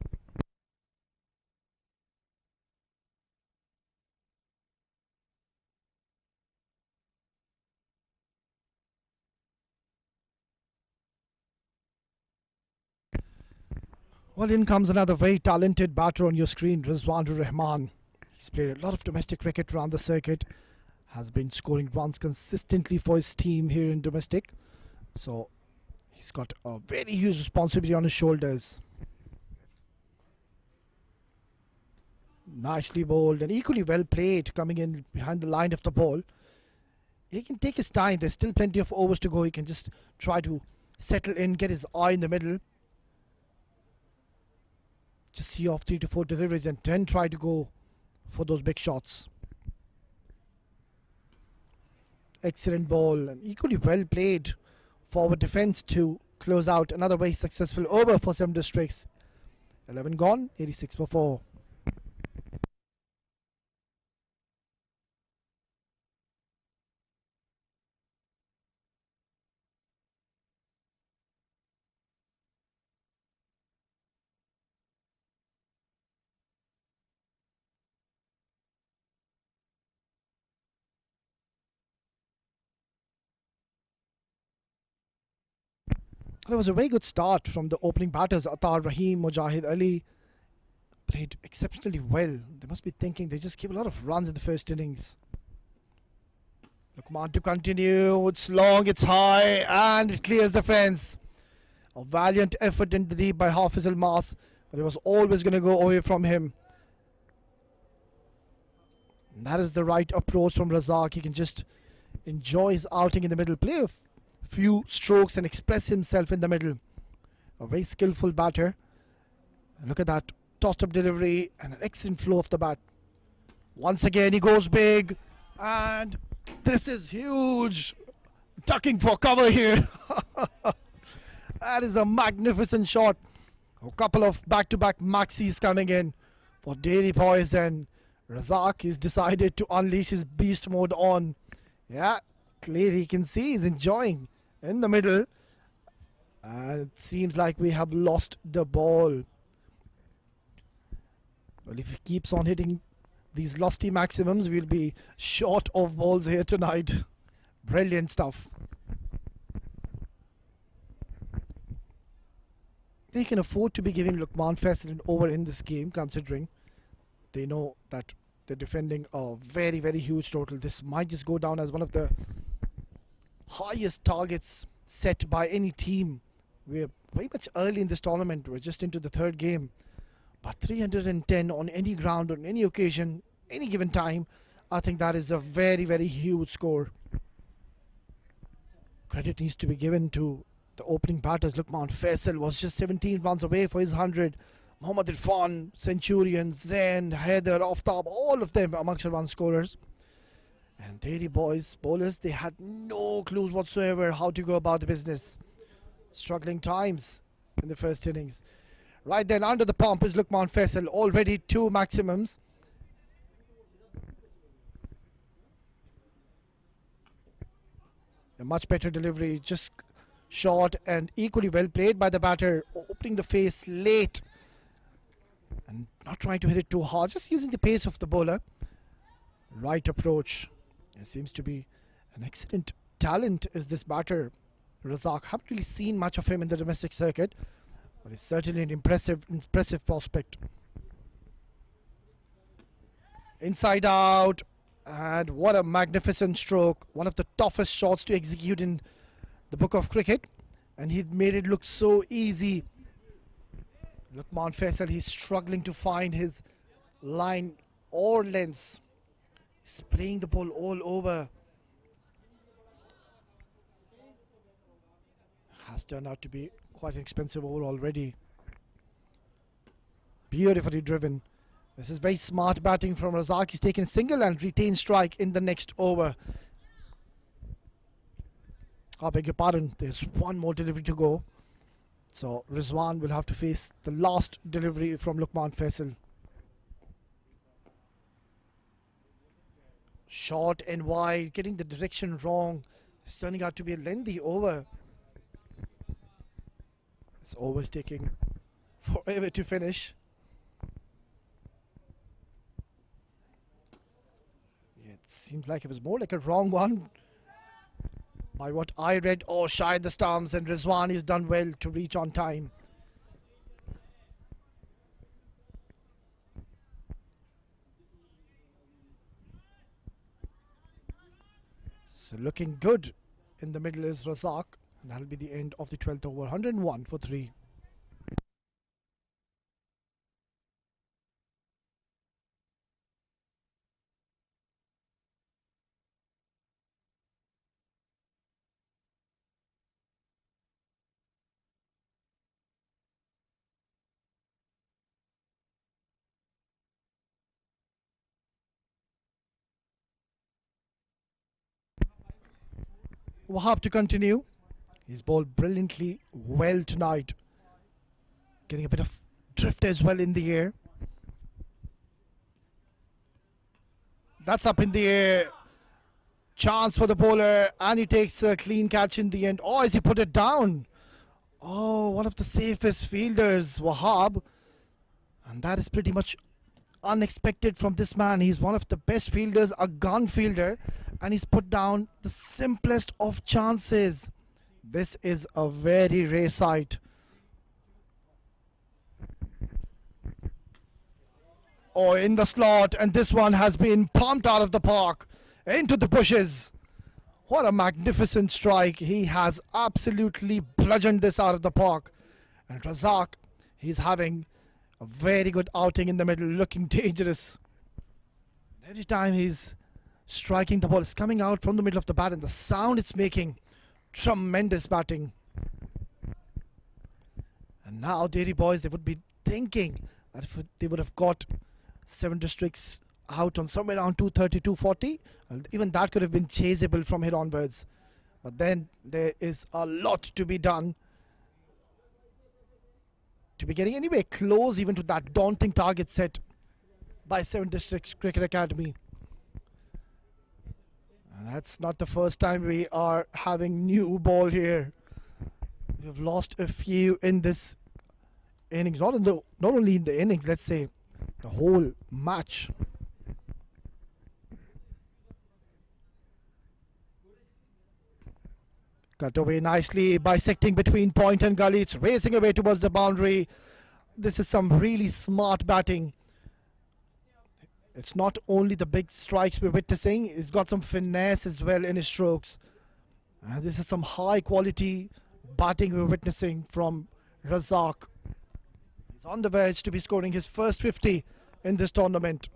Well, in comes another very talented batter on your screen, Rizwanur Rahman. He's played a lot of domestic cricket around the circuit, has been scoring runs consistently for his team here in domestic. So he's got a very huge responsibility on his shoulders. Nicely bowled and equally well played, coming in behind the line of the ball. He can take his time. There's still plenty of overs to go. He can just try to settle in, get his eye in the middle. Just see off 3 to 4 deliveries and then try to go for those big shots. Excellent ball and equally well played forward defense to close out another very successful over for 7 Districts. 11 gone, 86 for 4. And it was a very good start from the opening batters. Atar Rahim, Mujahid Ali played exceptionally well. They must be thinking they just gave a lot of runs in the first innings. Lukman to continue. It's long, it's high, and it clears the fence. A valiant effort into the deep by Hafiz Almas, but it was always going to go away from him. And that is the right approach from Razak. He can just enjoy his outing in the middle, play a few strokes and express himself in the middle. A very skillful batter. And look at that, tossed up delivery and an excellent flow of the bat. Once again he goes big, and this is huge. Ducking for cover here. That is a magnificent shot. A couple of back-to-back maxis coming in for Delhi boys, and Razak has decided to unleash his beast mode on. Yeah, clearly you can see he's enjoying in the middle. And it seems like we have lost the ball. Well, if he keeps on hitting these lusty maximums, we'll be short of balls here tonight. Brilliant stuff. They can afford to be giving Lukman Fessel an over in this game, considering they know that they're defending a very, very huge total. This might just go down as one of the highest targets set by any team. We're very much early in this tournament. We're just into the third game. But 310 on any ground, on any occasion, any given time, I think that is a very, very huge score. Credit needs to be given to the opening batters. Lukman Fessel was just 17 runs away for his 100. Mohammad Irfan, Centurion, Zain, Haider, Aftab, all of them amongst the run scorers. And Dairy Boys bowlers, they had no clues whatsoever how to go about the business. Struggling times in the first innings. Right then, under the pump is Lukman Fessel, already 2 maximums. A much better delivery, just short and equally well played by the batter, opening the face late and not trying to hit it too hard, just using the pace of the bowler. Right approach. There seems to be an excellent talent is this batter, Razak. Haven't really seen much of him in the domestic circuit, but he's certainly an impressive prospect. Inside out, and what a magnificent stroke. One of the toughest shots to execute in the book of cricket, and he made it look so easy. Lukman Fessel, he's struggling to find his line or lengths. He's playing the ball all over. Has turned out to be quite an expensive over already. Beautifully driven. This is very smart batting from Razak. He's taken a single and retained strike in the next over. I beg your pardon, there's one more delivery to go. So Rizwan will have to face the last delivery from Lukman Fessel. Short and wide, getting the direction wrong. It's turning out to be a lengthy over. This over is taking forever to finish. Yeah, it seems like it was more like a wrong one. By what I read, oh, shied the stumps, and Rizwan has done well to reach on time. So looking good in the middle is Razak. And that'll be the end of the 12th over. 101 for 3. Wahab to continue. He's bowled brilliantly well tonight. Getting a bit of drift as well in the air. That's up in the air. Chance for the bowler, and he takes a clean catch in the end. Oh, as he put it down. Oh, one of the safest fielders, Wahab. And that is pretty much unexpected from this man. He's one of the best fielders, a gun fielder, and he's put down the simplest of chances. This is a very rare sight. Oh, in the slot, and this one has been pumped out of the park into the bushes. What a magnificent strike. He has absolutely bludgeoned this out of the park. And Razak, he's having a very good outing in the middle, looking dangerous. Every time he's striking, the ball is coming out from the middle of the bat, and the sound it's making, tremendous batting. And now Dairy Boys, they would be thinking that if they would have got 7 districts out on somewhere around 230, 240, even that could have been chaseable from here onwards. But then there is a lot to be done to be getting anywhere close even to that daunting target set. by 7 District Cricket Academy. And that's not the first time we are having new ball here. We've lost a few in this innings, not only in the innings, let's say the whole match. Cut away nicely, bisecting between point and gully. It's racing away towards the boundary. This is some really smart batting. It's not only the big strikes we're witnessing, he's got some finesse as well in his strokes. And this is some high quality batting we're witnessing from Razak. He's on the verge to be scoring his first 50 in this tournament.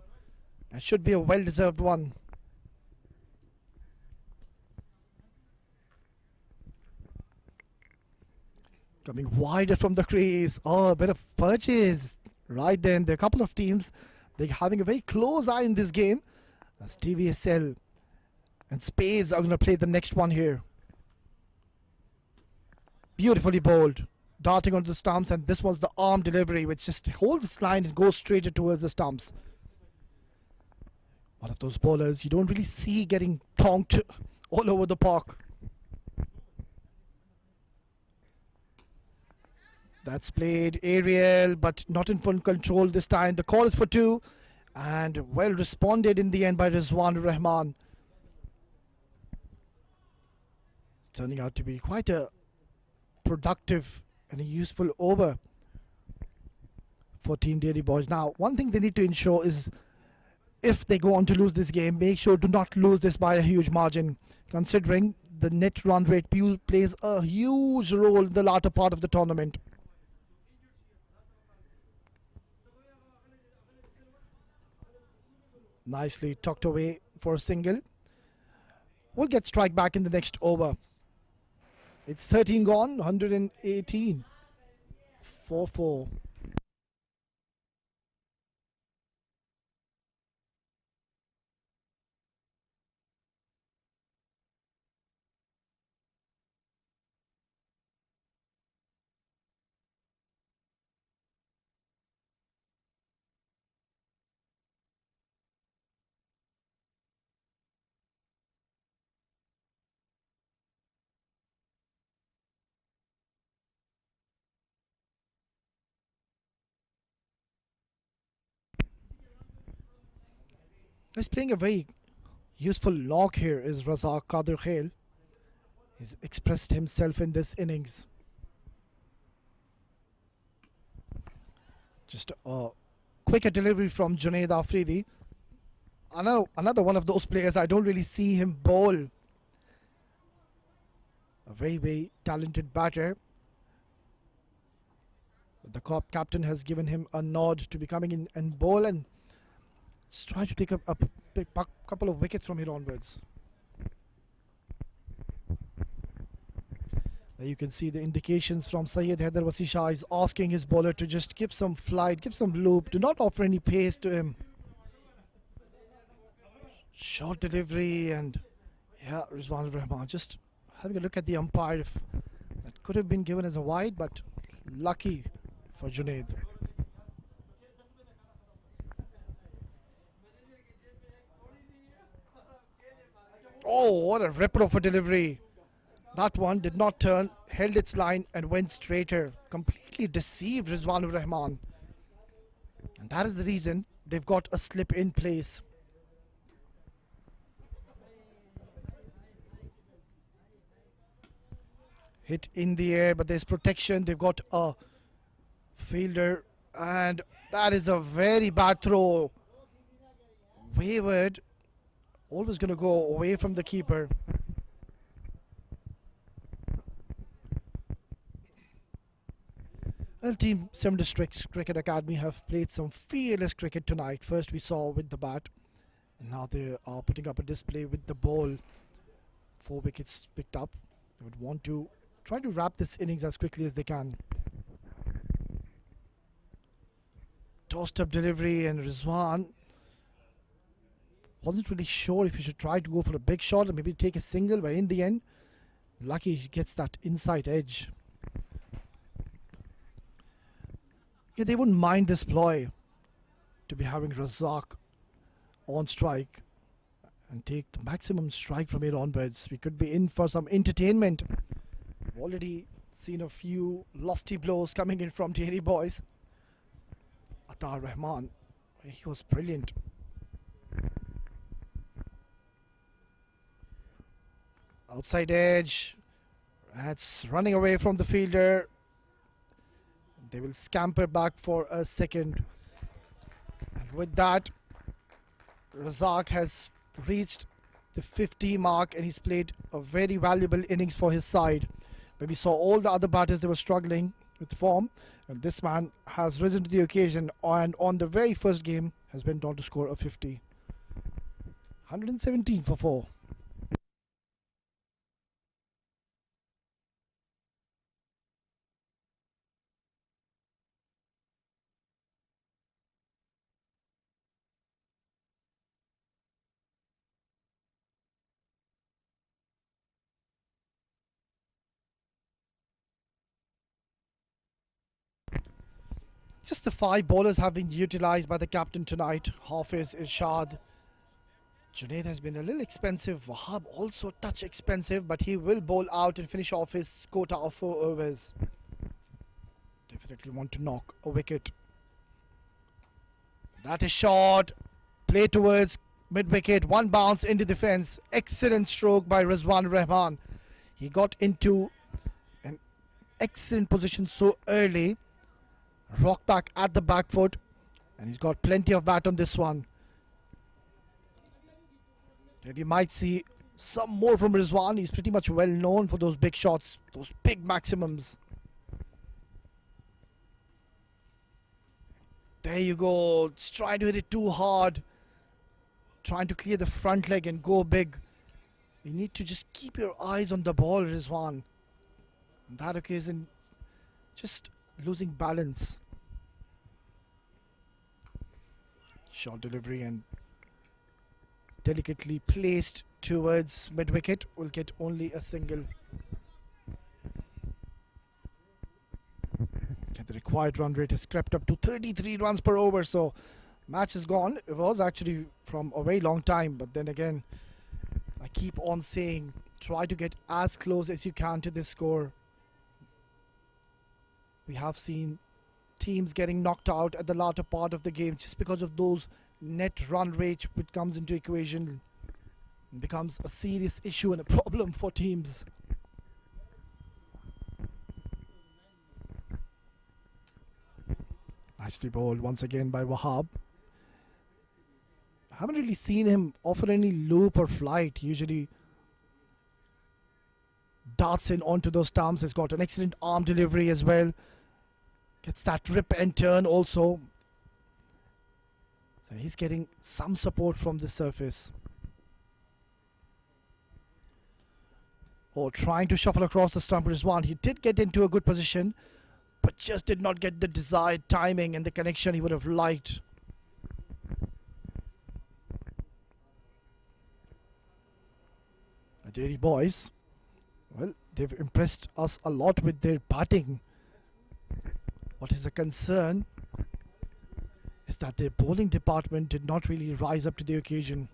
It should be a well-deserved one. Coming wider from the crease. Oh, a bit of purchase right then. There are a couple of teams, they're having a very close eye in this game. As TVSL and Spades are going to play the next one here. Beautifully bowled, darting onto the stumps, and this was the arm delivery which just holds its line and goes straight towards the stumps. One of those bowlers you don't really see getting tonked all over the park. That's played aerial, but not in full control this time. The call is for 2, and well responded in the end by Rizwan Rahman. It's turning out to be quite a productive and a useful over for Team Dairy Boys. Now, one thing they need to ensure is, if they go on to lose this game, make sure to not lose this by a huge margin, considering the net run rate plays a huge role in the latter part of the tournament. Nicely tucked away for a single. We'll get strike back in the next over. It's 13 gone, 118. 4-4. He's playing a very useful lock here, is Razak Qadir Khail. He's expressed himself in this innings. Just a quicker delivery from Junaid Afridi. Another one of those players I don't really see him bowl. A very, very talented batter. But the captain has given him a nod to be coming in and bowl, and let's try to take a couple of wickets from here onwards. There you can see the indications from Syed Haider Wasi Shah. Is asking his bowler to just give some flight, give some loop, do not offer any pace to him. Short delivery, and yeah, Rizwan Rahman just having a look at the umpire. If that could have been given as a wide, but lucky for Junaid. Oh, what a ripper of a delivery. That one did not turn, held its line and went straighter. Completely deceived Rizwan Rahman. And that is the reason they've got a slip in place. Hit in the air, but there's protection. They've got a fielder, and that is a very bad throw. Wayward. Always going to go away from the keeper. Well, Team 7 District Cricket Academy have played some fearless cricket tonight. First we saw with the bat, and now they are putting up a display with the ball. 4 wickets picked up. They would want to try to wrap this innings as quickly as they can. Tossed up delivery, and Rizwan wasn't really sure if he should try to go for a big shot or maybe take a single, but in the end, lucky he gets that inside edge. Yeah, they wouldn't mind this ploy. to be having Razak on strike and take the maximum strike from here onwards. We could be in for some entertainment. We've already seen a few lusty blows coming in from Dairy Boys. Atar Rahman, he was brilliant. Outside edge, that's running away from the fielder. They will scamper back for a second. And with that, Razak has reached the 50 mark and he's played a very valuable innings for his side. But we saw all the other batters, they were struggling with form. And this man has risen to the occasion and on the very first game has went on to score a 50. 117 for 4. Just the 5 bowlers have been utilised by the captain tonight. Hafiz, Irshad. Junaid has been a little expensive. Wahab also touch expensive, but he will bowl out and finish off his quota of 4 overs. Definitely want to knock a wicket. That is short. Play towards mid-wicket. One bounce into the fence. Excellent stroke by Rizwan Rahman. He got into an excellent position so early. Rock back at the back foot, and he's got plenty of bat on this one. And you might see some more from Rizwan. He's pretty much well known for those big shots, those big maximums. There you go. Just trying to hit it too hard. Trying to clear the front leg and go big. You need to just keep your eyes on the ball, Rizwan. On that occasion, just losing balance. Short delivery and delicately placed towards mid-wicket will get only a single. The required run rate has crept up to 33 runs per over, so match is gone. It was actually from a very long time, but then again, I keep on saying try to get as close as you can to this score. We have seen teams getting knocked out at the latter part of the game just because of those net run rate which comes into equation and becomes a serious issue and a problem for teams. Nicely bowled once again by Wahab. I haven't really seen him offer any loop or flight. Usually darts in onto those stumps. He's got an excellent arm delivery as well. Gets that rip and turn also. So he's getting some support from the surface. Oh, trying to shuffle across the stump is one. He did get into a good position, but just did not get the desired timing and the connection he would have liked. The Dairy Boys, well, they've impressed us a lot with their batting. What is a concern is that their bowling department did not really rise up to the occasion.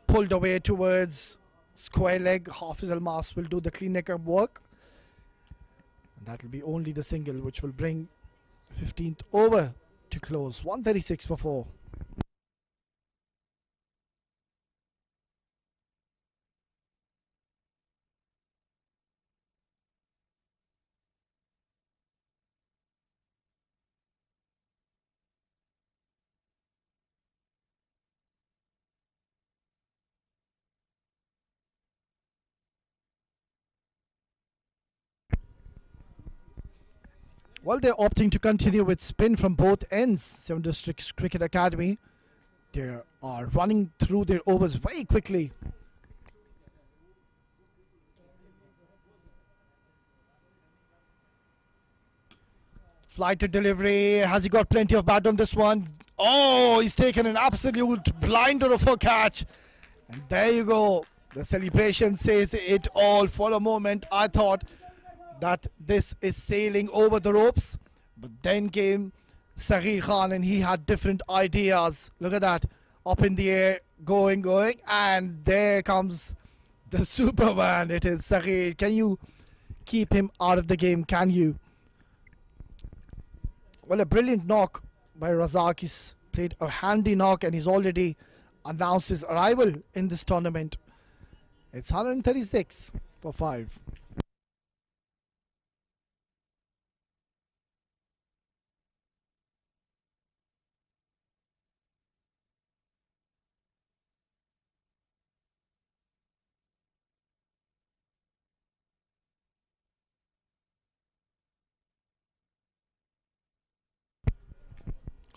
Pulled away towards square leg. Hafiz Almas will do the clean neck up work. And that will be only the single which will bring the 15th over to close. 136 for 4. Well, they're opting to continue with spin from both ends. 7 Districts Cricket Academy. They are running through their overs very quickly. Flight to delivery. Has he got plenty of bat on this one? Oh, he's taken an absolute blinder of a catch. And there you go. The celebration says it all. For a moment, I thought that this is sailing over the ropes, But then came Saghir Khan and he had different ideas. Look at that. Up in the air, going. And there comes the Superman. It is Saghir. Can you keep him out of the game? Can you? Well, a brilliant knock by Razak. He's played a handy knock and he's already announced his arrival in this tournament. It's 136 for 5.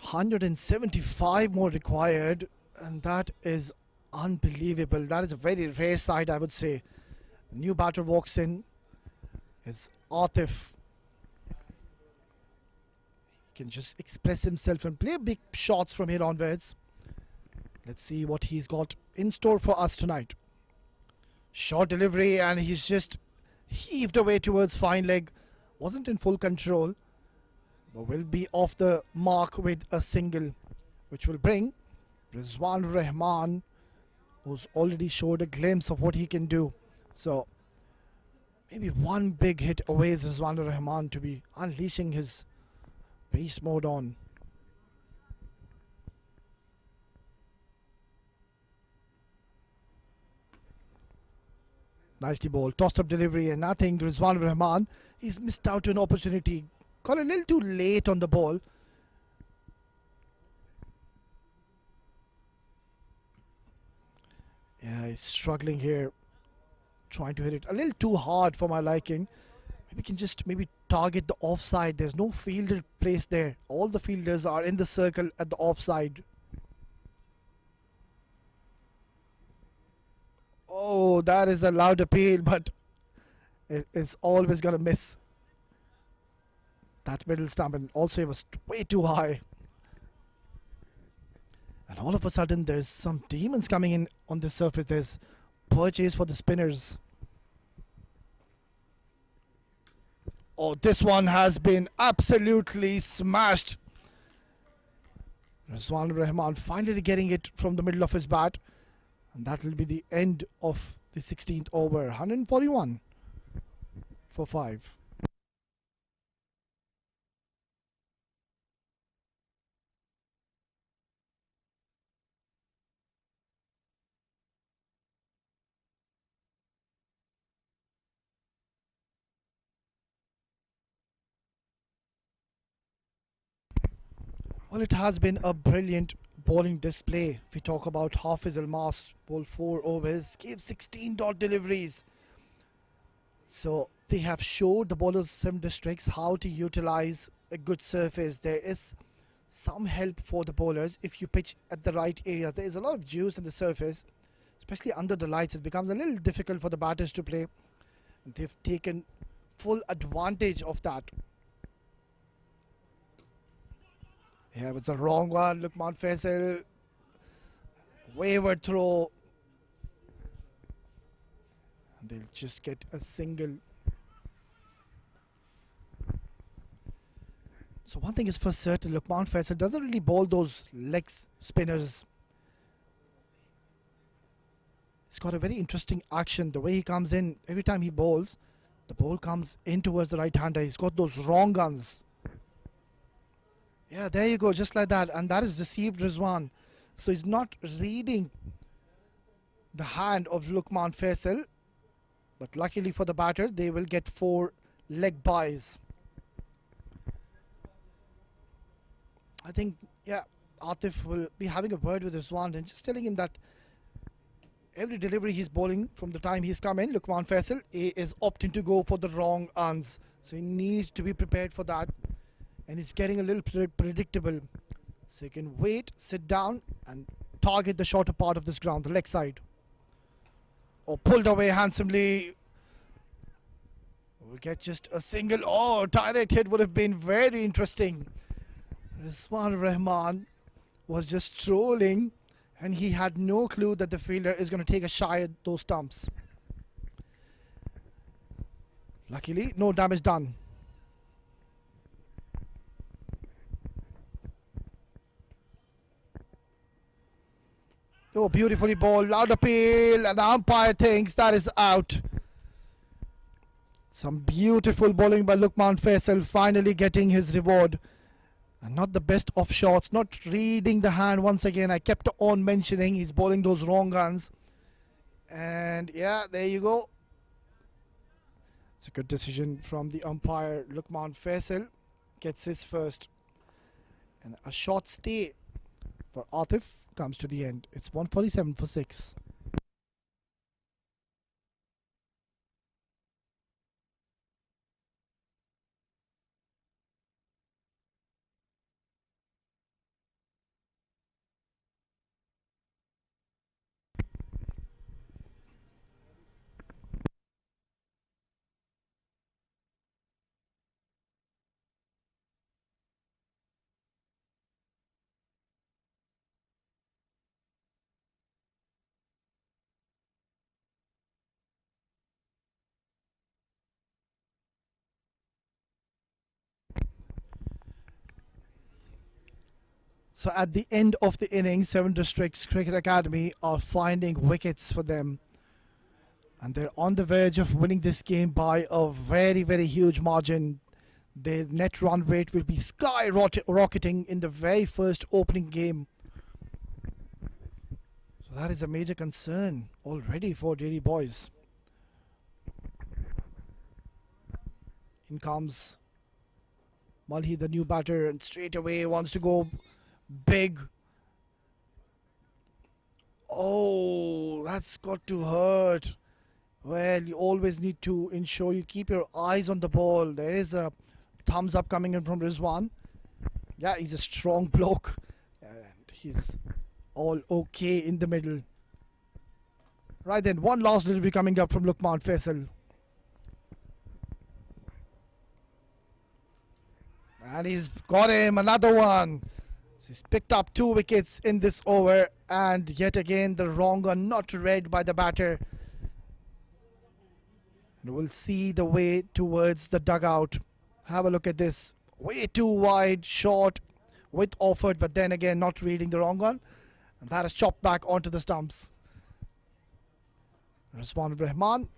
$175 more required, and that is unbelievable. That is a very rare sight, I would say. A new batter walks in. Is Atif. He can just express himself and play big shots from here onwards. Let's see what he's got in store for us tonight. Short delivery, and he's just heaved away towards fine leg. Wasn't in full control, but will be off the mark with a single, which will bring Rizwan Rahman, who's already showed a glimpse of what he can do. So maybe one big hit away is Rizwan Rahman to be unleashing his beast mode on. Nicely bowled, tossed up delivery, and nothing. Rizwan Rahman, he's missed out an opportunity. Got a little too late on the ball. Yeah, he's struggling here, trying to hit it a little too hard for my liking. Maybe can just target the offside. There's no fielder placed there. All the fielders are in the circle at the offside. Oh, that is a loud appeal, but it is always going to miss that middle stump, and also it was way too high. And all of a sudden there's some demons coming in on the surface. There's purchase for the spinners. Oh, this one has been absolutely smashed. Rizwan Rahman finally getting it from the middle of his bat, and that will be the end of the 16th over. 141 for 5. Well, it has been a brilliant bowling display. If we talk about Hafiz Almas, bowled 4 overs, gave 16 dot deliveries. So they have showed the bowlers of some districts how to utilize a good surface. There is some help for the bowlers if you pitch at the right areas. There is a lot of juice in the surface, especially under the lights. It becomes a little difficult for the batters to play, and they've taken full advantage of that. Yeah, it was the wrong one. Lukman Fessel, wayward throw, and they'll just get a single. So one thing is for certain, Lukman Fessel doesn't really bowl those leg spinners. He's got a very interesting action. The way he comes in, every time he bowls, the ball comes in towards the right-hander. He's got those wrong guns. Yeah, there you go, just like that. And that is deceived Rizwan. So he's not reading the hand of Lukman Fessel. But luckily for the batter, they will get 4 leg buys. I think, yeah, Atif will be having a word with Rizwan and just telling him that every delivery he's bowling from the time he's come in, Lukman Fessel is opting to go for the wrong arms. So he needs to be prepared for that. And it's getting a little predictable. So you can wait, sit down, and target the shorter part of this ground, the leg side. Or pulled away handsomely. We'll get just a single. Oh, direct hit would have been very interesting. Rizwan Rahman was just trolling, and he had no clue that the fielder is going to take a shy at those stumps. Luckily, no damage done. Oh, beautifully bowled. Loud appeal, and the umpire thinks that is out. Some beautiful bowling by Lukman Fessel, finally getting his reward. And not the best of shots, not reading the hand once again. I kept on mentioning he's bowling those wrong guns. And yeah, there you go. It's a good decision from the umpire. Lukman Fessel gets his first. And a short stay for Atif comes to the end. It's 147 for 6. So at the end of the innings, 7 districts Cricket Academy are finding wickets for them. And they're on the verge of winning this game by a very, very huge margin. Their net run rate will be skyrocketing in the very first opening game. So that is a major concern already for Dairy Boys. In comes Malhi, the new batter, and straight away wants to go big. Oh, that's got to hurt. Well, you always need to ensure you keep your eyes on the ball. There is a thumbs up coming in from Rizwan. Yeah, he's a strong bloke. And he's all okay in the middle. Right then, one last delivery coming up from Lukman Fessel. And he's got him, another one. So he's picked up 2 wickets in this over. And yet again, the wrong one not read by the batter. And we'll see the way towards the dugout. Have a look at this. Way too wide, short, with offered, but then again not reading the wrong one. And that is chopped back onto the stumps. Rizwan Rahman,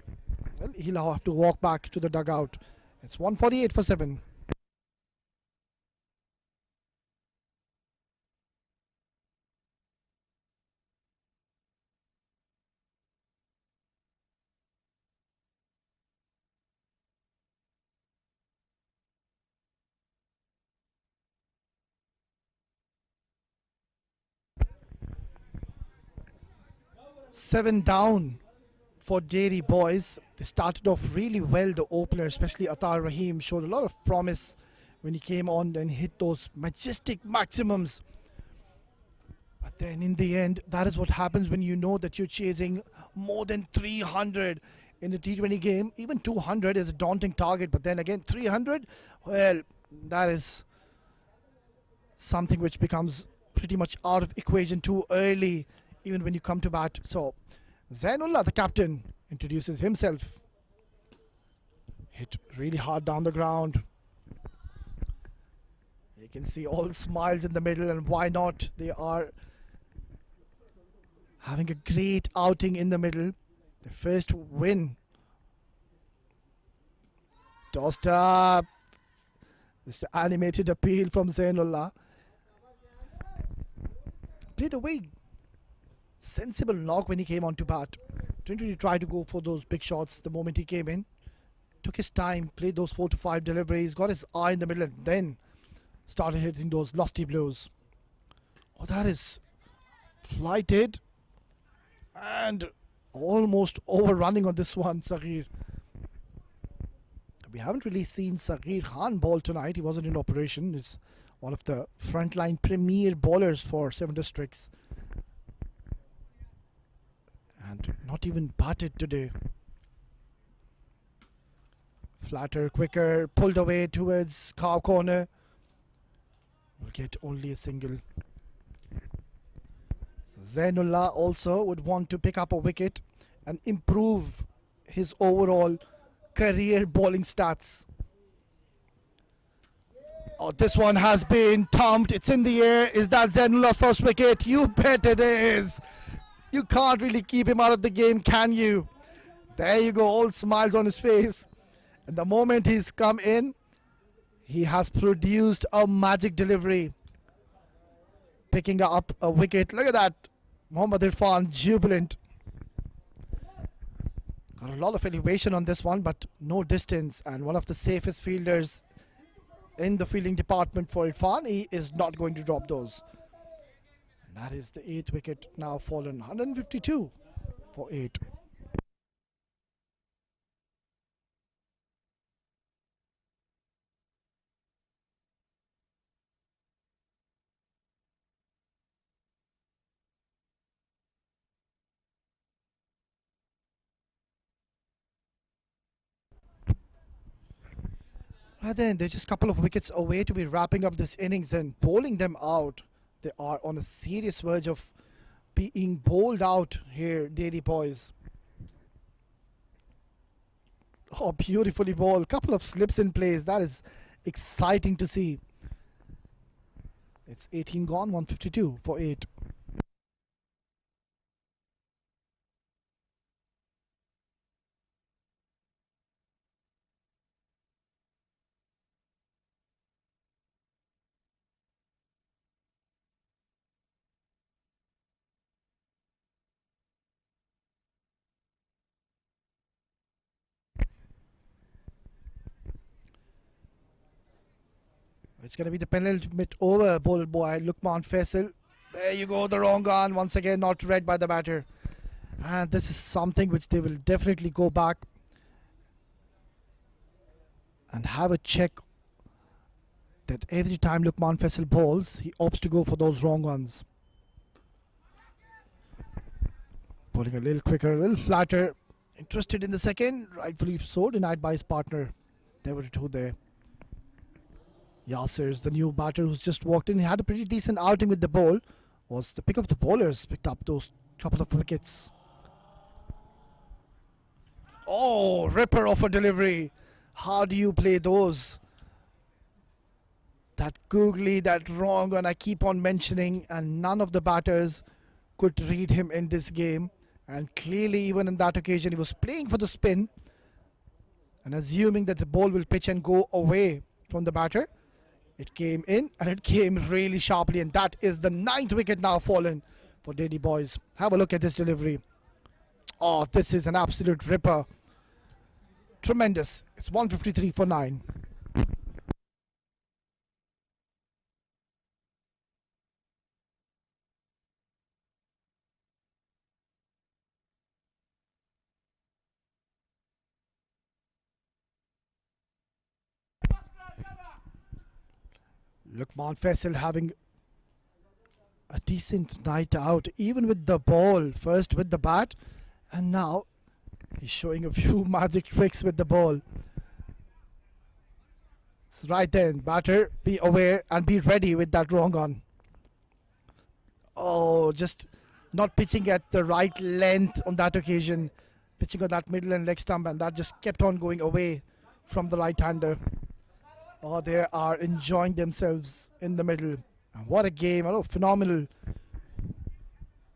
well, he'll have to walk back to the dugout. It's 148 for 7. Seven down for Dairy Boys. They started off really well, the opener, especially Atar Rahim, showed a lot of promise when he came on and hit those majestic maximums. But then in the end, that is what happens when you know that you're chasing more than 300 in the T20 game. Even 200 is a daunting target, but then again 300, well, that is something which becomes pretty much out of equation too early, even when you come to bat. So Zainullah, the captain, introduces himself. Hit really hard down the ground. You can see all smiles in the middle, and why not? They are having a great outing in the middle. The first win. Tossed up. This animated appeal from Zainullah. Played away. Sensible knock when he came on to bat. Didn't really try to go for those big shots the moment he came in. Took his time, played those 4 to 5 deliveries, got his eye in the middle, and then started hitting those lusty blows. Oh, that is flighted and almost overrunning on this one, Saghir. We haven't really seen Saghir Khan bowl tonight. He wasn't in operation. He's one of the frontline premier bowlers for 7 districts. And not even batted today. Flatter, quicker, pulled away towards cow corner. Will get only a single. So Zainullah also would want to pick up a wicket and improve his overall career bowling stats. Oh, this one has been thumped. It's in the air. Is that Zainullah's first wicket? You bet it is. You can't really keep him out of the game, can you? There you go, all smiles on his face. And the moment he's come in, he has produced a magic delivery, picking up a wicket. Look at that. Mohammad Irfan jubilant. Got a lot of elevation on this one, but no distance. And one of the safest fielders in the fielding department for Irfan. He is not going to drop those. That is the 8th wicket now fallen. 152 for 8. Right then, they're just a couple of wickets away to be wrapping up this innings and bowling them out. They are on a serious verge of being bowled out here, Daily boys. Oh, beautifully bowled. Couple of slips in place. That is exciting to see. It's 18 gone, 152 for 8. It's going to be the penultimate over bowled by Lukman Fessel. There you go, the wrong gun. Once again, not read by the batter. And this is something which they will definitely go back and have a check that every time Lukman Fessel bowls, he opts to go for those wrong ones. Bowling a little quicker, a little flatter. Interested in the second, rightfully so, denied by his partner. There were two there. Yasser is the new batter who's just walked in. He had a pretty decent outing with the ball. Was the pick of the bowlers, picked up those couple of wickets. Oh, ripper of a delivery. How do you play those? That googly, that wrong one I keep on mentioning, and none of the batters could read him in this game. And clearly, even in that occasion, he was playing for the spin and assuming that the ball will pitch and go away from the batter. It came in and it came really sharply, and that is the 9th wicket now fallen for Daily boys. Have a look at this delivery. Oh, this is an absolute ripper. Tremendous. It's 153 for 9. Lukman Fessel having a decent night out, even with the ball. First with the bat, and now he's showing a few magic tricks with the ball. So right then, batter, be aware and be ready with that wrong on. Oh, just not pitching at the right length on that occasion. Pitching on that middle and leg stump, and that just kept on going away from the right-hander. Oh, they are enjoying themselves in the middle. And what a game. Oh, phenomenal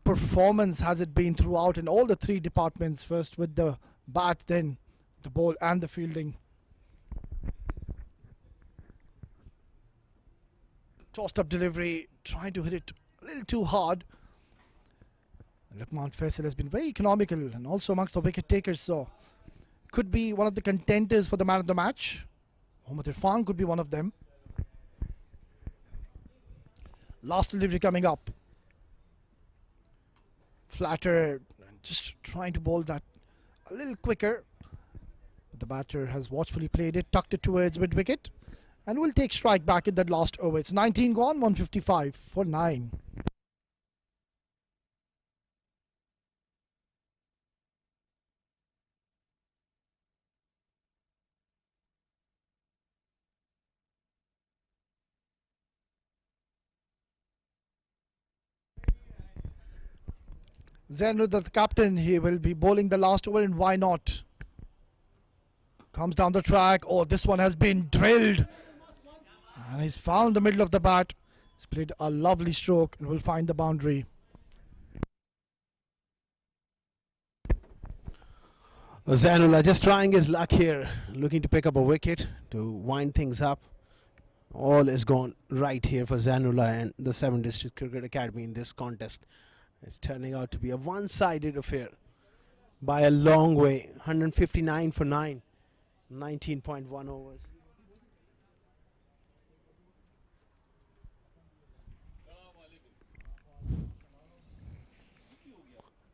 performance has it been throughout in all the three departments. First with the bat, then the ball and the fielding. Tossed up delivery, trying to hit it a little too hard. Lukman Fessel has been very economical and also amongst the wicket takers, so could be one of the contenders for the man of the match. Mohammad Irfan could be one of them. Last delivery coming up. Flatter, just trying to bowl that a little quicker. The batter has watchfully played it, tucked it towards mid-wicket, and will take strike back in that last over. It's 19 gone, 155 for 9. Zainul, the captain, he will be bowling the last over, and why not? Comes down the track. Oh, this one has been drilled. And he's found the middle of the bat. He's played a lovely stroke and will find the boundary. Zanula just trying his luck here, looking to pick up a wicket to wind things up. All is gone right here for Zanula and the 7 District Cricket Academy in this contest. It's turning out to be a one-sided affair by a long way. 159 for 9, 19.1 overs.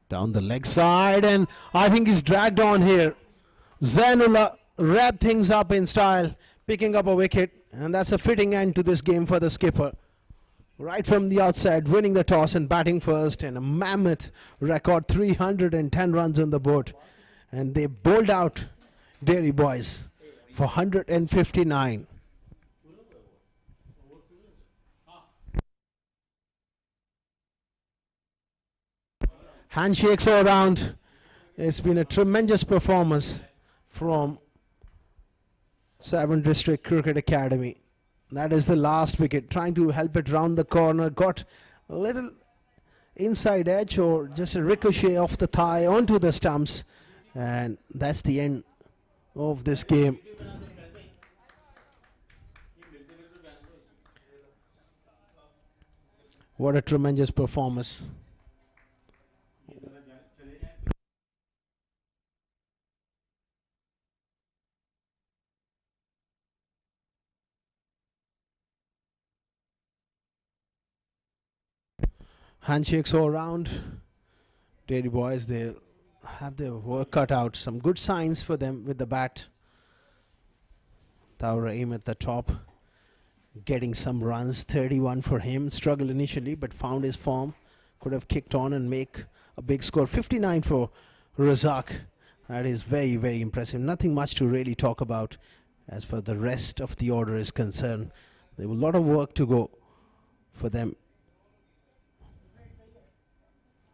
Down the leg side, and I think he's dragged on here. Zanula wrapped things up in style, picking up a wicket, and that's a fitting end to this game for the skipper. Right from the outside, winning the toss and batting first, and a mammoth record 310 runs on the board. And they bowled out Dairy Boys for 159. Handshakes all around. It's been a tremendous performance from 7 District Cricket Academy. That is the last wicket, trying to help it round the corner. Got a little inside edge or just a ricochet off the thigh onto the stumps. And that's the end of this game. What a tremendous performance. Handshakes all around. Dairy Boys, they have their work cut out. Some good signs for them with the bat. Taur aim at the top, getting some runs. 31 for him. Struggled initially, but found his form. Could have kicked on and make a big score. 59 for Razak. That is very, very impressive. Nothing much to really talk about as far as the rest of the order is concerned. There was a lot of work to go for them.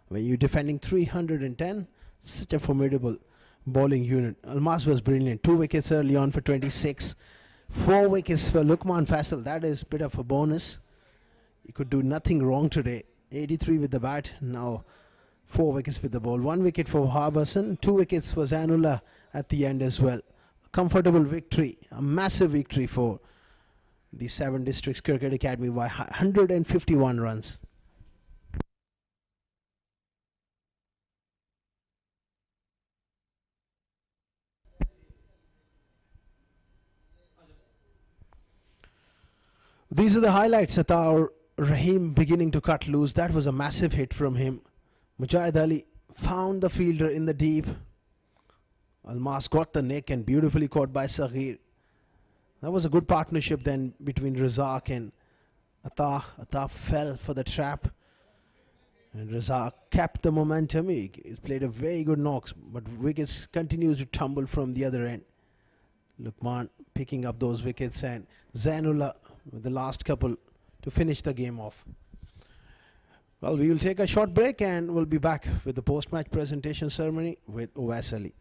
When you're defending 310, such a formidable bowling unit. Almas was brilliant. 2 wickets early on for 26. 4 wickets for Lukman Fessel. That is a bit of a bonus. He could do nothing wrong today. 83 with the bat. Now 4 wickets with the ball. 1 wicket for Harbasan. 2 wickets for Zanula at the end as well. A comfortable victory. A massive victory for the 7 Districts Cricket Academy by 151 runs. These are the highlights. Atar Rahim beginning to cut loose. That was a massive hit from him. Mujahid Ali found the fielder in the deep. Almas got the nick and beautifully caught by Saghir. That was a good partnership then between Razak and Atar. Atar fell for the trap. And Razak kept the momentum. He's played a very good knocks, but wickets continues to tumble from the other end. Lukman picking up those wickets and Zanula with the last couple to finish the game off. Well, we will take a short break and we'll be back with the post-match presentation ceremony with Owais Ali.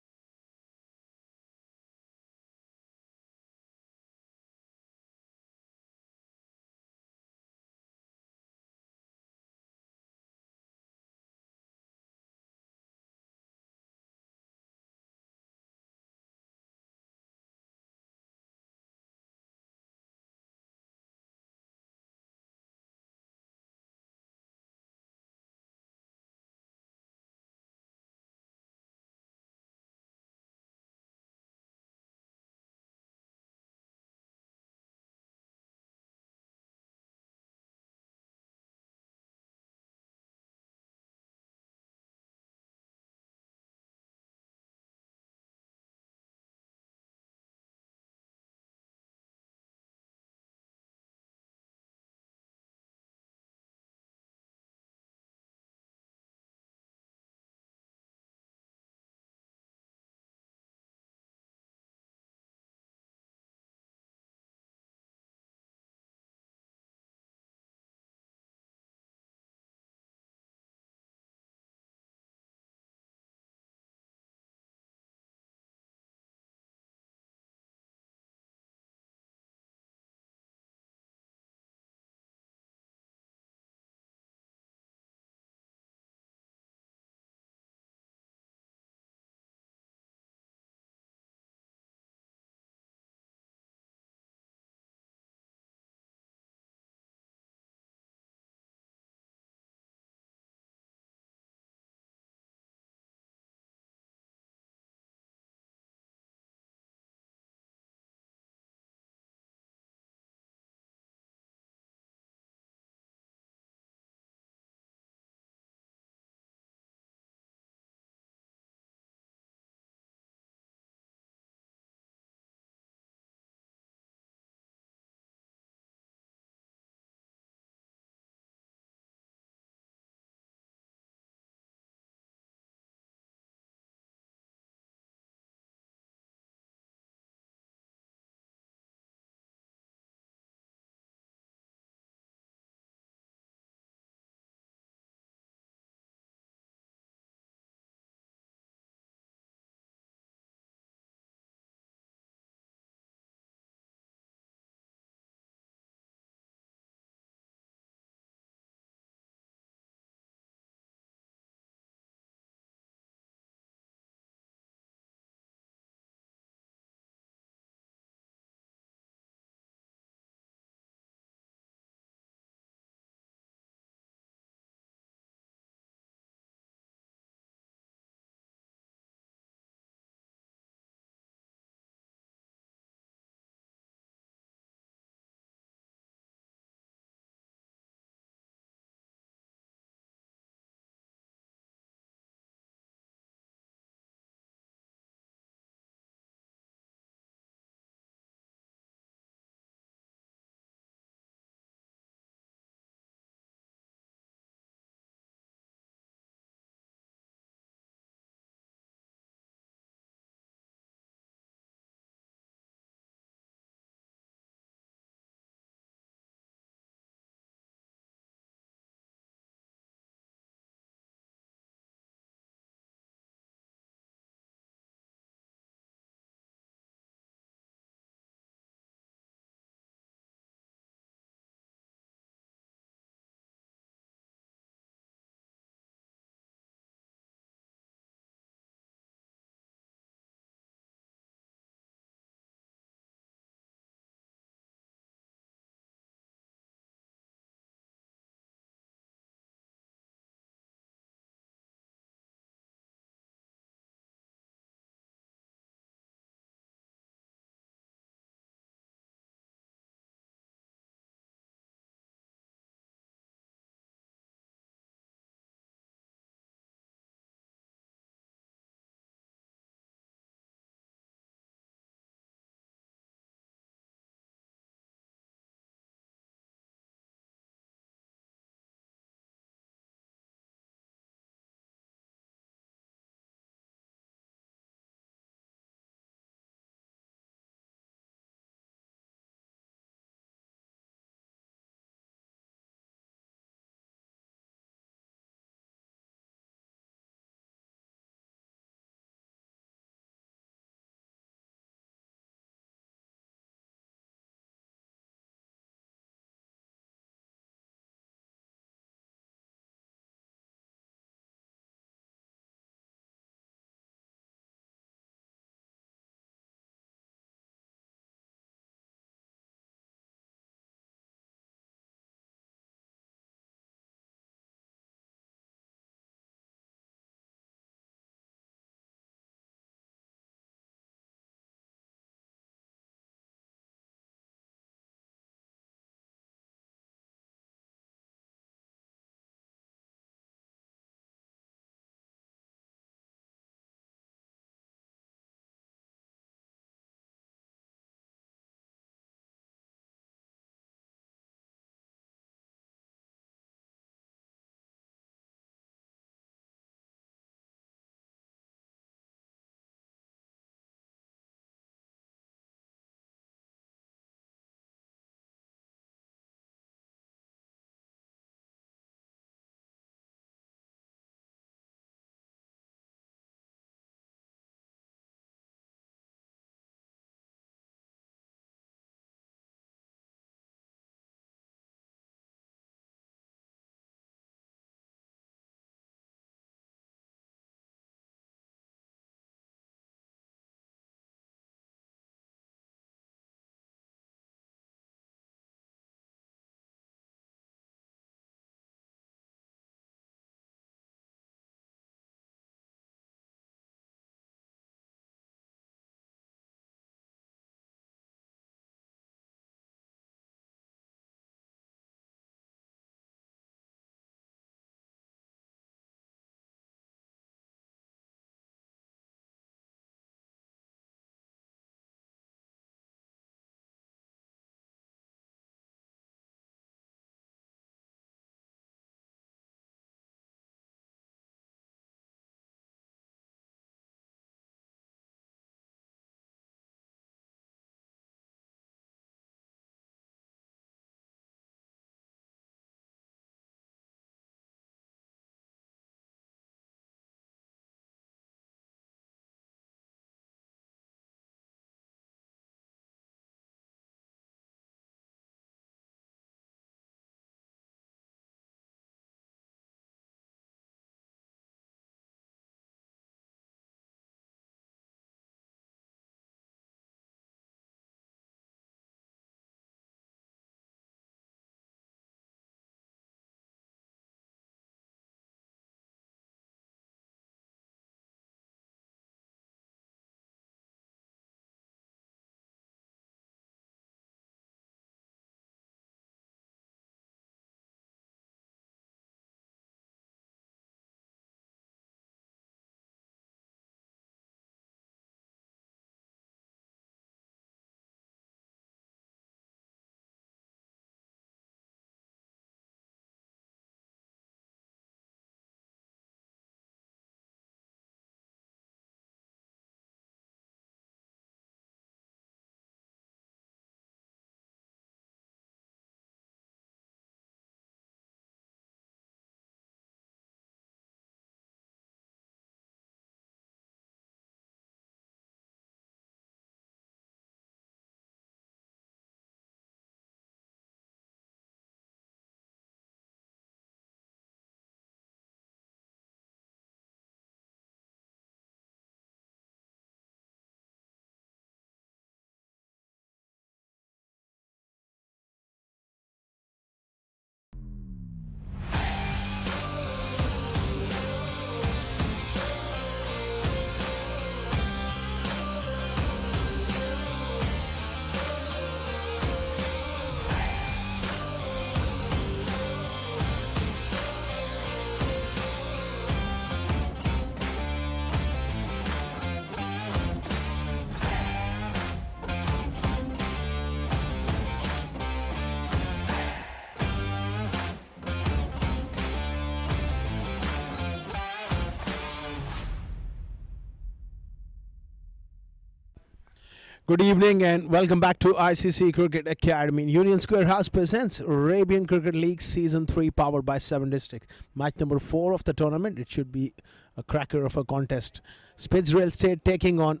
Good evening and welcome back to ICC Cricket Academy. Union Square House presents Arabian Cricket League Season 3 powered by 7 districts. Match number 4 of the tournament. It should be a cracker of a contest. Spids Real Estate taking on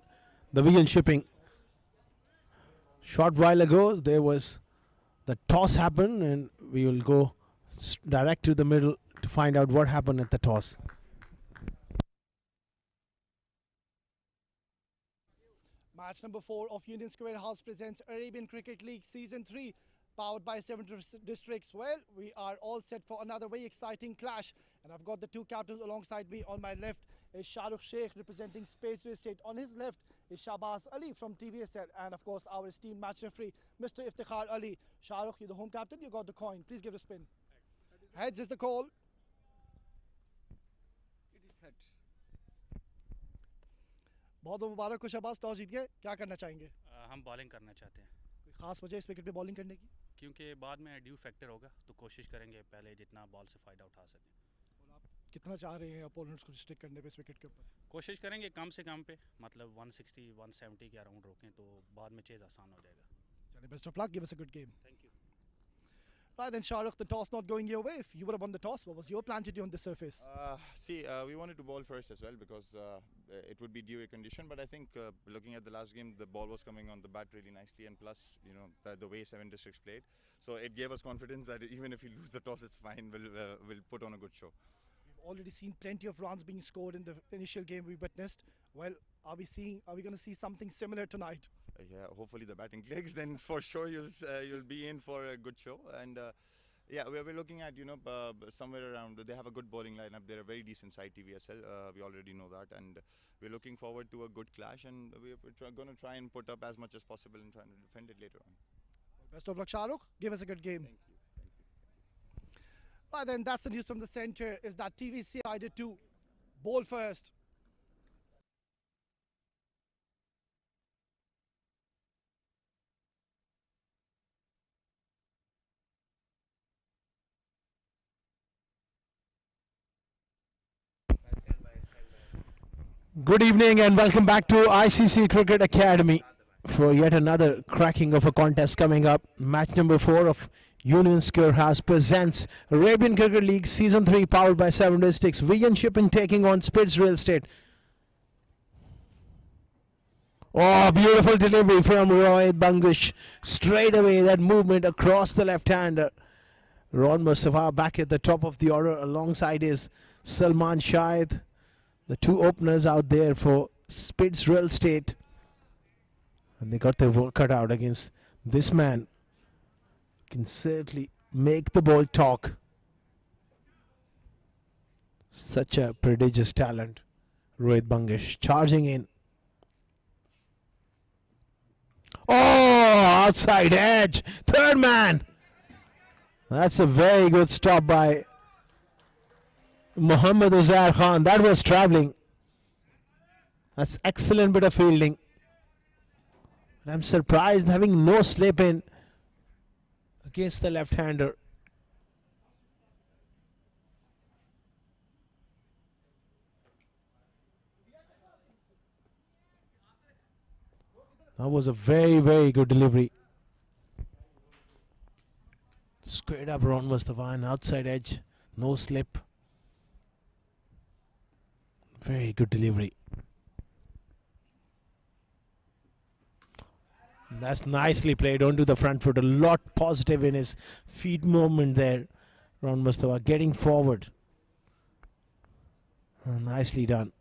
the Vian Shipping. Short while ago there was the toss happen and we will go direct to the middle to find out what happened at the toss. Match number 4 of Union Square House presents Arabian Cricket League Season 3, powered by 7 districts. Well, we are all set for another very exciting clash. And I've got the two captains alongside me. On my left is Shahrukh Sheikh representing Space Real Estate. On his left is Shahbaz Ali from TSDCA. And of course, our esteemed match referee, Mr. Iftikhar Ali. Shahrukh, you're the home captain. You got the coin. Please give it a spin. Heads is the call. It is heads. बहुत बहुत मुबारक हो Shahbaz, toss जीत गए, क्या करना चाहेंगे? हम bowling करना चाहते हैं। कोई खास वजह इस विकेट पे बॉलिंग करने की? क्योंकि बाद में ड्यू फैक्टर होगा तो कोशिश करेंगे पहले जितना बॉल से फ़ायदा उठा सकें। और आप कितना चाह रहे हैं अपोनेंट्स को स्टिक करने पे इस विकेट के ऊपर? कोशिश करेंगे कम से कम पे, मतलब 160 170 के अराउंड रोकें तो बाद में चेज़ आसान हो जाएगा। चलिए, best of luck, give us a good game. Thank you. Right then, Shahrukh, the toss not going your way. If you would have won the toss, what was your plan to do on the surface? We wanted to bowl first as well because it would be dewy condition. But I think looking at the last game, the ball was coming on the bat really nicely, and plus, you know, the way 7 districts played, so it gave us confidence that even if we lose the toss, it's fine. We'll put on a good show. We've already seen plenty of runs being scored in the initial game we witnessed. Well, are we going to see something similar tonight? Yeah, hopefully the batting clicks. Then for sure you'll be in for a good show. And yeah, we're looking at, you know, somewhere around. They have a good bowling lineup. They're a very decent side, TVSL. We already know that, and we're looking forward to a good clash. And we're going to try and put up as much as possible and try to defend it later on. Well, best of luck, Shahrukh. Give us a good game. Thank you. Right then, that's the news from the centre. Is that TVC decided to bowl first. Good evening and welcome back to ICC Cricket Academy for yet another cracking of a contest coming up. Match number 4 of Union Square House presents Arabian Cricket League Season 3 powered by 7 districts. Vian Shipping taking on Spids Real Estate. Oh, beautiful delivery from Rohit Bangush. Straight away that movement across the left-hander. Ron Mustafa back at the top of the order alongside his Salman Shahid. The two openers out there for Spids Real Estate. And they got their work cut out against this man. Can certainly make the ball talk. Such a prodigious talent. Rohit Bangush charging in. Oh, outside edge. Third man. That's a very good stop by Muhammad Uzair Khan. That was travelling. That's excellent bit of fielding. And I'm surprised having no slip in against the left-hander. That was a very, very good delivery. Squared up Ron Mustafa and outside edge. No slip. Very good delivery. That's nicely played onto the front foot. A lot positive in his feet movement there. Ron Mustafa getting forward. Nicely done.